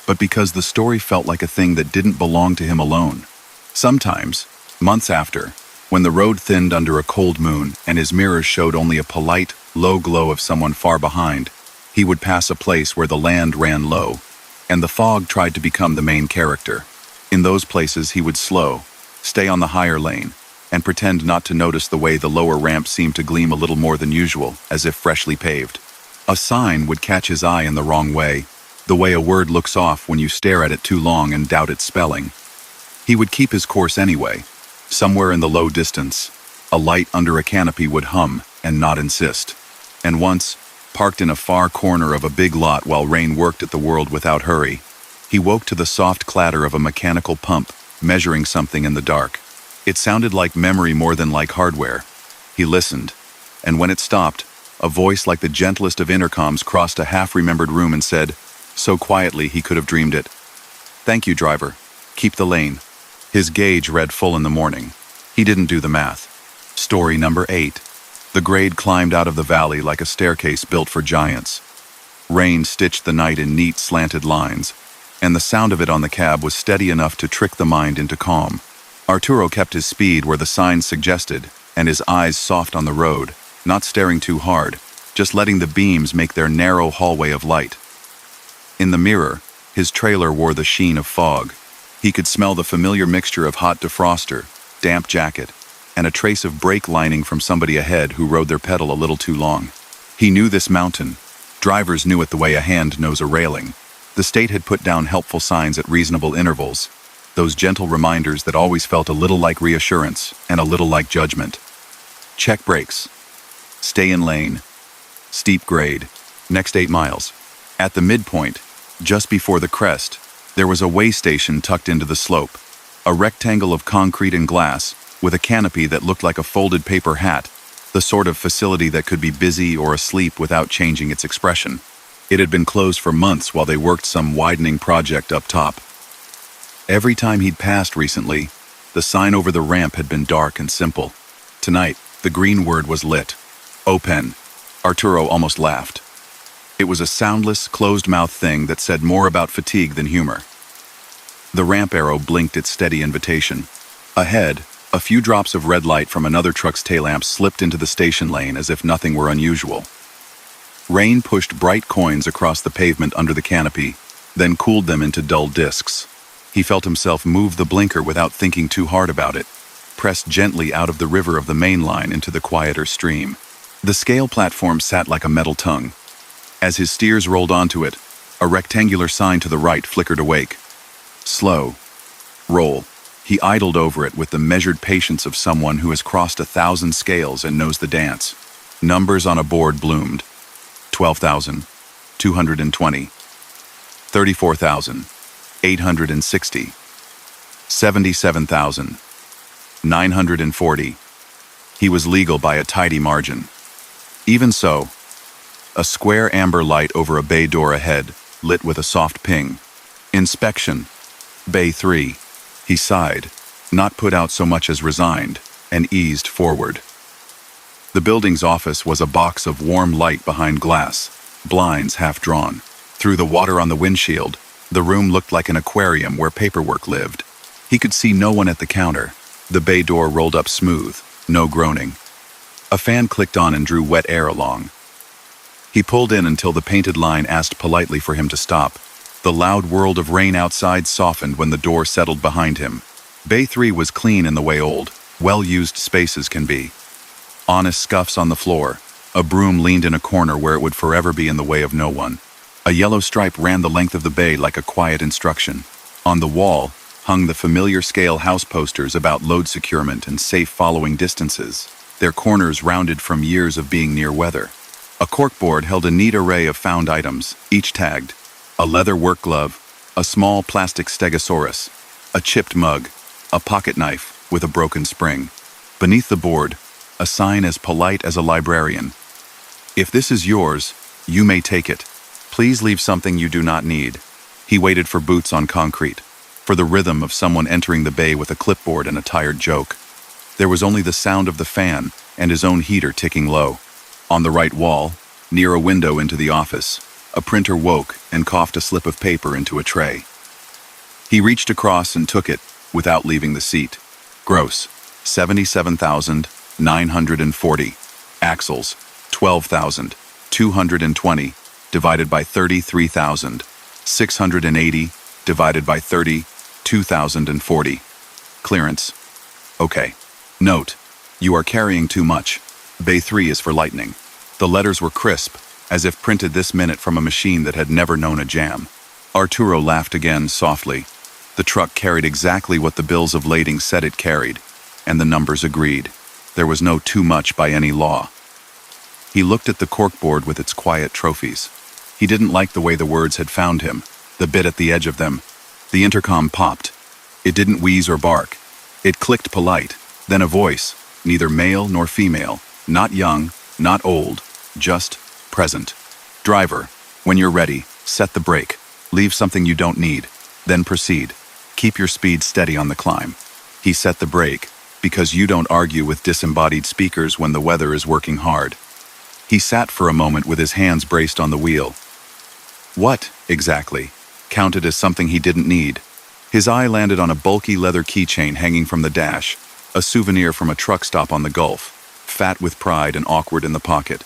[SPEAKER 1] but because the story felt like a thing that didn't belong to him alone. Sometimes, months after, when the road thinned under a cold moon and his mirrors showed only a polite, low glow of someone far behind, he would pass a place where the land ran low, and the fog tried to become the main character. In those places he would slow, stay on the higher lane, and pretend not to notice the way the lower ramp seemed to gleam a little more than usual, as if freshly paved. A sign would catch his eye in the wrong way, the way a word looks off when you stare at it too long and doubt its spelling. He would keep his course anyway. Somewhere in the low distance, a light under a canopy would hum and not insist. And once, parked in a far corner of a big lot while Rain worked at the world without hurry, he woke to the soft clatter of a mechanical pump measuring something in the dark. It sounded like memory more than like hardware. He listened, and when it stopped, a voice like the gentlest of intercoms crossed a half-remembered room and said, so quietly he could have dreamed it, "Thank you, driver. Keep the lane." His gauge read full in the morning. He didn't do the math. Story number 8. The grade climbed out of the valley like a staircase built for giants. Rain stitched the night in neat, slanted lines, and the sound of it on the cab was steady enough to trick the mind into calm. Arturo kept his speed where the signs suggested, and his eyes soft on the road, not staring too hard, just letting the beams make their narrow hallway of light. In the mirror, his trailer wore the sheen of fog. He could smell the familiar mixture of hot defroster, damp jacket, and a trace of brake lining from somebody ahead who rode their pedal a little too long. He knew this mountain. Drivers knew it the way a hand knows a railing. The state had put down helpful signs at reasonable intervals, those gentle reminders that always felt a little like reassurance and a little like judgment. Check brakes. Stay in lane. Steep grade. Next 8 miles. At the midpoint, just before the crest, there was a way station tucked into the slope, a rectangle of concrete and glass with a canopy that looked like a folded paper hat, the sort of facility that could be busy or asleep without changing its expression. It had been closed for months while they worked some widening project up top. Every time he'd passed recently, the sign over the ramp had been dark and simple. Tonight, the green word was lit. Open. Arturo almost laughed. It was a soundless, closed-mouth thing that said more about fatigue than humor. The ramp arrow blinked its steady invitation. Ahead, a few drops of red light from another truck's tail lamp slipped into the station lane as if nothing were unusual. Rain pushed bright coins across the pavement under the canopy, then cooled them into dull discs. He felt himself move the blinker without thinking too hard about it, pressed gently out of the river of the main line into the quieter stream. The scale platform sat like a metal tongue. As his steers rolled onto it, a rectangular sign to the right flickered awake. Slow. Roll. He idled over it with the measured patience of someone who has crossed 1,000 scales and knows the dance. Numbers on a board bloomed. 12,220. 34,860. 77,940. He was legal by a tidy margin. Even so, a square amber light over a bay door ahead, lit with a soft ping. Inspection. Bay 3. He sighed, not put out so much as resigned, and eased forward. The building's office was a box of warm light behind glass, blinds half drawn. Through the water on the windshield, the room looked like an aquarium where paperwork lived. He could see no one at the counter. The bay door rolled up smooth, no groaning. A fan clicked on and drew wet air along. He pulled in until the painted line asked politely for him to stop. The loud world of rain outside softened when the door settled behind him. Bay 3 was clean in the way old, well-used spaces can be. Honest scuffs on the floor. A broom leaned in a corner where it would forever be in the way of no one. A yellow stripe ran the length of the bay like a quiet instruction. On the wall hung the familiar scale house posters about load securement and safe following distances, their corners rounded from years of being near weather. A corkboard held a neat array of found items, each tagged. A leather work glove, a small plastic stegosaurus, a chipped mug, a pocket knife with a broken spring. Beneath the board, a sign as polite as a librarian. If this is yours, you may take it. Please leave something you do not need. He waited for boots on concrete, for the rhythm of someone entering the bay with a clipboard and a tired joke. There was only the sound of the fan and his own heater ticking low. On the right wall, near a window into the office, a printer woke and coughed a slip of paper into a tray. He reached across and took it without leaving the seat. Gross, 77,940. Axles, 12,220, divided by 33,680, divided by 32,040. Clearance. Okay. Note, you are carrying too much. Bay 3 is for lightning. The letters were crisp, as if printed this minute from a machine that had never known a jam. Arturo laughed again softly. The truck carried exactly what the bills of lading said it carried, and the numbers agreed. There was no too much by any law. He looked at the corkboard with its quiet trophies. He didn't like the way the words had found him, the bit at the edge of them. The intercom popped. It didn't wheeze or bark. It clicked polite, then a voice, neither male nor female, not young, not old, just present. Driver, when you're ready, set the brake. Leave something you don't need, then proceed. Keep your speed steady on the climb. He set the brake, because you don't argue with disembodied speakers when the weather is working hard. He sat for a moment with his hands braced on the wheel. What, exactly, counted as something he didn't need? His eye landed on a bulky leather keychain hanging from the dash, a souvenir from a truck stop on the Gulf, fat with pride and awkward in the pocket.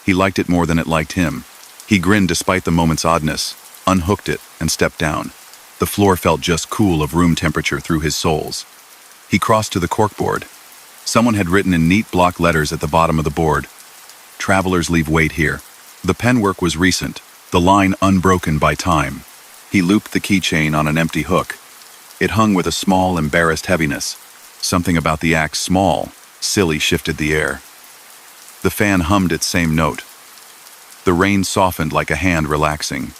[SPEAKER 1] He liked it more than it liked him. He grinned despite the moment's oddness, unhooked it, and stepped down. The floor felt just cool of room temperature through his soles. He crossed to the corkboard. Someone had written in neat block letters at the bottom of the board, "Travelers leave weight here." The penwork was recent, the line unbroken by time. He looped the keychain on an empty hook. It hung with a small, embarrassed heaviness. Something about the act small, silly shifted the air. The fan hummed its same note. The rain softened like a hand relaxing.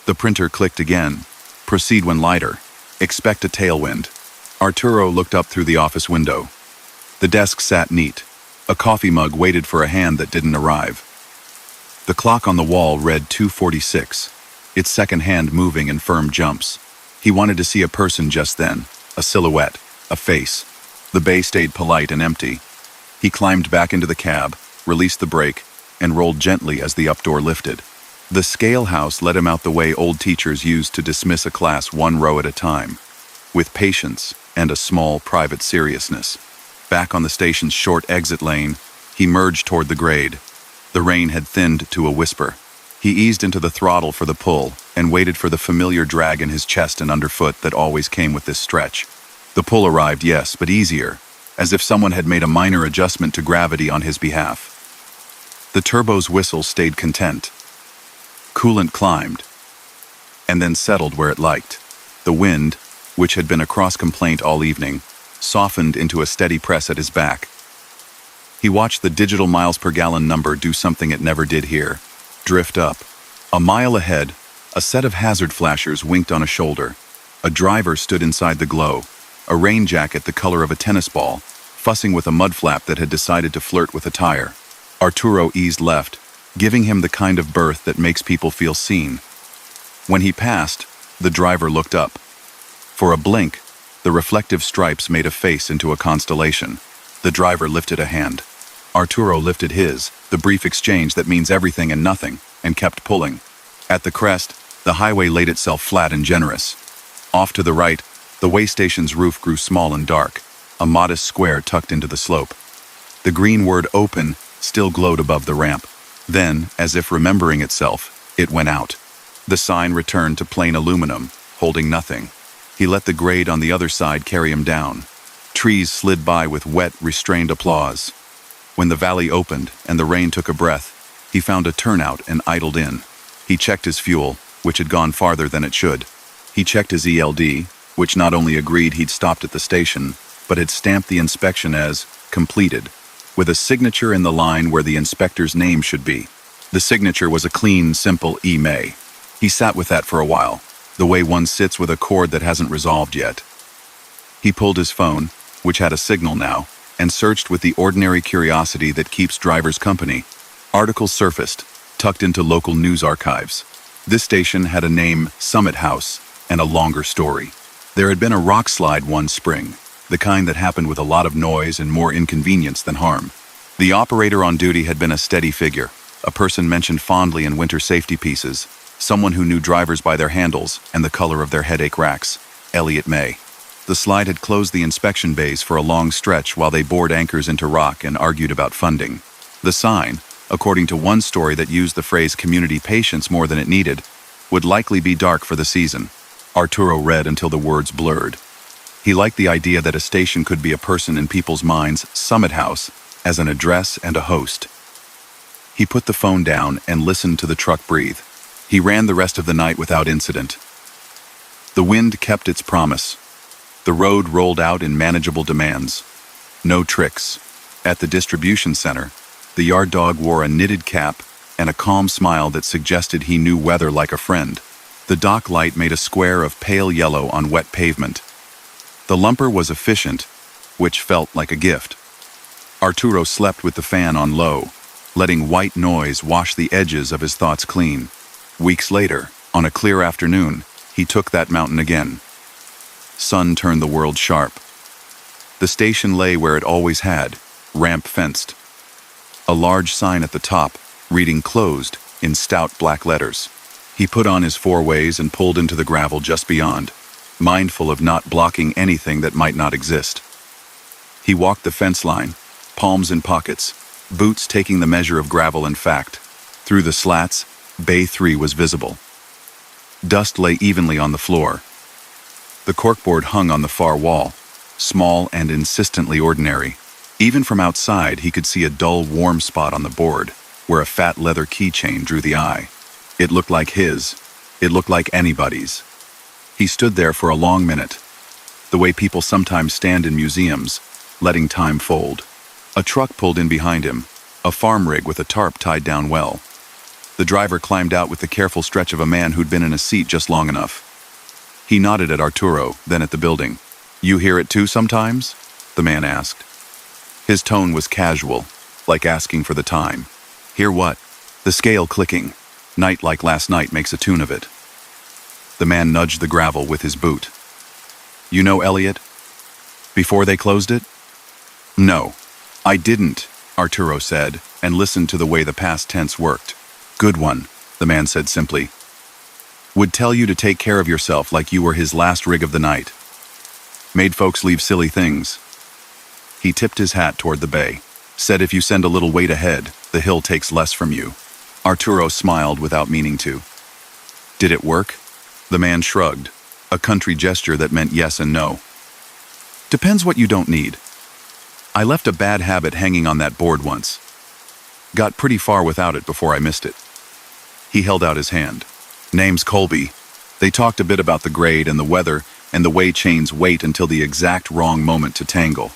[SPEAKER 1] The printer clicked again. Proceed when lighter. Expect a tailwind. Arturo looked up through the office window. The desk sat neat. A coffee mug waited for a hand that didn't arrive. The clock on the wall read 2:46, its second hand moving in firm jumps. He wanted to see a person just then, a silhouette, a face. The bay stayed polite and empty. He climbed back into the cab, released the brake, and rolled gently as the up door lifted. The scale house led him out the way old teachers used to dismiss a class one row at a time, with patience and a small private seriousness. Back on the station's short exit lane, he merged toward the grade. The rain had thinned to a whisper. He eased into the throttle for the pull and waited for the familiar drag in his chest and underfoot that always came with this stretch. The pull arrived, yes, but easier, as if someone had made a minor adjustment to gravity on his behalf. The turbo's whistle stayed content. Coolant climbed, and then settled where it liked. The wind, which had been a cross-complaint all evening, softened into a steady press at his back. He watched the digital miles per gallon number do something it never did here. Drift up. A mile ahead, a set of hazard flashers winked on a shoulder. A driver stood inside the glow, a rain jacket the color of a tennis ball, fussing with a mud flap that had decided to flirt with a tire. Arturo eased left, giving him the kind of berth that makes people feel seen. When he passed, the driver looked up. For a blink, the reflective stripes made a face into a constellation. The driver lifted a hand. Arturo lifted his, the brief exchange that means everything and nothing, and kept pulling. At the crest, the highway laid itself flat and generous. Off to the right, the way station's roof grew small and dark, a modest square tucked into the slope. The green word "open" still glowed above the ramp. Then, as if remembering itself, it went out. The sign returned to plain aluminum, holding nothing. He let the grade on the other side carry him down. Trees slid by with wet, restrained applause. When the valley opened and the rain took a breath, he found a turnout and idled in. He checked his fuel, which had gone farther than it should. He checked his ELD, which not only agreed he'd stopped at the station, but had stamped the inspection as completed, with a signature in the line where the inspector's name should be. The signature was a clean, simple E. May. He sat with that for a while, the way one sits with a chord that hasn't resolved yet. He pulled his phone, which had a signal now, and searched with the ordinary curiosity that keeps drivers company. Articles surfaced, tucked into local news archives. This station had a name, Summit House, and a longer story. There had been a rock slide one spring, the kind that happened with a lot of noise and more inconvenience than harm. The operator on duty had been a steady figure, a person mentioned fondly in winter safety pieces, someone who knew drivers by their handles and the color of their headache racks, Elliot May. The slide had closed the inspection bays for a long stretch while they bored anchors into rock and argued about funding. The sign, according to one story that used the phrase community patience more than it needed, would likely be dark for the season. Arturo read until the words blurred. He liked the idea that a station could be a person in people's minds, Summit House, as an address and a host. He put the phone down and listened to the truck breathe. He ran the rest of the night without incident. The wind kept its promise. The road rolled out in manageable demands. No tricks. At the distribution center, the yard dog wore a knitted cap and a calm smile that suggested he knew weather like a friend. The dock light made a square of pale yellow on wet pavement. The lumper was efficient, which felt like a gift. Arturo slept with the fan on low, letting white noise wash the edges of his thoughts clean. Weeks later, on a clear afternoon, he took that mountain again. Sun turned the world sharp. The station lay where it always had, ramp fenced. A large sign at the top, reading closed, in stout black letters. He put on his four-ways and pulled into the gravel just beyond, mindful of not blocking anything that might not exist. He walked the fence line, palms in pockets, boots taking the measure of gravel and fact. Through the slats, Bay 3 was visible. Dust lay evenly on the floor. The corkboard hung on the far wall, small and insistently ordinary. Even from outside, he could see a dull, warm spot on the board, where a fat leather keychain drew the eye. It looked like his. It looked like anybody's. He stood there for a long minute, the way people sometimes stand in museums, letting time fold. A truck pulled in behind him, a farm rig with a tarp tied down well. The driver climbed out with the careful stretch of a man who'd been in a seat just long enough. He nodded at Arturo, then at the building. "You hear it too sometimes?" the man asked. His tone was casual, like asking for the time. "Hear what?" "The scale clicking. Night like last night makes a tune of it." The man nudged the gravel with his boot. "You know Elliot? Before they closed it?" "No, I didn't," Arturo said, and listened to the way the past tense worked. "Good one," the man said simply. "Would tell you to take care of yourself like you were his last rig of the night. Made folks leave silly things." He tipped his hat toward the bay. "Said if you send a little weight ahead, the hill takes less from you." Arturo smiled without meaning to. "Did it work?" The man shrugged, a country gesture that meant yes and no. "Depends what you don't need. I left a bad habit hanging on that board once. Got pretty far without it before I missed it." He held out his hand. "Name's Colby." They talked a bit about the grade and the weather and the way chains wait until the exact wrong moment to tangle.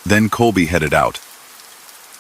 [SPEAKER 1] Then Colby headed out,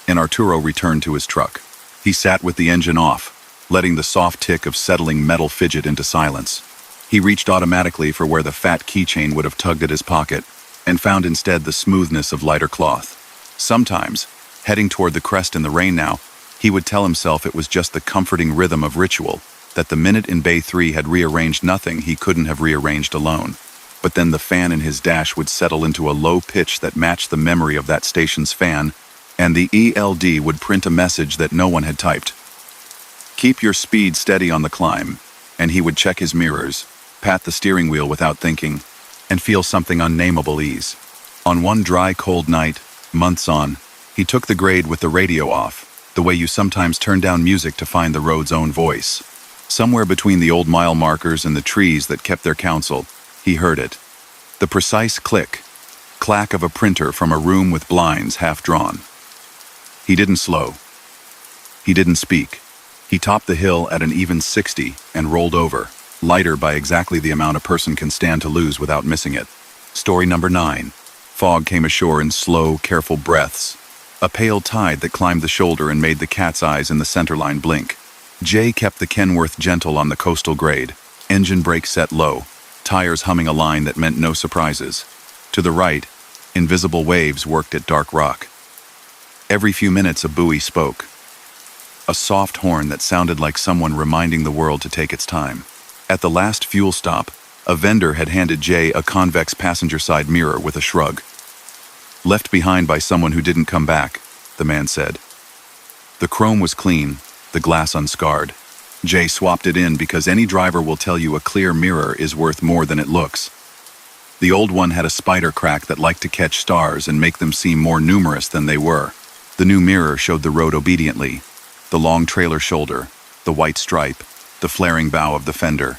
[SPEAKER 1] and Arturo returned to his truck. He sat with the engine off, letting the soft tick of settling metal fidget into silence. He reached automatically for where the fat keychain would have tugged at his pocket, and found instead the smoothness of lighter cloth. Sometimes, heading toward the crest in the rain now, he would tell himself it was just the comforting rhythm of ritual, that the minute in Bay 3 had rearranged nothing he couldn't have rearranged alone. But then the fan in his dash would settle into a low pitch that matched the memory of that station's fan, and the ELD would print a message that no one had typed. "Keep your speed steady on the climb," and he would check his mirrors, pat the steering wheel without thinking, and feel something unnameable ease. On one dry, cold night, months on, he took the grade with the radio off, the way you sometimes turn down music to find the road's own voice. Somewhere between the old mile markers and the trees that kept their counsel, he heard it. The precise clack of a printer from a room with blinds half drawn. He didn't slow. He didn't speak. He topped the hill at an even 60 and rolled over, lighter by exactly the amount a person can stand to lose without missing it. Story number 9. Fog came ashore in slow, careful breaths. A pale tide that climbed the shoulder and made the cat's eyes in the centerline blink. Jay kept the Kenworth gentle on the coastal grade, engine brake set low, tires humming a line that meant no surprises. To the right, invisible waves worked at dark rock. Every few minutes a buoy spoke. A soft horn that sounded like someone reminding the world to take its time. At the last fuel stop, a vendor had handed Jay a convex passenger side mirror with a shrug. Left behind by someone who didn't come back, the man said. The chrome was clean, the glass unscarred. Jay swapped it in because any driver will tell you a clear mirror is worth more than it looks. The old one had a spider crack that liked to catch stars and make them seem more numerous than they were. The new mirror showed the road obediently. The long trailer shoulder, the white stripe, the flaring bow of the fender.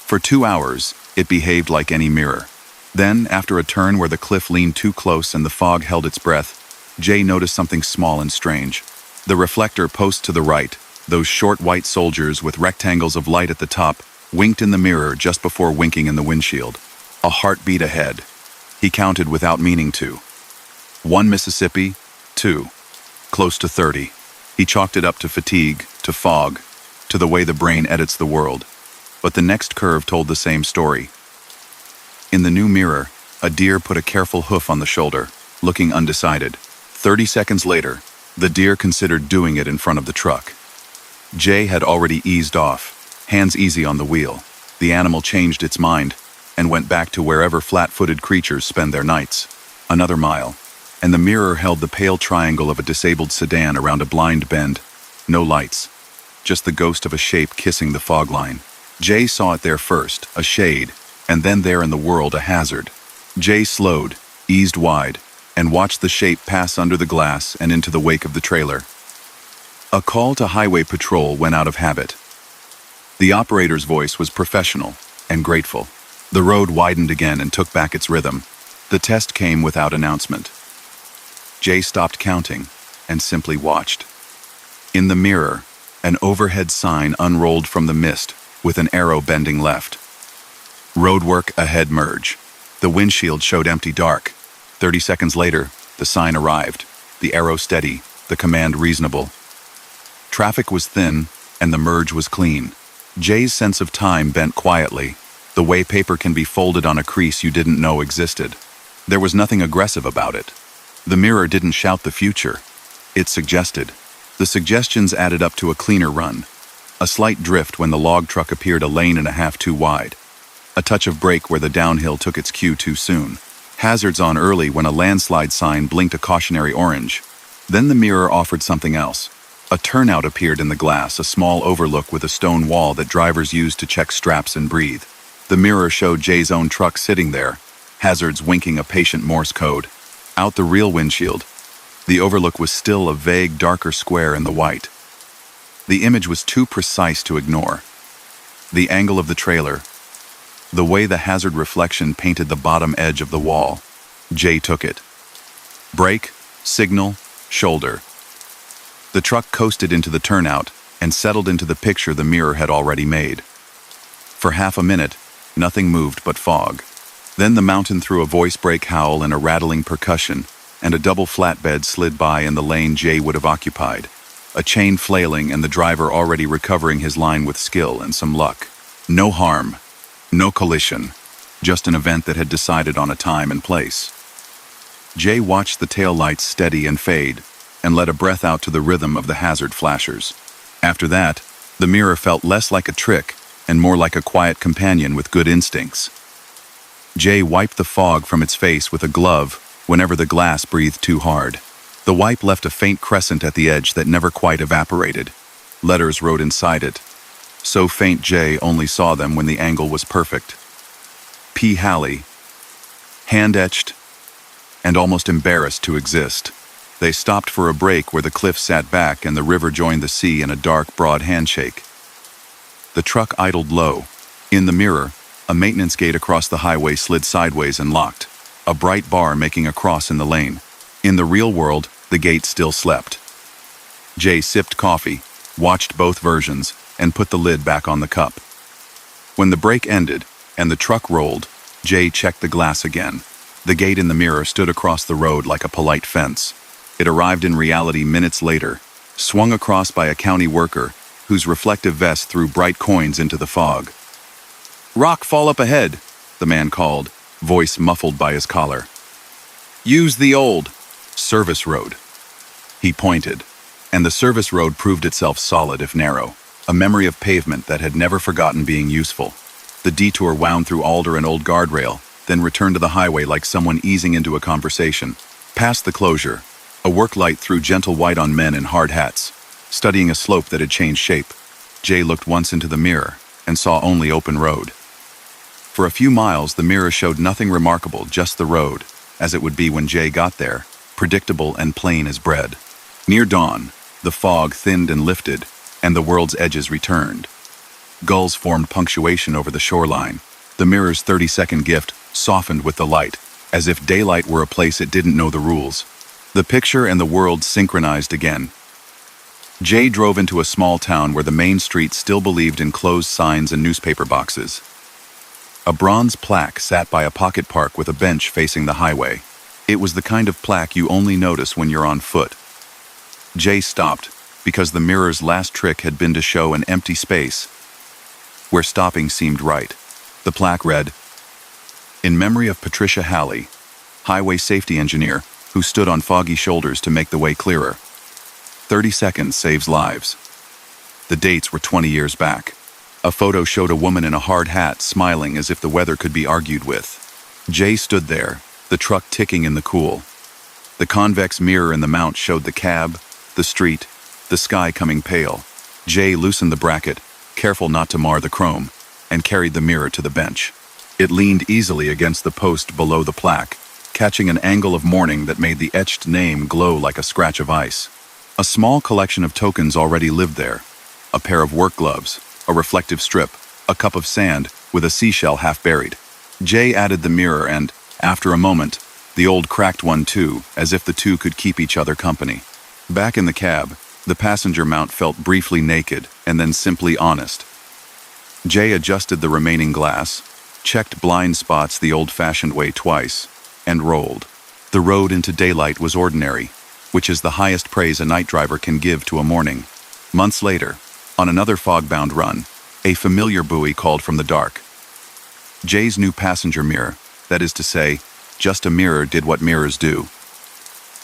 [SPEAKER 1] For 2 hours, it behaved like any mirror. Then, after a turn where the cliff leaned too close and the fog held its breath, Jay noticed something small and strange. The reflector post to the right, those short white soldiers with rectangles of light at the top, winked in the mirror just before winking in the windshield. A heartbeat ahead. He counted without meaning to. 1 Mississippi, 2. Close to 30. He chalked it up to fatigue, to fog, to the way the brain edits the world. But the next curve told the same story. In the new mirror, a deer put a careful hoof on the shoulder, looking undecided. 30 seconds later, the deer considered doing it in front of the truck. Jay had already eased off, hands easy on the wheel. The animal changed its mind and went back to wherever flat-footed creatures spend their nights. Another mile, and the mirror held the pale triangle of a disabled sedan around a blind bend. No lights, just the ghost of a shape kissing the fog line. Jay saw it there first, a shade, and then there in the world a hazard. Jay slowed, eased wide, and watched the shape pass under the glass and into the wake of the trailer. A call to highway patrol went out of habit. The operator's voice was professional and grateful. The road widened again and took back its rhythm. The test came without announcement. Jay stopped counting and simply watched. In the mirror, an overhead sign unrolled from the mist with an arrow bending left. Roadwork ahead merge. The windshield showed empty dark. 30 seconds later, the sign arrived, the arrow steady, the command reasonable. Traffic was thin, and the merge was clean. Jay's sense of time bent quietly, the way paper can be folded on a crease you didn't know existed. There was nothing aggressive about it. The mirror didn't shout the future. It suggested. The suggestions added up to a cleaner run. A slight drift when the log truck appeared a lane and a half too wide. A touch of brake where the downhill took its cue too soon. Hazards on early when a landslide sign blinked a cautionary orange. Then the mirror offered something else. A turnout appeared in the glass, a small overlook with a stone wall that drivers used to check straps and breathe. The mirror showed Jay's own truck sitting there, hazards winking a patient Morse code. Out the real windshield, the overlook was still a vague, darker square in the white. The image was too precise to ignore. The angle of the trailer, the way the hazard reflection painted the bottom edge of the wall. Jay took it. Brake, signal, shoulder. The truck coasted into the turnout and settled into the picture the mirror had already made. For half a minute, nothing moved but fog. Then the mountain threw a voice brake howl and a rattling percussion, and a double flatbed slid by in the lane Jay would have occupied. A chain flailing and the driver already recovering his line with skill and some luck. No harm. No collision, just an event that had decided on a time and place. Jay watched the taillights steady and fade, and let a breath out to the rhythm of the hazard flashers. After that, the mirror felt less like a trick and more like a quiet companion with good instincts. Jay wiped the fog from its face with a glove whenever the glass breathed too hard. The wipe left a faint crescent at the edge that never quite evaporated. Letters wrote inside it. So faint Jay only saw them when the angle was perfect. P. Halley. Hand-etched and almost embarrassed to exist. They stopped for a break where the cliff sat back and the river joined the sea in a dark, broad handshake. The truck idled low. In the mirror, a maintenance gate across the highway slid sideways and locked, a bright bar making a cross in the lane. In the real world, the gate still slept. Jay sipped coffee, watched both versions, and put the lid back on the cup. When the break ended and the truck rolled, Jay checked the glass again. The gate in the mirror stood across the road like a polite fence. It arrived in reality minutes later, swung across by a county worker whose reflective vest threw bright coins into the fog. "Rock fall up ahead," the man called, voice muffled by his collar. "Use the old service road." He pointed, and the service road proved itself solid if narrow, a memory of pavement that had never forgotten being useful. The detour wound through alder and old guardrail, then returned to the highway like someone easing into a conversation. Past the closure, a work light threw gentle white on men in hard hats, studying a slope that had changed shape. Jay looked once into the mirror and saw only open road. For a few miles, the mirror showed nothing remarkable, just the road, as it would be when Jay got there, predictable and plain as bread. Near dawn, the fog thinned and lifted, and the world's edges returned. Gulls formed punctuation over the shoreline. The mirror's 30-second gift softened with the light, as if daylight were a place it didn't know the rules. The picture and the world synchronized again. Jay drove into a small town where the main street still believed in closed signs and newspaper boxes. A bronze plaque sat by a pocket park with a bench facing the highway. It was the kind of plaque you only notice when you're on foot. Jay stopped, because the mirror's last trick had been to show an empty space where stopping seemed right. The plaque read, "In memory of Patricia Halley, highway safety engineer, who stood on foggy shoulders to make the way clearer. 30 seconds saves lives." The dates were 20 years back. A photo showed a woman in a hard hat smiling as if the weather could be argued with. Jay stood there, the truck ticking in the cool. The convex mirror in the mount showed the cab, the street, the sky coming pale. Jay loosened the bracket, careful not to mar the chrome, and carried the mirror to the bench. It leaned easily against the post below the plaque, catching an angle of morning that made the etched name glow like a scratch of ice. A small collection of tokens already lived there. A pair of work gloves, a reflective strip, a cup of sand with a seashell half buried. Jay added the mirror and, after a moment, the old cracked one too, as if the two could keep each other company. Back in the cab, the passenger mount felt briefly naked and then simply honest. Jay adjusted the remaining glass, checked blind spots the old-fashioned way twice, and rolled. The road into daylight was ordinary, which is the highest praise a night driver can give to a morning. Months later, on another fog-bound run, a familiar buoy called from the dark. Jay's new passenger mirror, that is to say, just a mirror, did what mirrors do.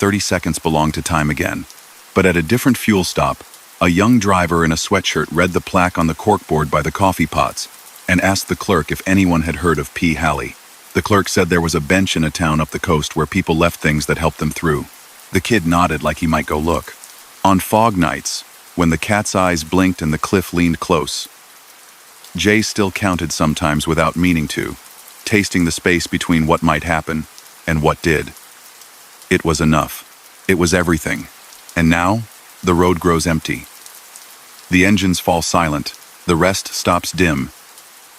[SPEAKER 1] 30 seconds belonged to time again. But at a different fuel stop, a young driver in a sweatshirt read the plaque on the corkboard by the coffee pots and asked the clerk if anyone had heard of P. Halley. The clerk said there was a bench in a town up the coast where people left things that helped them through. The kid nodded like he might go look. On fog nights, when the cat's eyes blinked and the cliff leaned close, Jay still counted sometimes without meaning to, tasting the space between what might happen and what did. It was enough. It was everything. And now, the road grows empty. The engines fall silent, the rest stops dim,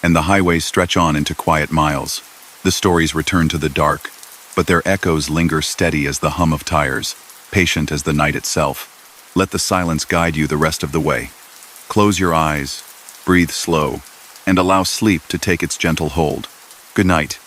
[SPEAKER 1] and the highways stretch on into quiet miles. The stories return to the dark, but their echoes linger steady as the hum of tires, patient as the night itself. Let the silence guide you the rest of the way. Close your eyes, breathe slow, and allow sleep to take its gentle hold. Good night.